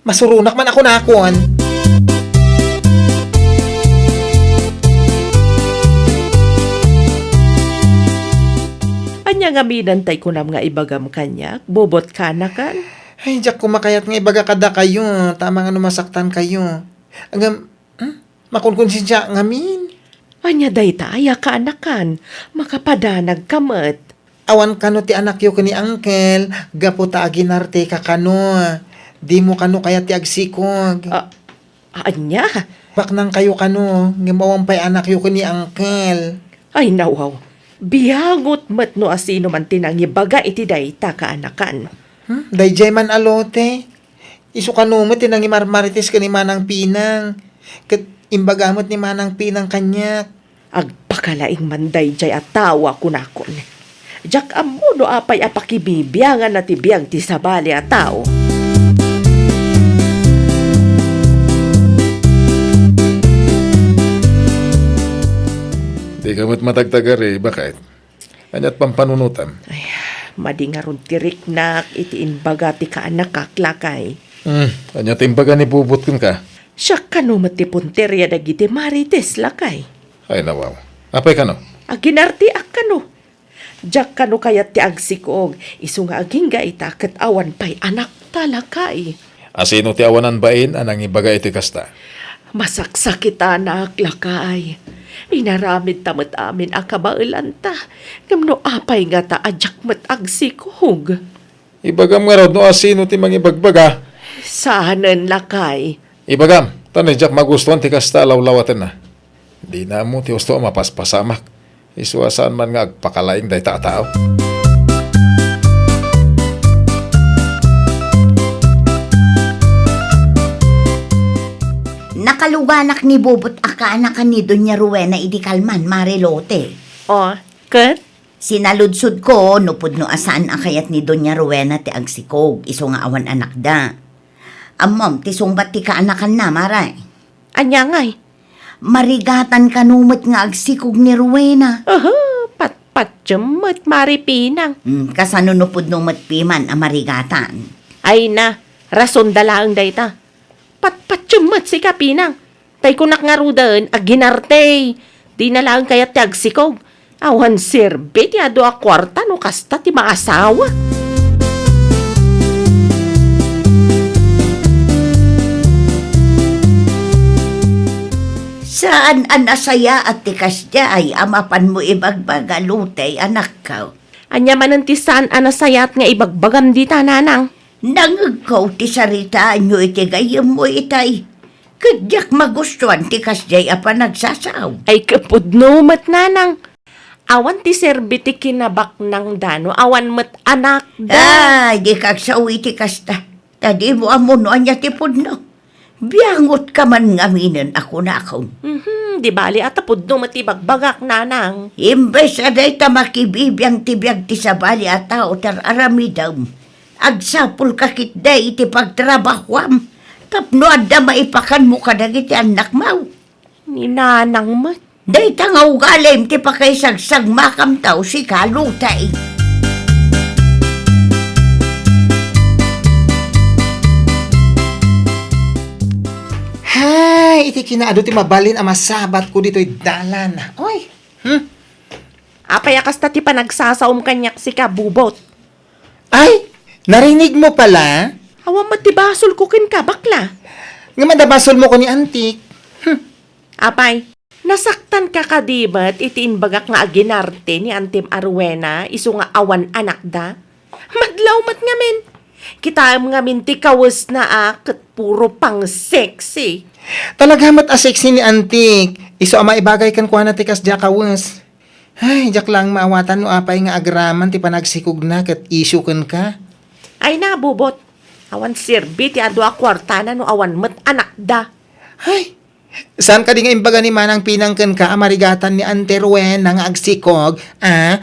Masurunak man ako nakon. Anya nga minantay ko nam nga ibagam kanya. Bobot ka na kan. Ay, diyak kumakayat nga ibaga kada kayo. Tama nga numasaktan kayo. Agam, makunkonsensya nga min. Anya dayta aya ka anakan. Makapadanag kamet. Awan kano ti anak yo kani uncle. Gapo ta aginarte ka kano. Di mo kano kaya ti agsikog. Anya? Baknang kayo kano. Ngimawang pay anak yo kani uncle. Ay nawaw. Biyangot mat no asino man tinang ibaga iti dayta ka anakan. Dayjay man alote. Isu kano mo tinang imarmaritis ka ni Manang Pinang. Kat imbagamot ni Manang Pinang kanyak. Agpakalaing manday jay at tawa kunakon. Jak amo no apay apakibibiyangan na tibiyang ti sabali at tao. Di ka mo't matagtagar eh. Bakit? Kanya't pampanunutan. Madingaron tirik nak iti inbaga ti kaanak kaklakay. Kanya't imbaga ni bubot kun ka. Siya kano matipunterya dagiti marites lakay. Ay nawaw. Apay ka no? Aginarti ak kano. Jak kano kayat ti agsikog. Isu nga agingga ita ket awan pay anak talakay. Asino ti awanan bain anang ibaga iti kasta? Masaksakita na aklakay. Inaramid tamat amin ang kabailan ta. Kamno apay nga ta adyak mat agsikog. Ibagam nga raw no asino ti mangibagbaga. Sahanan lakay. Ibagam, tanay jak magustuhan ti kasta lawlawatan na. Di na mo ti gusto mapaspasamak. Isuasaan man nga agpakalaing day tao. Nakaluganak ni Bobot akaanak ni Doña Rowena idikalman, Marilote. O, kat? Sinaludsod ko, nupod no asaan akayat ni Doña Rowena ti agsikog, iso nga awan anak da. Amom, ti sungbat ti kaanakan na, maray. Anya ngay. Marigatan kanumat nga agsikog ni Rowena. Patpat-mat maripinang. Kasano nupod no matpiman ang marigatan. Ay na, rason dalaang dayta. Patpat-mat si kapinang. Tay kunak nga rudan, aginarte. Di na lang kaya ti agsikog. Awan sirbe ti ado a kwarta no kasta ti maasawa. Saan anasaya at tikas ay amapan mo ibagbaga lutay anak ka. Anya manantisan anasayat nga ibagbagam di tananang. Nangagaw ti saritaan nyo iti gayam mo itay. Kadyak magustuhan tikas apa nagsasaw. Ay kapudno mat nanang. Awan ti serbi ti kinabak ng dano. Awan mat anak da. Ay, di kagsaw iti kasta. Tadi mo amuno anya ti pudno. Biyangot ka man ngaminan ako na ako. Di bali at apudno mat ibagbagak nanang. Imbes aday ta makibibiyang tibiyag ti sabali at tao tar aramidam. Agsapul kakit day iti pagtrabahwam. Tapno adda maipakan mo kadagiti anak mau. Ni nanang mat. Day tangaw galim ti pakaisagsag makamtaw si kalutay. Hay, iti kinaado ti mabalin ang masabat ko dito'y dalan. Oy, Apay akas ta ti panagsasaom kanyak si kabubot. ay, narinig mo pala? Awan mat ti basol ko kin ka bakla. Nga madabasol mo ko ni Antik. Apay, nasaktan ka kadibat iti inbagak nga aginarte ni Antim Arwena iso nga awan anak da. Madlaw mat ngamin. Kita nga minti kawas na ket puro pang sexy. Talaga mat aseksi ni Antik. Iso ama ibagay kan kuha na tikas jakawas. Ay, jak lang maawatan no apay nga agraman ti panagsikog na kat issue kan ka. Ay na bubot. Awan sirbi ti ado a kwartana no awan mat anak da. Ay, saan ka di nga imbaga ni Manang pinangkan ka amarigatan ni Ante Rowena nga agsikog? Ay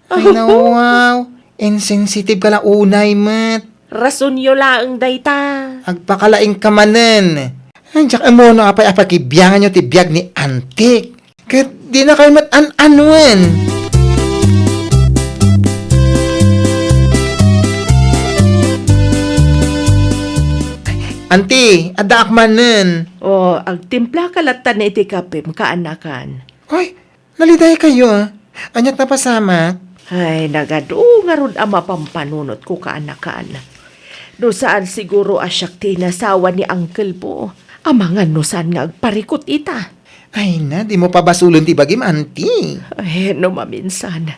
na wow. Insensitive ka lang unay mat. Rason yo laeng dayta. Agpakalaing kamanen. Andiyak mo no apay-apay kibiyangan nyo ti biyag ni Antik. Kat di na kayo mat-an-anuan. Anti, ada akmanen. O, agtimpla kalatan na iti kapim kaanakan. Hoy, naliday kayo ah. Anyat na pasama. Ay, nagado nga ron ang mapampanunot ko kaanakan. No saan siguro asyak tinasawa ni Uncle po. Amangan no saan nga agparikot ita. Ay na, di mo pa basulon ti bagim, Anti. Ay, no maminsan.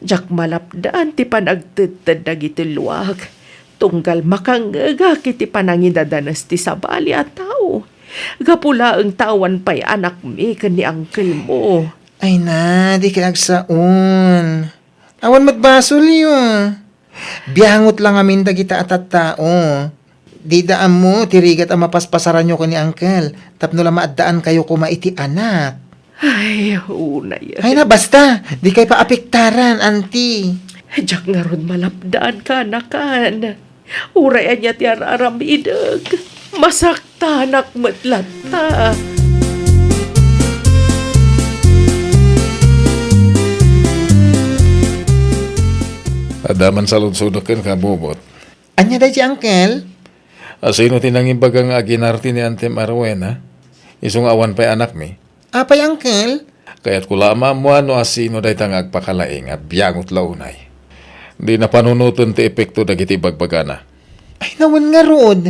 Jak malapdaan ti panagtitad dagiti luwag. Tunggal makangaga kiti panangidadanas ti sabali at tao. Gapula ang tawan pa'y anak mi ni Uncle mo. Ay na, di kinagsaon. Awan matbasol yun. Biyangot lang amin dagita at tao. Di daan mo, tirigat ang mapaspasaran nyo ko ni Uncle. Tapno lang maadaan kayo kumaiti anak. Ay, unay. Ay na, basta. Di kayo paapektaran, Auntie. Jak nga ron malapdaan ka nakan. Urayan niya ti aramidag. Masakta anak matlata. Adaman sa lunsudokin ka, bubot. Anya day si Uncle? Asino tinangimbagang aginarte ni Antem Arwena? Isong awan pa'y anak mi. Apay, Uncle? Kaya't kulama mo ano asino day tang agpakalaing at biyangot launay. Di na panunuton ti epekto dagiti bagbagana. Ay nawan nga rod.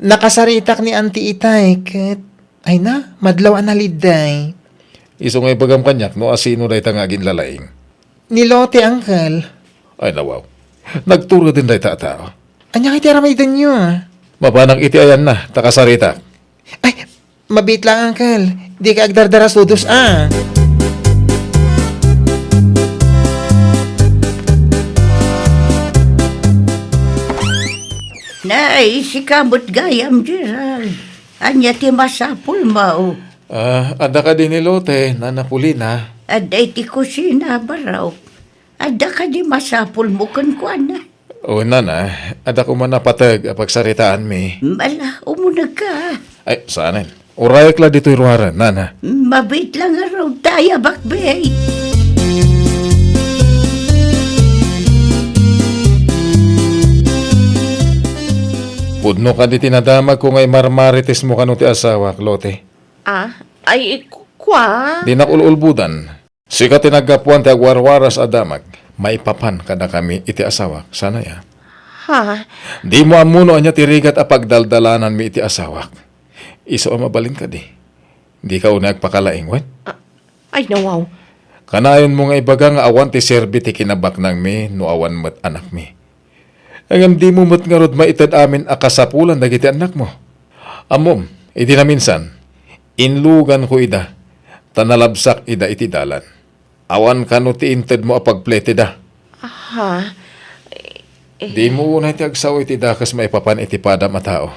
Nakasaritak ni Auntie Itay. Kat, ay na, madlaw analiday. Iso ngay bagam kanyak no asino day tangagin lalaing. Nilote, Uncle. Ay nawaw. Nagturo din day tao. Anya kay tiramay din nyo, ah. Mapanang iti ayan na, takasarita. Ay, mabit lang, Uncle. Di ka agdardara sudos, ah. Nay, si kamot gayam, Gerald. Anya ti masapul mao. Ada ka din ni Lote, nanapulina. Aday ti kusina baraw. Ada ka di masapul mo kan kuana. O nana, ada ko man napatag pagsaritaan mi. Mala, umunag ka. Ay, saanin? Urayak la dito'y ruharan, nana. Mabit lang araw tayo, bakbay. Pudno ka di tinadamag kung ay marmarites mo kanu ti asawa, Lote. Ay, kwa? Di nakululbudan. Sika tinagapuan ti agwarwaras adamag. Maipapan kada kami iti asawa. Sana ya. Ha? Di mo amuno anya tirigat a pagdaldalanan mi iti asawak. Iso ang mabalin ka di. Di ka unag pakalaing, wen? Ay, nawaw. Kanayon mo nga ibaga nga awan ti serbi ti kinabak nang mi no awan mat anak mi. Angam di mo mat nga rod maitad amin akasapulan dagiti anak mo. Amom, iti na minsan, inlugan ko ida, tanalabsak ida iti dalan. Awan ka no ti inted mo apagplete da. Ha? Di mo unay ti agsaw iti dakas maipapan iti padam a tao.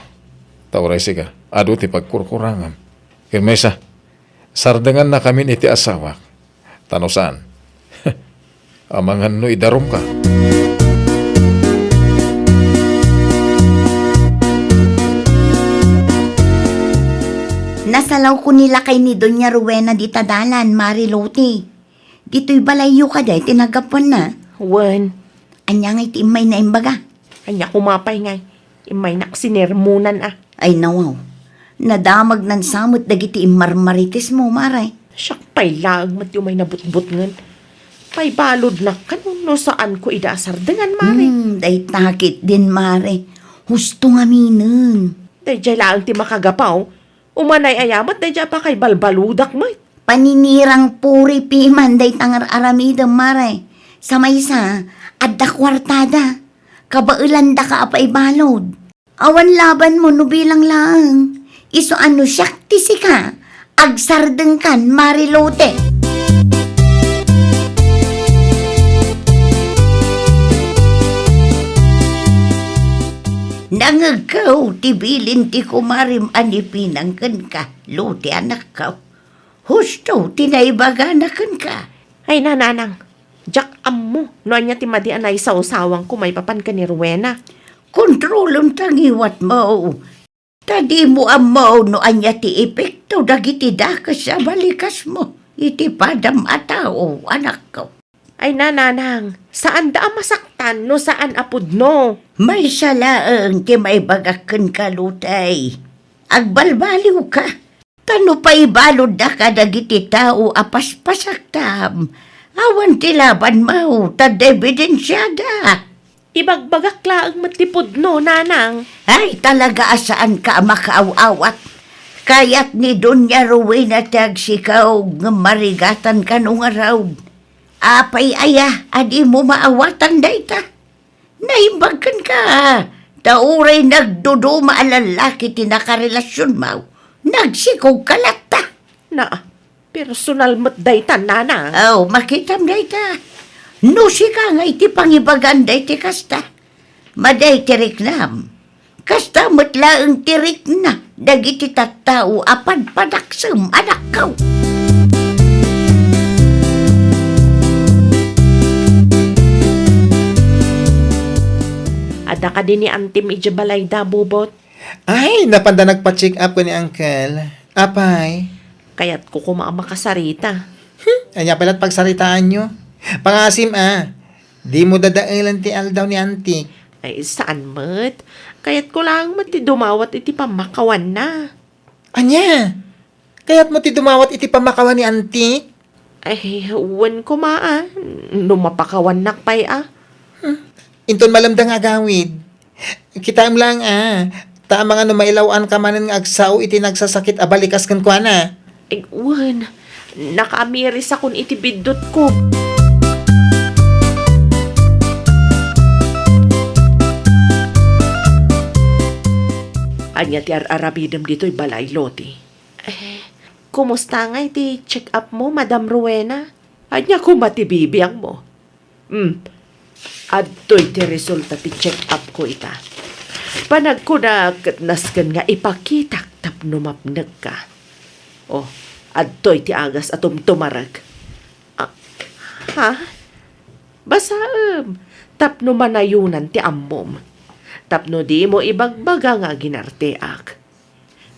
Tauray siga, adu ti pagkurkurangam. Kirmesa, sardangan na kami iti asawak. Tano saan? Amangan no idarom ka. Nasalaw ko nila kay ni Doña Rowena di Tadalan, Marilote. Dito'y balayo ka day, tinagapon na. Wen. Anya ngay ti imay na imbaga. Anya kumapay ngay. Imay naksinermunan Ay nawaw, nadamag nan samot dagiti imarmarites mo, maray. Siyak pay laag mat yung may nabutbut ngan. Pay balod na kanuno saan ko idaasar dengan mari. Day takit din, mare. Husto nga minin. Day jay laang ti makagapaw. Umanay ayamat day jay pa kay balbaludak mo. Paninirang puri piman day tangar aramidam, mare. Sa maysa, adda kwartada. Kabailanda ka apay balod. Awan laban mo no bilang lang. Iso ano siyak tisi ka. Agsardeng kan, Marilote. Nangagaw, tibilin ti kumarim anipinang kan ka. Lote anak ka. Husto, tinaibaganakan ka. Ay nananang. Jak ammo. No anya ti madi anay sa usawang ko may papan ka ni Rowena. Kontrolong tangiwat mo. Tadi mo amaw no anya ti epekto dagiti dakas sa balikas mo. Iti padam atao, anak ko. Ay nananang. Saan da masaktan no saan apod no? May salaang ti may bagakan ka, Lutay. Agbalbaliw ka. Tano pa ibalod da ka dagiti tao apaspasaktam. Awan ti laban mo, tad ebidensyada. Ibagbagak laang matipod no, nanang. Ay, talaga asaan ka makaaw-awat. Kaya't ni Doña Rowena tagsikaw nga marigatan ka nung araw. Apay aya, adi mo maawatan dayta. Naimbagan ka. Tauray nagduduma ang lalaki tinakarelasyon mo. Nagsikaw kalata. Na, personal mat daytan, nanang. Oh, makitam dayta. No si ka nga iti pangibagan dayti kasta. Maday tirik nam. Kasta matlaang tirik na. Dagiti tattao apad padaksem anak kaw. Ada ka din ni Auntie Medyo Balayda, bubot. Ay, napanda nagpa-check up ko ni Uncle. Apay. Kaya't ko makasarita. Anya pala't pagsaritaan nyo. Pangasim, Di mo dadailan ti aldaw ni Auntie. Ay, saan mat? Kaya't ko lang mat dumawat iti pamakawan na. Anya? Kaya't mo ti dumawat iti pamakawan ni Auntie? Ay, wan ko Numapakawan nakpay Inton malamdang agawid. Kita lang, Tama nga no mailawan ka manan nga agsaw iti nagsasakit abalikas kan kwa na. Ay, wan. Nakaamiris akong itibidot ko. Anya ti arabidem dito'y balay loti. Kumusta nga iti check up mo, Madam Rowena? Anya kumatibibiyang mo. Adto'y ti resulta ti check up ko ita. Panag ko na katnaskan nga ipakitak tapno mapnag ka. Oh, adto'y ti agas atom tumarag. Ha? Basta tapno manayunan ti ammom. Tapno di mo ibagbaga nga ginarteak.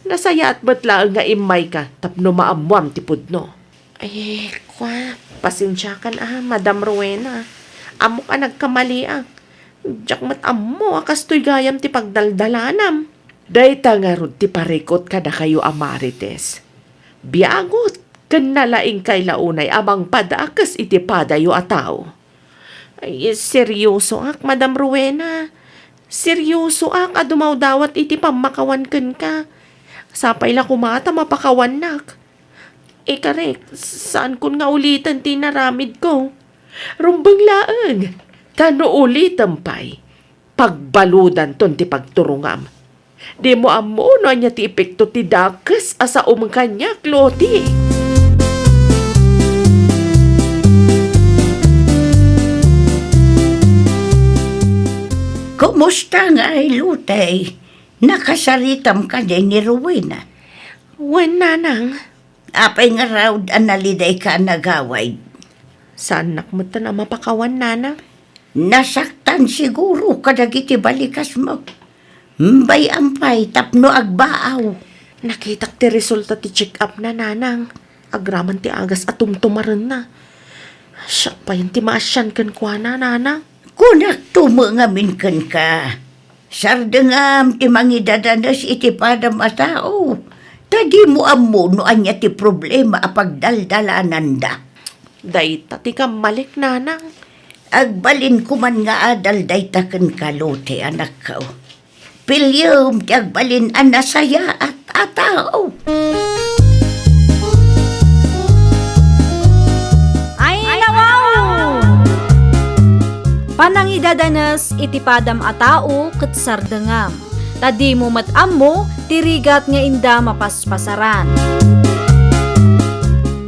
Nasaya at batlaang nga imay ka tapno maamuam ti pudno. Ay, pasensya ka na, Madam Rowena. Amo ka nagkamaliak. Diyak mat amo, akastoy gayam ti pagdaldalanam. Dayta nga rod ti parikot kada kayo amarites. Biagot, kan nalaing kay launay amang padakas iti padayo ataw. Ay, seryoso ak, Madam Rowena. Seryoso ak, adumaw dawat iti pamakawan ka. Sapay la kumata mapakawan nak. Karek, saan kun nga ulitan ti naramid ko? Rumbang laang, tano ulitan pa'y. Pagbaludan ton ti pagturungam. Di mo amo no anya ti epekto ti dakas asa umkanyak, Loti. Kumusta nga ay lutay? Nakasaritam ka din ni Rowena. Wen nanang, Apay nga raw analiday ka nagaway. saan nakmutan na mapakawan nanang? Nasaktan siguro kadagiti balikas mo. Mbay ampay tapno agbaaw. Nakitak ti resulta ti check up na nanang. Agraman ti agas atumtumaran na. Siya pa yun ti maasyan kan kwa na nanang. Kunak tumangamin kan ka. Sardengam ti mangidadanas iti padam a tao. Tadi mo amo no anya ti problema a pagdaldalanan da. Dayta ti kamalik nanang. Agbalin ko man nga adal dayta ken kalote anak ko. Pilyom ti agbalin a nasaya at atao. Ay nawaw! Panangidadanas iti padam a tao ket sardengam. Tadi mo matammo, tirigat nga inda mapaspasaran.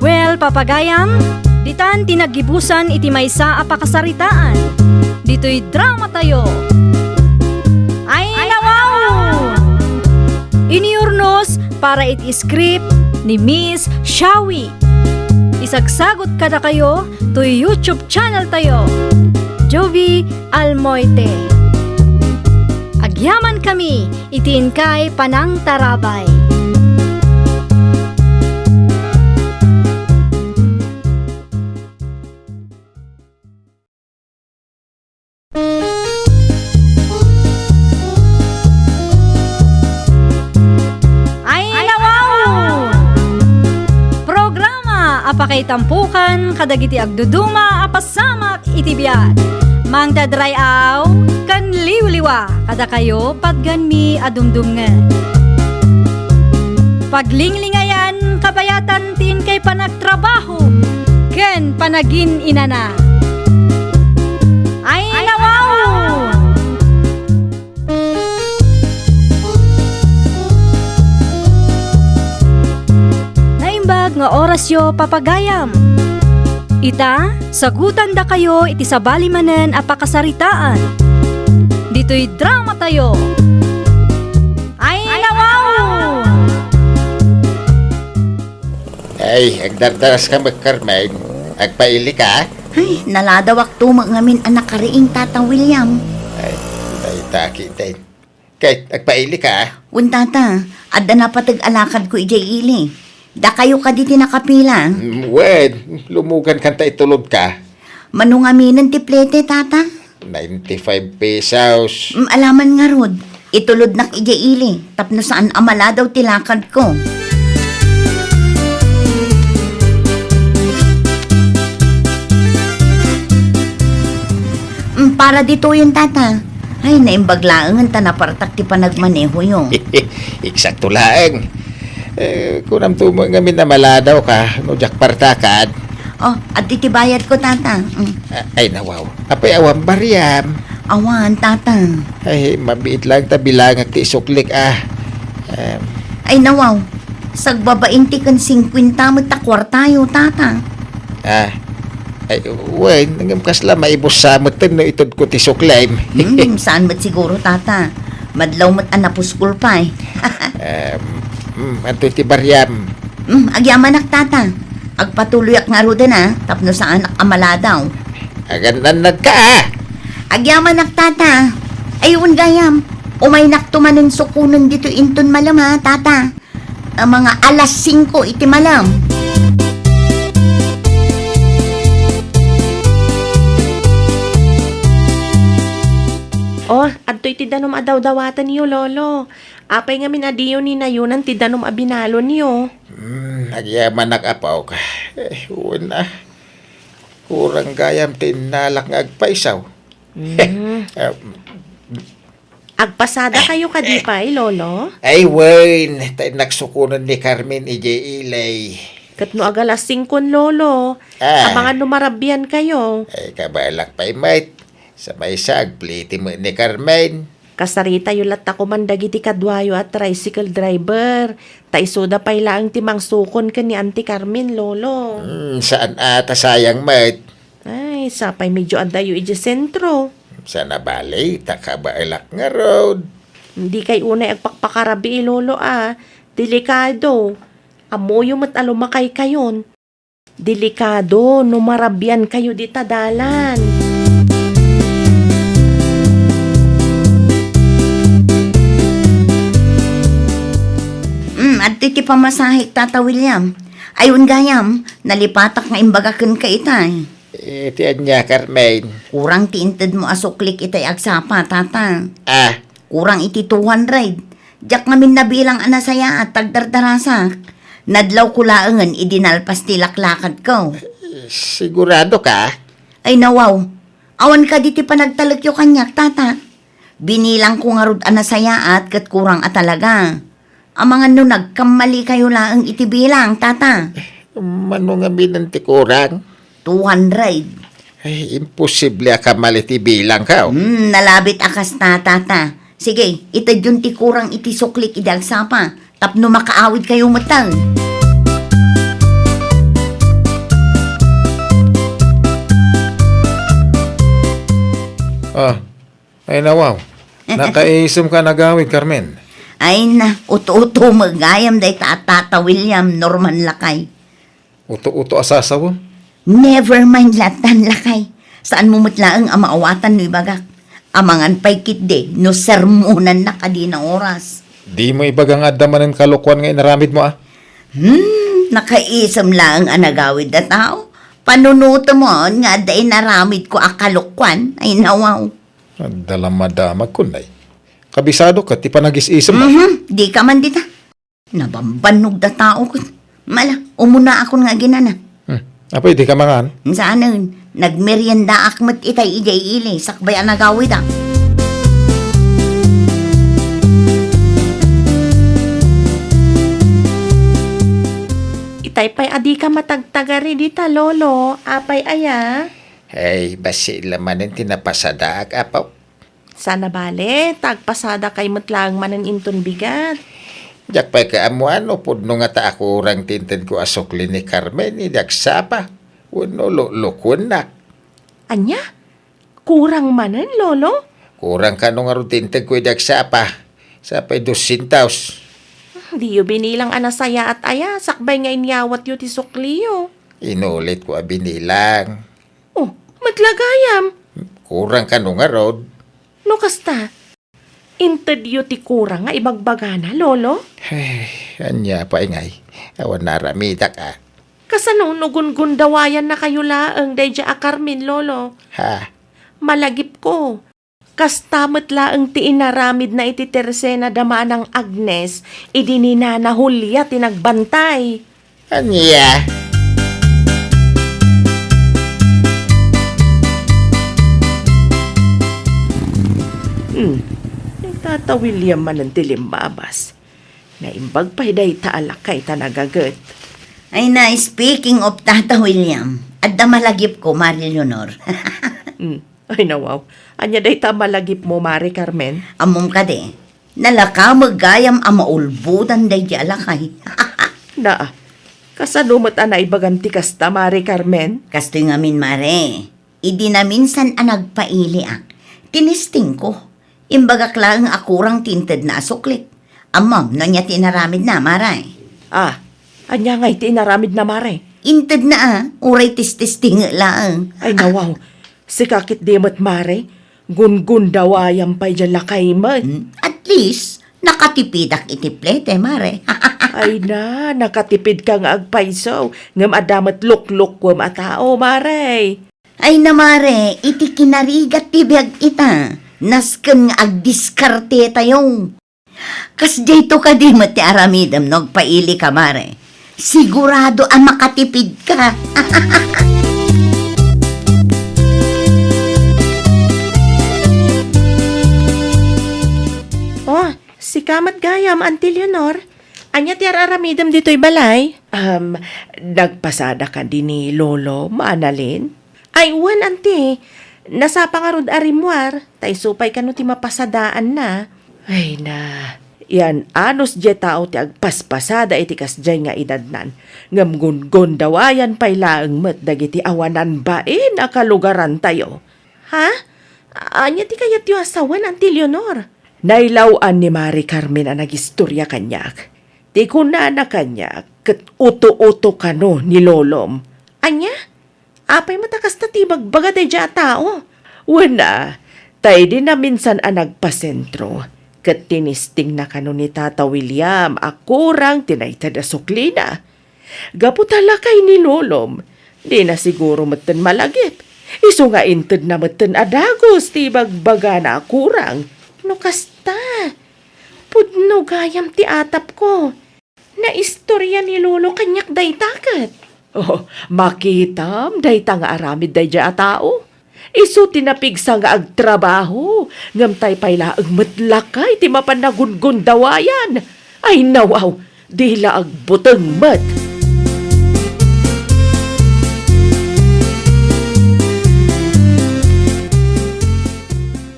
Well, papagayam, ditan tinagibusan iti maysa a pakasaritaan. Dito'y drama tayo. Ay nawaw! Iniurnos para iti script ni Miss Shawi. Isagsagot kada kayo to YouTube channel tayo. Jovi Almoite. Agyaman kami, itiin kay Panang Tarabay. Ay nawaw! Programa apakay tampukan kadagiti agduduma apasamak iti biag. Mang dadray aw, kan liwliwa, kada kayo patgan mi adumdumngan. Paglinglingayan, kabayatan tin kay panagtrabaho, ken panagin inana. Ay nawaw! Naimbag nga orasyo papagayam. Ita, sagutan da kayo iti sabali manen a pakasaritaan. Dito'y drama tayo. Ay nawaw! Ay, agdardaras ka magkarmay. Agpaili ka? Ay, naladawak tumang ngamin anak kariing tatang William. Ay, taki tayo. Kahit agpaili ka? Untata, adda na patag-alakad ko ijay ili. Da kayo ka diti nakapila. Wed, lumugan kanta itulod ka. Manungaminan ti plete, tata. 95 pesos. Alaman nga rod, itulod nak ijay ili. Tapno saan amala daw tilakad ko. Para dito yun, tata. Ay, naimbaglaangan ta na partak ti panagmaneho yun. Eksakto lang. Kunam tumo nga minamaladaw ka, no jak partakad. Oh, at itibayad ko, tata. Ay nawaw, apay awang bariyam. Awan, tata. Ay, mabiit lang ta bilang ti suklik Ay, nawaw. Sagbabain ti kan 50 mo takwartayo, tata. Ay, uy, nangamkas lang maibos sa mutin no itod ko ti suklaim. Saan mo't siguro, tata? Madlaw mo't anapuskul pa eh. Anto ti bariyam. Agyamanak, tata. Agpatuloy ak nga ruda na, tapno sa anak amaladaw. Agan ka Agyamanak, tata. Ayun gayam. Umay naktumanin sukunan dito inton malam ha, tata. Ang mga alas 5 iti malam. Oh, adto'y ti danom adaw-dawatan niyo, lolo. Apay nga minadiyo ni nayunan ti danom abinalo niyo. Nagyaman nag-apaw ka. Una. Kurang gayam tinalak nga agpaisaw. Agpasada kayo kadipay, lolo. Ay, Wayne. Tayo nagsukunan ni Carmen EJ Ilay. Katno agalas 5, lolo. Abangan numarabyan kayo. Ay, kabalak pa'y mate. Sa may sagpliti mo ni Carmen. Kasarita yung lata ko man dagiti kadwayo at tricycle driver. Taisuda pa'y laang timang sukon ka ni Auntie Carmen, lolo. Saan ata sayang mate? Ay, sapay medyo adayo iji sentro. Sa nabali, takabalak nga road. Hindi kay unay agpakpakarabi, lolo Delikado. Amoyo mat alumakay kayon. Delikado, numarabyan kayo di tadalan. At iti pamasahik, tata William. Ayun gayam, nalipatak nga imbagakan ka itay. Tiyan niya, Carmen. Kurang tiinted mo asuklik itay agsapa, tata. Ah, Kurang iti 200. Diyak ngamin nabilang anasaya at tagdardarasak. Nadlaw kulaangan idinalpas tilaklakad ko. sigurado ka? Ay nawaw, awan ka diti panagtalagyo kanyak, tata. Binilang ko nga rod anasaya at kat kurang atalaga. Ang mga no nagkamali kayo laang itibilang, tata. Mano nga binanti kurang? 200. Ay, imposible ka maliti bilang ka. Nalabit akas na, tata. Sige, itad yung ti kurang iti suklik idagsapa. Tapno makaawid kayo matang. Ay nawaw. Nakaisum ka nagawid, Carmen. Ay na, uto-uto magayam day tata William Norman Lakay. Uto-uto asasaw. Never mind latan Lakay. Saan mo mutlaang amaawatan no ibagak? Amangan pa'y kitde, no sermonan na kadina oras. Di mo ibagang adaman ng kalukwan nga inaramid mo Nakaisam lang ang nagawid na tao. Panunuto mo nga day naramid ko akalukwan. Ay nawaw. Dalamadamag kunay. Kabisado ka, ti panagis-isam mo. Di ka man dita. Nabambanog da tao ko. Mala, umuna ako nga ginana. Apay, di ka mangan. Saan nagmerienda akmat itay ijay ili. Sakbay ang nagawid ah. Itay pa'y adi ka matagtagari dita, lolo. Apay aya. Ay, basi laman ang tinapasadaak, apaw. Sana bale, tagpasada kay matlang manan inton bigat. Jak pa'y kaamuan, upod no nga ta ako orang tintin ko asukli ni Carmen, idagsapa. Uno, lukun na. Anya? Kurang manan, lolo? Kurang ka nung tintin ko idagsapa. Sapay 200. Di yo binilang anasaya at aya, sakbay nga inyawat yo ti sukliyo. Inulit ko abinilang. Oh, matlagayam. Kurang ka nung road. No kasta, inted yo ti kurang nga ibagbagana, lolo? Ay, anya pa ingay. Awan naramita ka. Kasano nugun-gundawayan na kayo laang dayja a Carmen, lolo? Ha? Malagip ko. Kastamat laang ti inaramid na iti Teresena dama ng Agnes, idinina na Julia tinagbantay. Anya? Tata William man ang tilimbabas. Naimbag pa'y day taalakay tanagagat. Ay na, speaking of Tata William, adda malagip ko, Mari Leonor. Ay nawaw. Anya day ta malagip mo, Mari Carmen? Amom ka de, nalaka magayam ang maulbudan day di alakay. Na, kasanumot anay baganti kasta, Mari Carmen? Kastoy ngamin, Mare. Idi na minsan ang nagpaili tinisting ko. Imbagak lang akurang tinted na asuklit. Amam, no niya tinaramid na, Maray. Anya nga'y tinaramid na, Mare. Inted na uray tististing lang. Ay nawaw. Si kakit dimot, Mare. Gun-gun dawayang pa'y dyan lakay man. At least, nakatipidak itiplete, Mare. Ay na, nakatipid ka nga agpaiso. Ngam adamat lukluk ko matao, Mare. Ay na, Mare, iti kinarigat tibiyag ita. Nasken nga agdiskarte tayo. Kas dito ka di mati aramidam nagpaili ka, Mare. Sigurado ang makatipid ka. Oh, si Kamat Gayam, Auntie Leonor. Anya ti aramidam dito'y balay? Nagpasada ka din ni Lolo, maanalin? Ay, uwan, Auntie. Nasapa nga rod arimwar. Tay supay ka no ti mapasadaan na. Ay na, yan anos je tao ti agpaspasada iti kasjay nga idadnan. Ngam gun dawayan pay laeng met dagiti awanan bain a kalugaran tayo. Ha? Anya ti kayat yu asawan, Auntie Leonor? Nailawan ni Mari Carmen ang nagistorya kanyak. Ti kunana kanyak, ket uto-uto kano ni Lolom. Anya? Apay matakas na ti magbaga day dya tao. Wala, tay din na minsan ang nagpasentro. Ket tinisting na kano ni Tata William, akurang tinaytad a suklina. Gaputala kay ni Lolom, di na siguro meten malagip. Isu nga inted na meten adagos ti bagbaga na akurang. No kasta, pudno gayam ti atap ko. Na istorya ni Lolo kanyak day takat. Oh, makitam, day ta nga aramid day dya a tao. Isu tinapigsa nga agtrabaho. Ngam tay paylaang matlakay ti mapanagungun dawayan. Ay nawaw, dila agbuteng mat.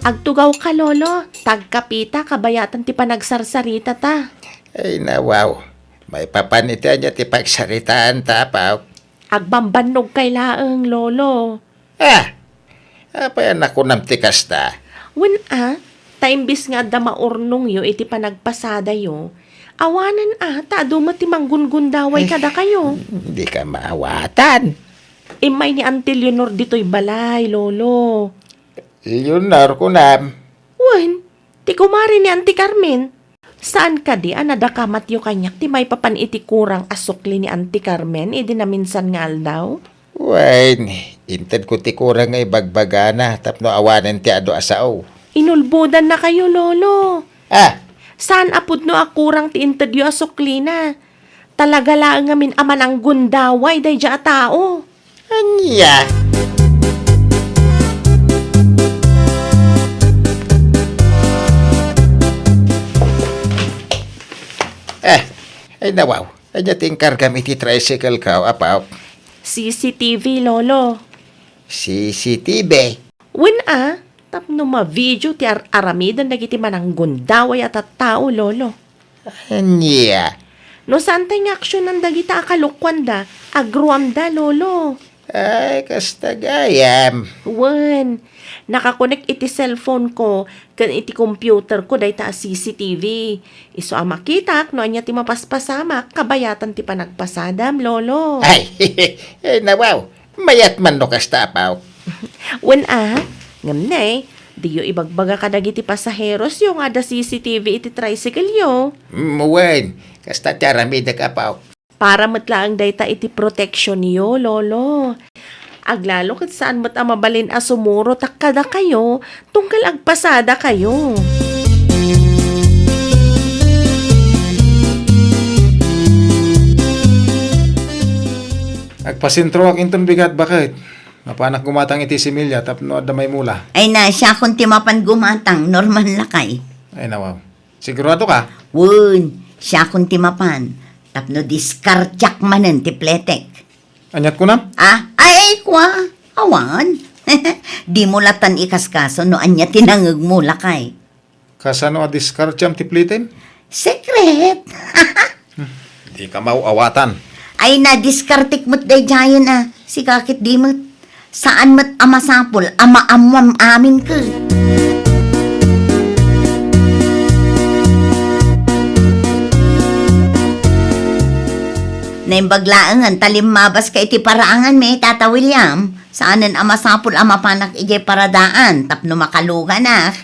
Agtugaw ka, Lolo. Tagkapita, kabayatan ti panagsarsarita ta. Ay nawaw, may papanitian niya ti pagsaritaan tapaw. Agbambanog kay laeng, Lolo. Apayan ako nam ti kasta. Wen taimbis nga da maurnong yo iti panagpasada yo. Awanan ta duma ti manggun-gundaway kada kayo. Hindi ka maawatan. Imay ni Auntie Leonor dito'y balay, Lolo. Yun ko nam. Wen, ti kumari ni Auntie Carmen. Saan ka di nadakamat yo kanyak ti may papan iti kurang asukli ni Auntie Carmen idi na minsan nga aldaw? Wain, inted ko ti kurang nga ibagbagana tapno awanan ti ado asaw. Inulbudan na kayo, Lolo. Ah, Saan apud no akurang ti inted yo asukli na? Talaga lang ngamin aman ang gundaway day dya a tao. anya. Ay nawaw. Ay nating kargam iti tricycle ka, apaw. CCTV, Lolo. CCTV. Wen tapno ma-video ti aramidan dagiti manang gundaway at tao, Lolo. Anya. No saan tayong aksyon ng dagita akalukwan da, agruam da, Lolo. Ay, kasta gayam. Wen, nakakonek iti cellphone ko, kan iti computer ko day ta CCTV. Iso makitak, no anya ti mapaspasamak, kabayatan ti panagpasadam, Lolo. Ay, nawaw. Mayat man no kasta, apaw. Wen ngam na di yo ibagbaga ka dagiti pasaheros yung ada CCTV iti tricycle yo. Muwen, kasta ti aramida ka, apaw. Para matlaang dayta iti protection yo, Lolo. Aglalo kat saan mat mabalin asumuro takkada kayo, tungkal agpasada kayo. Agpasintro ak inton bigat bakit? Mapanak gumatang iti similya tapno adda may mula. Ay na, siya kung timapan gumatang, normal lakay. Ay nawaw. Sigurado ka? Wun, Siya kung timapan. Tapno diskartyak manen ti pletek. Anyat ko na? Ay, kwa. Awan. Di mo latan ikaskaso no anya tinangag mo lakay. Kasano a discard jam tiplitin? Secret. Di ka mauawatan. Ay na diskartik mo't day jayan Si kakit di mo't. Saan mo't amasapol, ama-amwam amin ka. Naimbaglaangan, talim mabas ka iti paraangan may Tata William. Saanan amasapol amapanak iti paradaan, tapno makaluga na.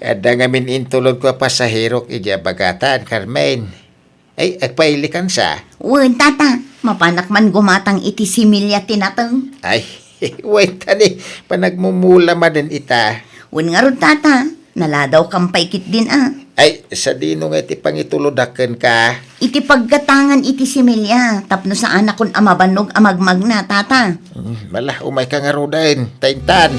Ada ngamin intulog ko pasahero ija bagatan, Carmen. Ay, agpailikan sa. Wen, tata, mapanak man gumatang iti similya tinatang. Ay, wait tani, panagmumula man din ita. Wen nga ron, tata, naladaw kampay kit din Ay, sa dino nga iti pangitulodaken ka. Iti paggatangan iti similya, tapno sa anak kon amabanog amagmag na, tata. Malah, umay ka nga rodain, taintan.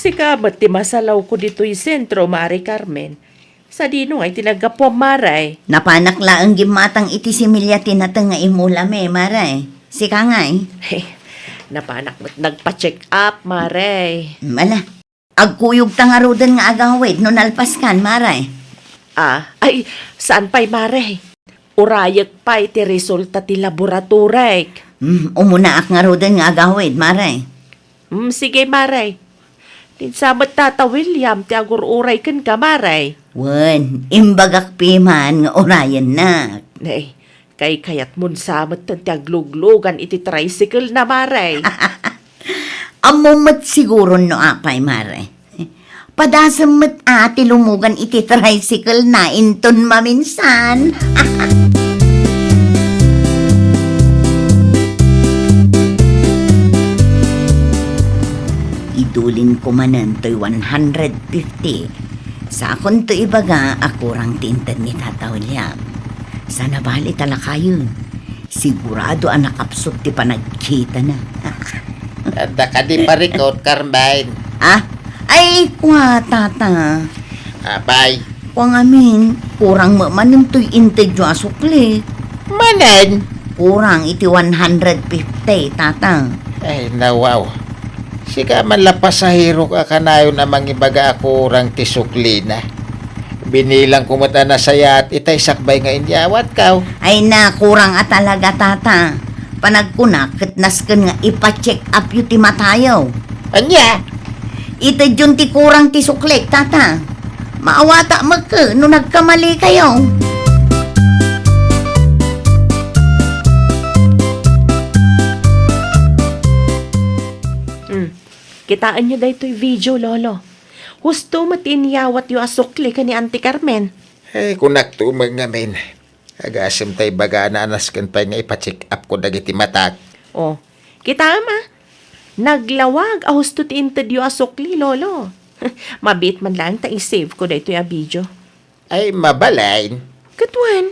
Sikabat ti masalaw ko dito'y sentro, Mari Carmen. Sa dino ay tinagapwa maray. Napanak laang gimatang iti similya tinatang nga imulame, maray. Sika nga Hey, napanak mo't nagpa-check up, maray. Mala, agkuyog tangarudan nga agawid no nalpas kan, maray. Ay, saan pa'y maray? Urayag pa'y ti resulta ti laboratorek. Umunaak nga rudan nga agawid, maray. Sige, maray. Tinsabat Tata William, ti agur-uray kan ka, maray. Wen, imbagak piman nga orayan na. Nay, kayat mun samat tan ti agluglugan iti tricycle na, maray. Amumat siguro no apay, maray. Padasamat ati lumugan iti tricycle na inton maminsan. Idulin ko manan to'y 150. Sa akon to ibaga, akurang tintan ni Tata William. Sa nabali talakayon. Sigurado ang nakapsot ti panagkita na. Ada ka di parikot, Carmen. Ay, kwa, tata. Abay. Kwa ngamin, kurang mamanin to'y intedyo asukli. Manan. Kurang iti 150, tata. Ay, nawaw. Sika man la pasahero ka kanayon amang ibaga ako rang tisukli na. Binilang kumata na saya at itay sakbay nga inyawat kaw. Ay na, kurang talaga, tata. Panagkunak, katnaskan nga ipa-check up yu ti matayaw. Anya? Ito yun ti kurang ti suklik, tata. Maawata magka no nagkamali kayo. Kitaan nyo dahito'y video, lolo. Husto matinyawat yu asukli ka ni Auntie Carmen. Ay, kunak tumag ngamin. Agasam tay baga na anaskan pa nga ipacheck up ko dagiti matak. Oh, kita ma. Naglawag a husto ti inted yu asukli, lolo. Mabit man lang ta i-save ko dahito'y a video. Ay, mabalain. Katwan,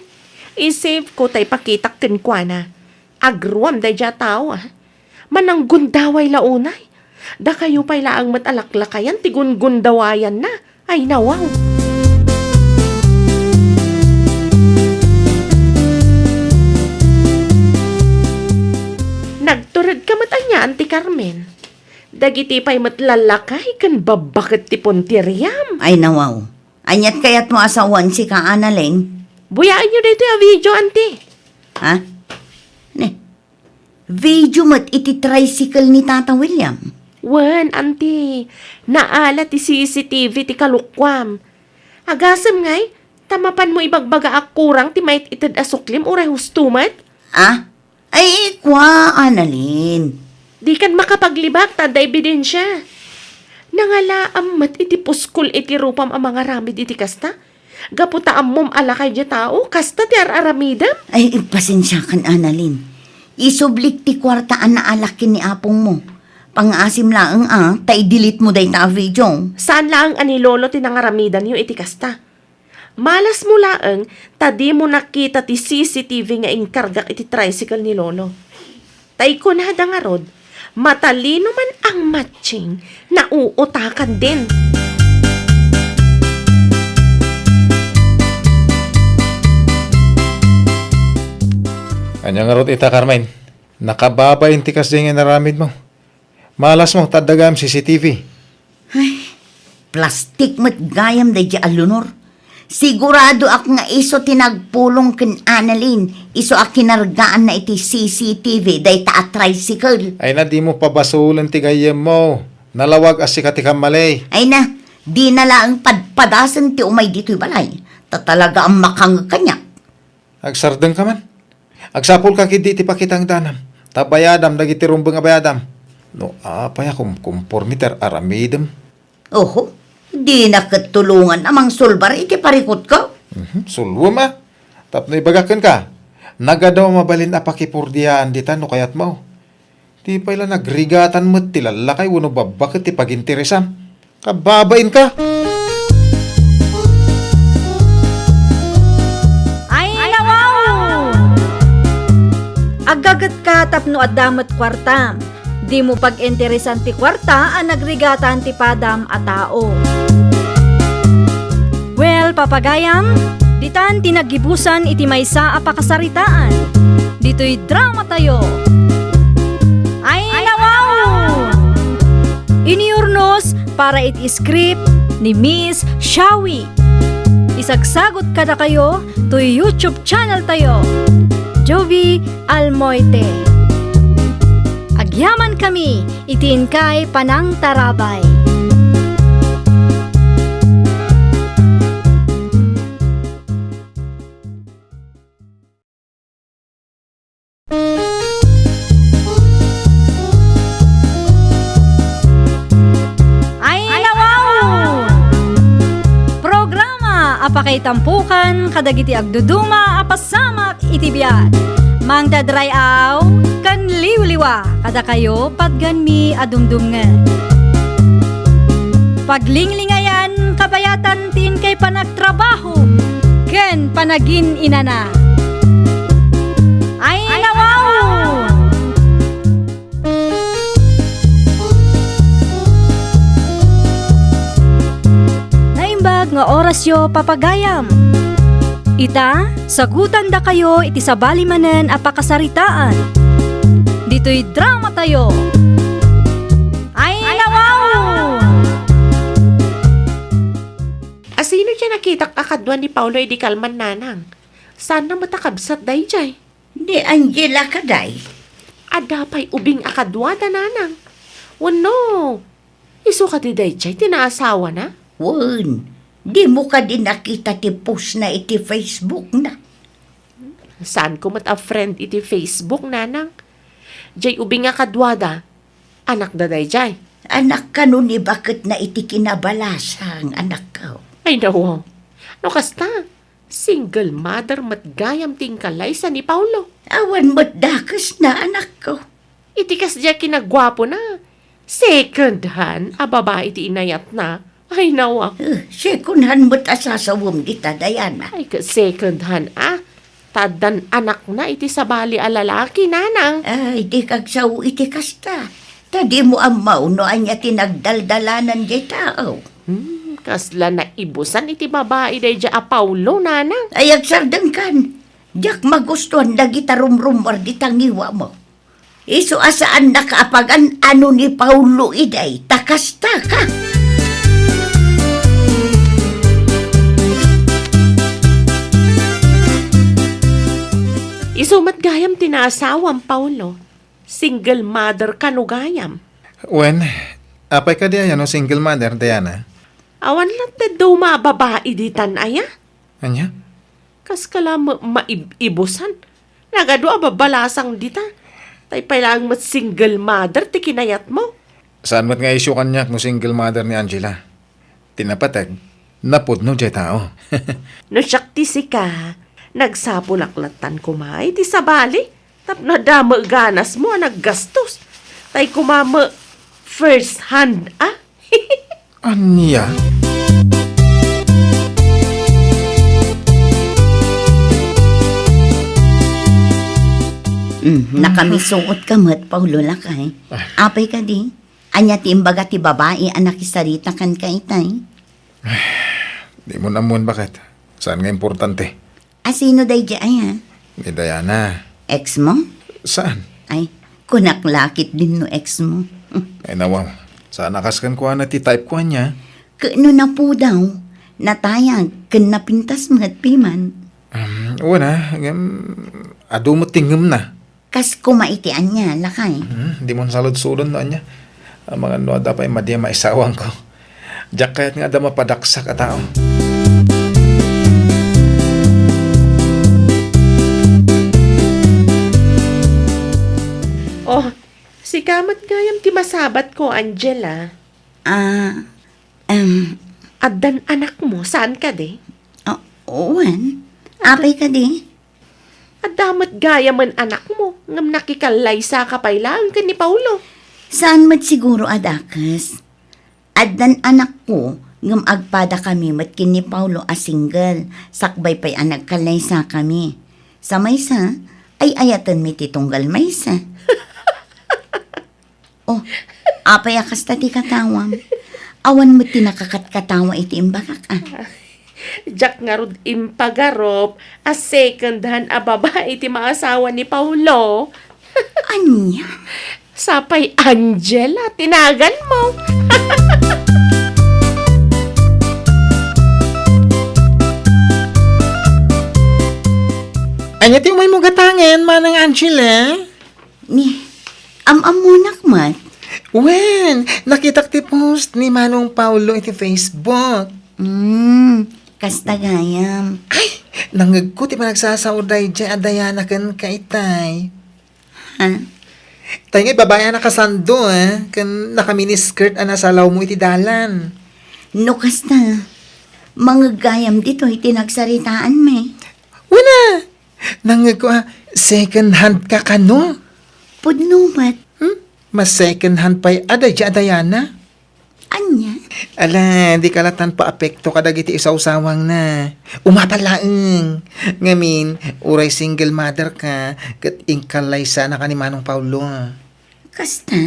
i-save ko tay pakitak kinkwa na. Agruam day dya tao Manang gundaway launay. Da kayo pa'y laang matalaklakayan, tigun-gundawayan na. Ay nawaw. Nagturad ka matanya, Auntie Carmen. Dagiti pa'y matlalakay kan babakit ti Pontieriam. Ay nawaw. Anyat kayat mo asawan si ka analeng. Buyaan nyo dito yung video, Auntie. Video mat iti tricycle ni Tata William. Wen, Auntie. Naala ti CCTV ti kalukwam. Agasam ngay, tamapan mo ibagbaga akurang ti mayt itad asuklim uray hustumat. Ay, kwa, analin. Di kan makapaglibak tada ebidensya. Nangalaam mat iti puskol iti rupam ang mga ramid iti kasta. Gaputaam mom alakay di tao, kasta ti aramidam. Ay, pasensya kan, analin. Isublik ti kwartaan na alakin ni apong mo. Pang-asim laang tay delete mo day ta video. Saan laang anilolo ti nangaramidan yu iti kasta? Malas mo laang, tadi mo nakita ti CCTV nga inkargak iti tricycle ni lolo. Tay ko na nga rod, Matalino man ang matching, nauutakan din. Anya nga rot ita, Carmine. Nakababa yung tikas din nga naramid mo. Malas mo, tadagam CCTV. Plastik mat gayam da di alunor. Sigurado ak nga iso tinagpulong ken Annalyn. Iso ak kinargaan na iti CCTV day ta a tricycle. Ay na, di mo pabasulan ti gayem mo. Nalawag as si katikam malay. Ay na, di na lang padpadasan ti umay dito'y balay. Tatalaga ang makang kanya. Agsardeng ka man. Agsapol ka kidi ti pakitang danam. Tabayadam, dagiti rumbeng abayadam. No, apay akong kumpormiter aramidem. Oho, di nakatulungan amang sulbar iti parikot ka. Sulwo ma. Tapno ibagakan ka. Nagadaw mabalin apakipurdiaan dita no kayat mo. Di pa ila nagrigatan mo tilalakay wano babakit ti paginteresam. Kababain ka. Ay, wow! Agagat ka tapno at damat kwartam. Di mo pag-interesan ti kwarta ang nagrigatan ti padam a tao. Well, papagayam, ditan tinagibusan iti maysa a pakasaritaan. Dito'y drama tayo. Ay, wow! Iniurnos para iti script ni Miss Shawi. Isagsagot kada kayo to YouTube channel tayo. Jovi Almoite. Agyaman kami, itin kay Panang Tarabay. Ay, wow! Programa apakay tampukan kadagiti agduduma apasamak iti biat. Mang dadray aw kan liwliwa kada kayo patgan mi adumdumngan. Paglinglingayan kabayatan tin kay panagtrabaho ken panagin inana. Ay, wow! Naimbag nga orasyo papagayam. Ita, sagutan da kayo iti sabali manen a pakasaritaan. Dito'y drama tayo. Ay, wow! Asino dyan nakita kakadwa ni Paulo edi kalman nanang? Saan na matakabsat day jay? Di Angela kaday. Adapay ubing akadwa da nanang. Wano, iso ka di day jay, tinaasawa na? Wan, di mo ka din nakita ti post na iti Facebook na. Saan ko mat a friend iti Facebook nanang? Jay ubing akadwada, anak da day jay. Anak ka nun ni bakit na iti kinabalasang anak ka. Ay nawaw, no kasta, single mother matgayam tingkalay sa ni Paulo. Awan mo't dakas na anak ko. Itikas diya kinagwapo na. Second hand, a babae ti inayat na. Ay nawa. Second hand mo't asasawom kita, Diana. Ay ka second hand Tadan anak na iti sabali a lalaki nanang. Ay, di kagsaw iti kasta. Tadi mo ang mauno anya tinagdaldalanan di tao. Kasla na ibusan iti babae day diya a Paulo nanang. Ay, agsardang kan. Diyak magustuhan na gitarumrumar di tangiwa mo. Iso asaan nakaapagan ano ni Paulo iday, takasta ka. Isumat gayam tinasawam Paulo. Single mother kanugayam. Wen, apay ka diya no single mother, Diana? Awan lang te daw babae di tanaya. Anya? Kas kala maibusan. Nagado babalasang dita. Tay lang mat single mother ti kinayat mo. Saan mat nga isyo kanyak no single mother ni Angela? Tinapatag, napudno jay tao. No syakti si ka, nagsapulaklatan kumay ti sabali. Tap na dama ganas mo naggastos. Tay kumama first hand Anya? Nakamisuot ka mat, Paulo lakay. Apay ka di. Anya ti imbaga ti babae anak isarita kan ka itay. Di mo namun bakit? Saan nga importante? Asino day di ayan? Ni Diana. Ex mo? Saan? Ay, kunaklakit din no ex mo. Ay nawaw. Saan nakaskan ko na ti type ko niya? Kano na po daw, natayag, kan napintas mat piman. Una, ado mo tingam na. Kas kumaitian niya, lakay. Di mo salod-sulon na niya. Ang mga no, dapat madya maisawang ko. Diyak kaya't nga da mapadaksak at tao. Oh, si kamat gayam ti masabat ko, Angela. Addan anak mo, saan ka de? Owan, apay ka di. Adamat gayaman anak mo, ngam nakikalay sa kapailaan ka ni Paulo. Saan mat siguro adakas? Addan anak ko, ngam agpada kami mat kini Paulo a single, sakbay pa'y anak kalay sa kami. Sa maysa, ay ayatan mi titunggal maysa. Oh, apay akas tati katawam. Awan mo tinakakat-katawa iti imbagak Jack nga rod impagarop, a second hand a babae ti maasawa ni Paulo. Anya? Sapay Angela, tinagan mo. Anya ti umay mo gatangan, manang Angela? Ni, amamunak mat. Wen, nakita ti post ni Manong Paulo iti Facebook. Kasta gayam. Ay, nangag ko ti panagsasauday dyan adayana kan kaitay. Ha? Tayo nga babae na kasando kan nakaminiskirt ana sa law mo iti dalan. No kasta. Mga gayam dito iti nagsaritaan me. Wala, nangag ko second hand ka kano. Pudno mat. Mas second hand pa'y aday dyan adayana. Anya? Ala, di kalatan pa apekto kadag iti isaw-sawang na. Umapalaeng. Ngamin, uray single mother ka, kat ingkalay sana ka ni Manong Paulo. Kasta?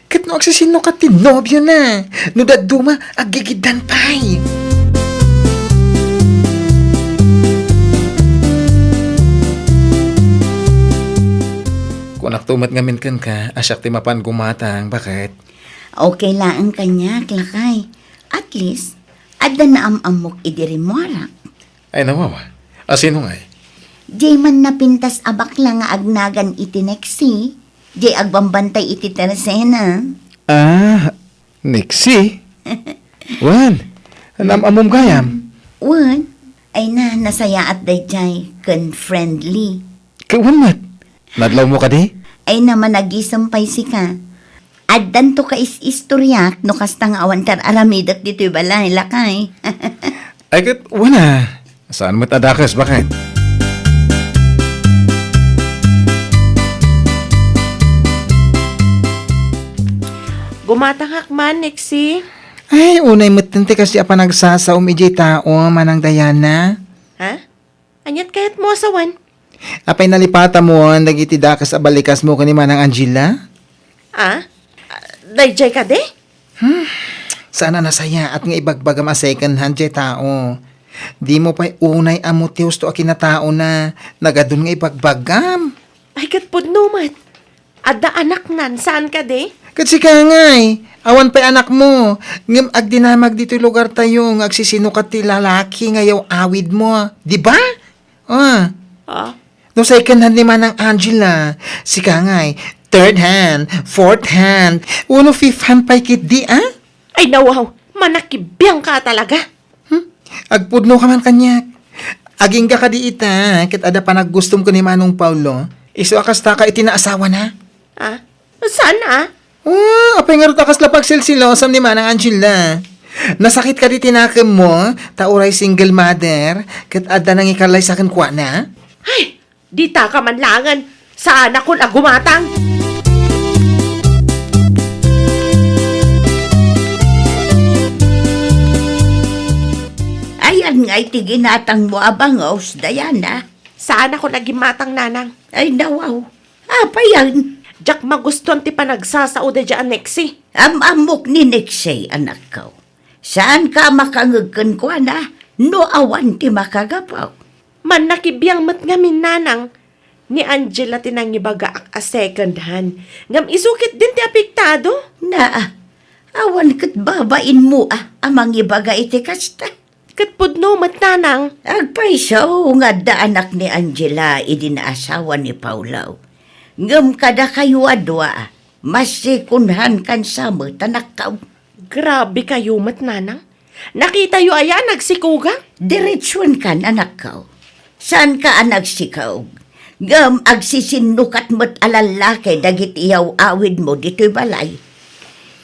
Kat no agsisino ka tinobyo na. No daduma, agigidan pa'y. Kung naktumat ngamin kan ka, asyak ti mapan gumatang. Bakit? Okay lang kanya, klakay. At least, ada na amok idirimwara. Ay nawawa. Asino nga eh? Di man napintas abak lang nga agnagan iti neksi. Di agbambantay iti teresena. Nixie? Wan, amom gayam. Wan, ay na nasaya at dayjay kan friendly. Kawan mat. Nadlaw mo ka di? Ay naman nagisampay si ka. Addan to ka istoryak no kastang awantar aramidak dito'y balay lakay. Ay kat, wana. Saan mo't adakas? Bakit? Gumatangak man, Nexie. Ay, unay matante kasi apa nagsasaom ijay tao, Manang Diana. Ha? Anyat kayat mo asawan? Apay nalipata mo, nagiti dakas abalikas mo ka ni Manang Angela? Dayjay ka de? Sana nasaya at nga ibagbagam a second hand jay tao. Di mo pa'y unay amutios to a kinatao na nagadun nga ibagbagam. Ay kat pudnumat. Adda anak nan, saan ka de? Kasi ka ngay, awan pa'y anak mo. Ngam agdinamag dito lugar tayo, ng agsisinukat ti lalaki ngayaw awid mo. Di ba? No second hand ni Manang Angela. Si ka ngay, third hand, fourth hand, uno fifth hand pa'y kit di Ay nawaw, manakibiyang ka talaga. Agpudno ka man kanyak. Aging ka di ita, kit ada pa naggustom ko ni Manong Paulo. Iso akasta ka itinaasawa na. Saan Apay nga rutakas lapag silsilosam ni Manang Angela. Nasakit ka di tinakim mo, tauray single mother, kit ada nang ikalay sa akin kwa na. Ay, di ta ka manlangan. Saan ako nagumatang? Ayan nga iti ginatang mo abang os, Diana. Saan ako nagimatang nanang? Ay nawaw, apa yan? Jak maguston ti panagsasao da dyan Nexi. Amok ni Nixie, anak ko. Saan ka makangagkan ko na? No awan ti makagapaw. Man nakibiyang mat ngamin nanang. Ni Angela tinangibaga a second hand. Ngam isukit din ti apektado. Na, awan kat babain mo amang ibaga iti kasta. Katpudno mat nanang. Agpaisaw nga da anak ni Angela idinaasawa ni Paulaw. Ngam kada kayo adwa, masikunhan kan sa tanak ka. Grabe kayo mat nanang. Nakita yu aya nagsikuga? Diretsyon kan anak ka. Saan ka nagsikaw? Ngam agsisinukat mo't alalaki dagit iyaw awid mo dito'y balay.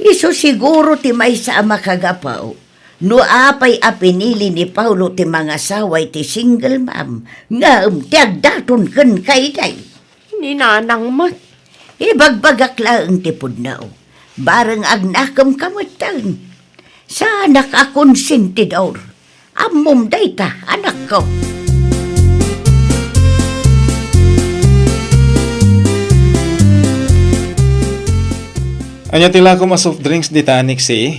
Iso siguro ti may sa makagapaw. No apay apinili ni Paulo ti mga saway ti single mom. Ngam ti agdaton ken kay day. Ni nanang mat. Ibagbagak lang ti pudnaw. Bareng agnakam kamutan. Sa anak akong sintidor. Amom dayta anak ko. Anya tila ko soft drinks di tanik si.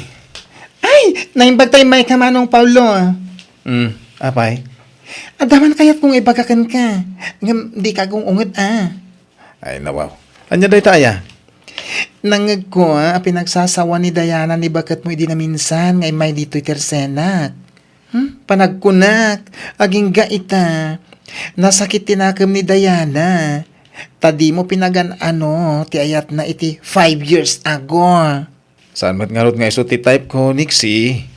Ay, naimbag tayo may kamanong Paulo. Apay? Adaman kaya't kung ibagakan ka. Ngam, di ka kong unget Ay nawaw. Anya day taya? Nangag ko pinagsasawa ni Diana ni bakat mo idi na minsan ngay may dito'y tersenak. Panagkunak, aging gaita. Nasakit tinakam ni Diana. Tadi mo pinagan ti ayat na iti 5 years ago. Saan mat ngarot nga iso ti type ko, Nixie?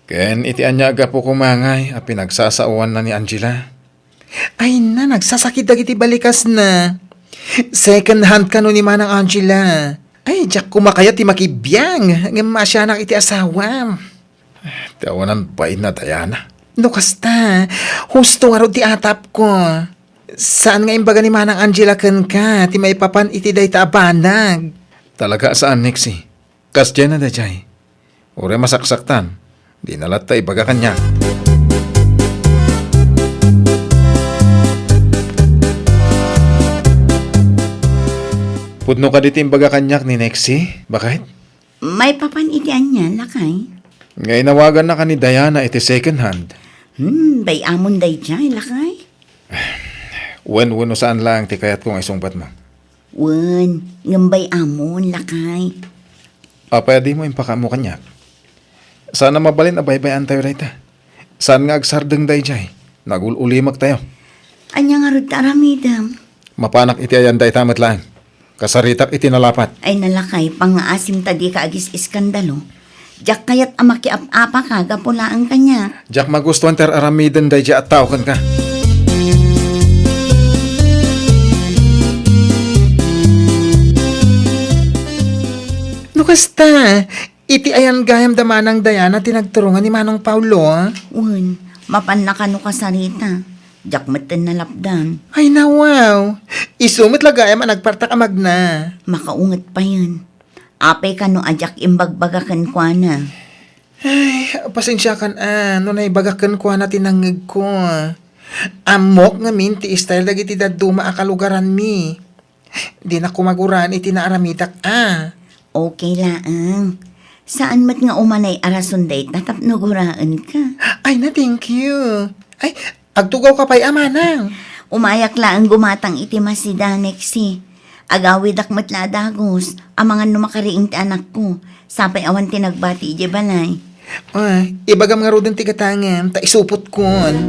Ken iti anya aga po kumangay a pinagsasauan na ni Angela. Ay na, nagsasakit dagiti balikas na. Second hand ka no ni Manang Angela. Ay, diyak kumakaya ti makibiyang. Nga masyanak iti asawa. Tawanan pa na Diana. No kasta, husto nga ro ti atap ko. Saan nga imbaga ni Manang Angela ken ka, ti may papan iti day taabanag. Talaga saan, Nixie? Kas dyan na da jay. Ure masaksaktan. Di nalat ta ibaga kanya. Pudno ka diti imbaga kanyak ni Nixie? Bakit? May papanidian niya, lakay. Ngay nawagan na ka ni Diana iti second hand. Bay amon day dyan, lakay. Wen saan lang ti kayat kong isungpat mo. Wen, ngambay amon, lakay. Apaya di mo impaka mo kanyak. Sana mabalin abay-bayan tayo rayta. Saan nga agsardeng day jay? Nagululimag tayo. Anya nga rin taramidam. Mapanak iti ayan day tamat lang. Kasaritak iti nalapat. Ay nalakay, pangaasim tadi ka agis iskandalo. Diyak kayat amakiap-apa ka, gapulaan kanya. Jak magustuhan ter aramiden day jay at tawkan ka. No kasta, iti ayan gayam da Manang Diana tinagturungan ni Manong Paulo. Wen, mapan na kano ka sarita. Diyak matan na lapdan. Ay na wow, isumit lagayam nagpartak amag na. Makaungat pa yun. Apay ka no ajak imbagbagakan kwa na. Ay, pasensya kan no na ibagakan ko na tinangag ko. Amok nga min ti style dagiti daduma akalugaran mi. Di na kumaguran iti naaramitak Okay laang. Saan mat nga umanay arasunday tatapnuguraan ka? Ay na, thank you. Ay, agtugaw ka pa'y amanang. Umayak laang gumatang iti masida Nexi. Agawid akmat la dagos, amangan numakariing ti anak ko. Sapay awan tinagbati ije balay. Ay, ibagam nga ro din tigatangam, ta isupot kon.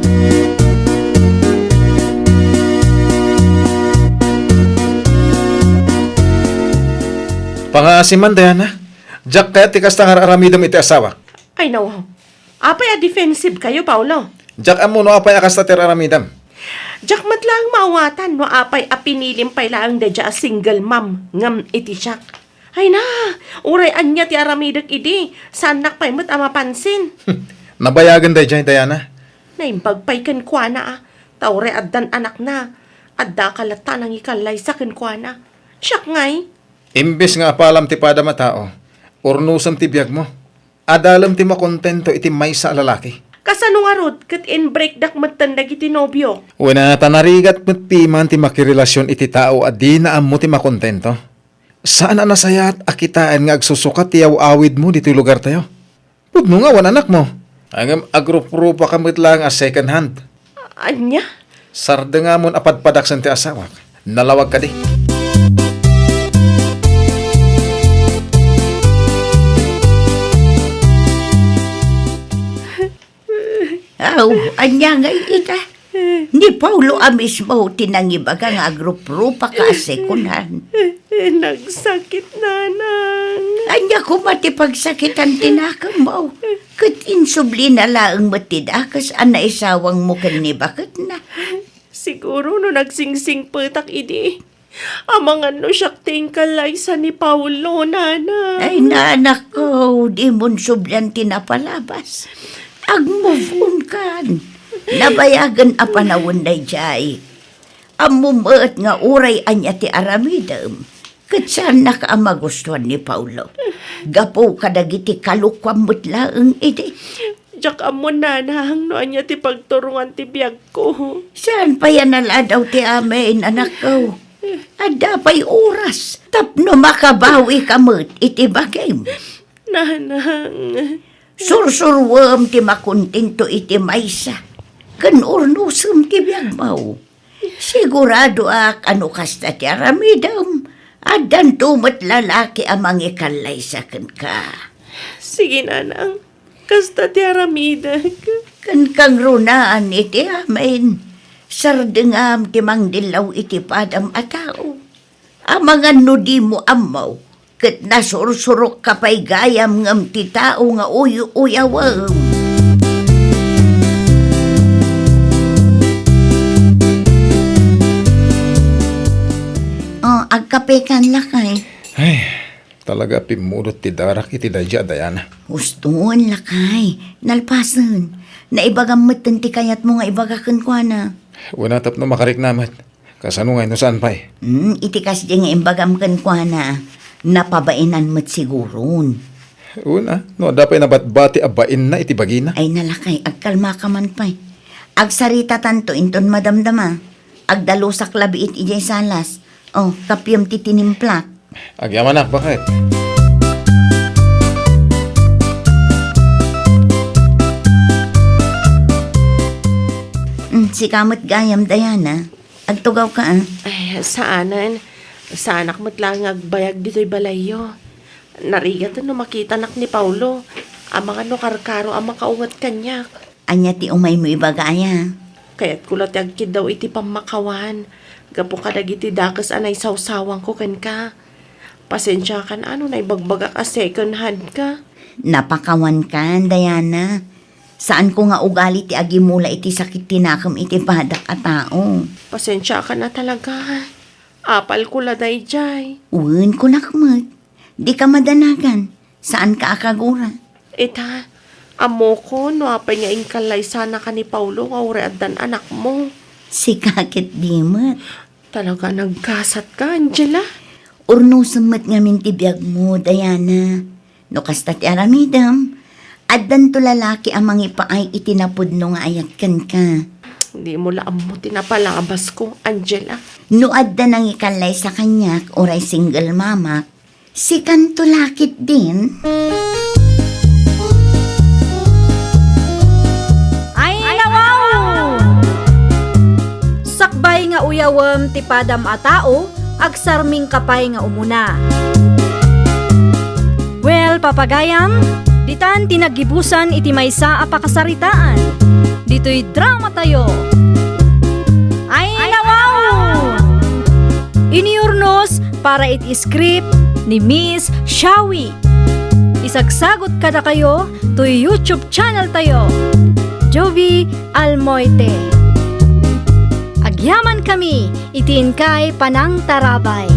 Pangaasiman Diana. Jak kaya ti kasta nga aramidam iti asawa. Ay nawaw. Apay a defensive kayo, Paulo. Jak amo no apay akasta ter aramidam. Jak matlang maawatan no apay a pinilim pay laang dadya a single mom ngam iti siyak. Ay na, uray anya ti aramidak idi. Sanak pay mat amapansin. Nabayagan day jay Diana. Naimbagpay kan kwa na Tawre addan anak na. Adda kalata nang ikalay sa kan kwa na. Siyak ngay. Imbes nga apalam ti pada matao. Ornusam ti biyag mo. Adalam ti makontento iti may sa lalaki. Kasano nga rod, kat in-break dak matan dagiti nobyo. Wala tanarigat mo't piman ti makirelasyon iti tao at di na amo ti makontento. Saan na nasayat akitaan nga agsusukat ti awid mo dito lugar tayo? Pudno nga wan anak mo. Ang agrup-rupa kamit lang as second hand. Anya? Sarda nga mon apadpadaksan ti asawak. Nalawag ka di. Aw, anya nga ita. Ni Paulo mismo tinangibaga nga agrup-rupa ka asekunan. Nagsakit nanang. Anya ko matipagsakitan tinakam mo. Kat insubli na laang matidakas ang naisawang mo ni bakit na. Siguro no nagsingsing petak idi. Amangan no siyak tingkalay sa ni Paulo, nana. Ay nanak ko, di mon sublian tinapalabas. Ag-move on kan. Nabayagan a panawon na jay. Amumaat nga uray anya ti aramidam. Kat saan nakaamagustuhan ni Paulo. Gapo kadagiti kalukwamot laang iti. Jak amon nanang no anya ti pagturungan ti biyag ko. Saan pa yan naladaw ti amin, anak ko? Ada pa'y oras. Tapno makabawi kamot iti bagay. Nanang. Sursurwam ti makuntinto iti maysa. Kan urnusam ti biyag mau. Sigurado ak ano kasta ti aramidam. Adan tumat lalaki amang ikalay sa ka. Sige nanang. Kasta ti aramidag. Kan kang runaan iti amin. Sardengam ti mangdilaw iti padam a tao. Amangan no di mo amaw. Kat nasursurok ka pa'y gayam ngam ti tao nga uyu-uyawam. Oh, agkape kan lakay. Ay, talaga pimulot ti darak iti dadya, Diana. Gustuon lakay. Nalpasan. Naibagam matan ti kayat mo nga ibagakan ko na. Wala tapno makarik namat. Kasano nga no saan pa'y? Itikas di nga imbagam kan ko na. Napabainan mo't siguron. Una, no dapay nabatbati abain na iti bagina. Ay nalakay, agkalma ka man pa'y. Agsarita tanto inton madamdama. Agdalusak labiit ijay salas. Oh, kapyam ti tinimplak. Agyaman na, bakit? Si kamot gayam, Diana. Agtugaw ka Ay, saanan. Sa anak mo't lang agbayag dito'y balayo. Narigat no makita nak ni Paulo. Amang ano karkaro amang kaungat kanyak. Anya ti umay mo ibagaya. Kaya't kulat agkid daw iti pamakawan. Gapo ka dagiti dakas anay sawsawang ko kan ka. Pasensya kan ano na ibagbagak a second hand ka. Napakawan ka, Diana. Saan ko nga ugali ti agimula iti sakit tinakam iti badak a tao. Pasensya ka na talaga. Apal ko laday jay. Uwan ko nakmat. Di ka madanagan. Saan ka akagura? Ita, amo ko no apay nga ingkalay sana ka ni Paulo nga ureadan anak mo. Si kakit dimat. Talaga nagkasat ka, Angela. Urno samat nga mintibiyag mo, Diana. No kasta ti aramidam. Addan to lalaki amang ipaay itinapod no nga ayagkan ka. Hindi mo laam mo tinapalabas ko, Angela. No adda nang ikalay sa kanyak oray single mamak. Si kanto lakit din. Ay, nawaw! Sakbay nga uyawem ti padam a tao, agsarming kapay nga umuna. Well, papagayam, ditan tinagibusan iti maysa a pakasaritaan. Dito'y drama tayo. Ay, nawaw! Iniurnos para iti script ni Miss Shawi. Isagsagot kada kayo to YouTube channel tayo. Jovi Almoite. Agyaman kami, itin kay Panang Tarabay.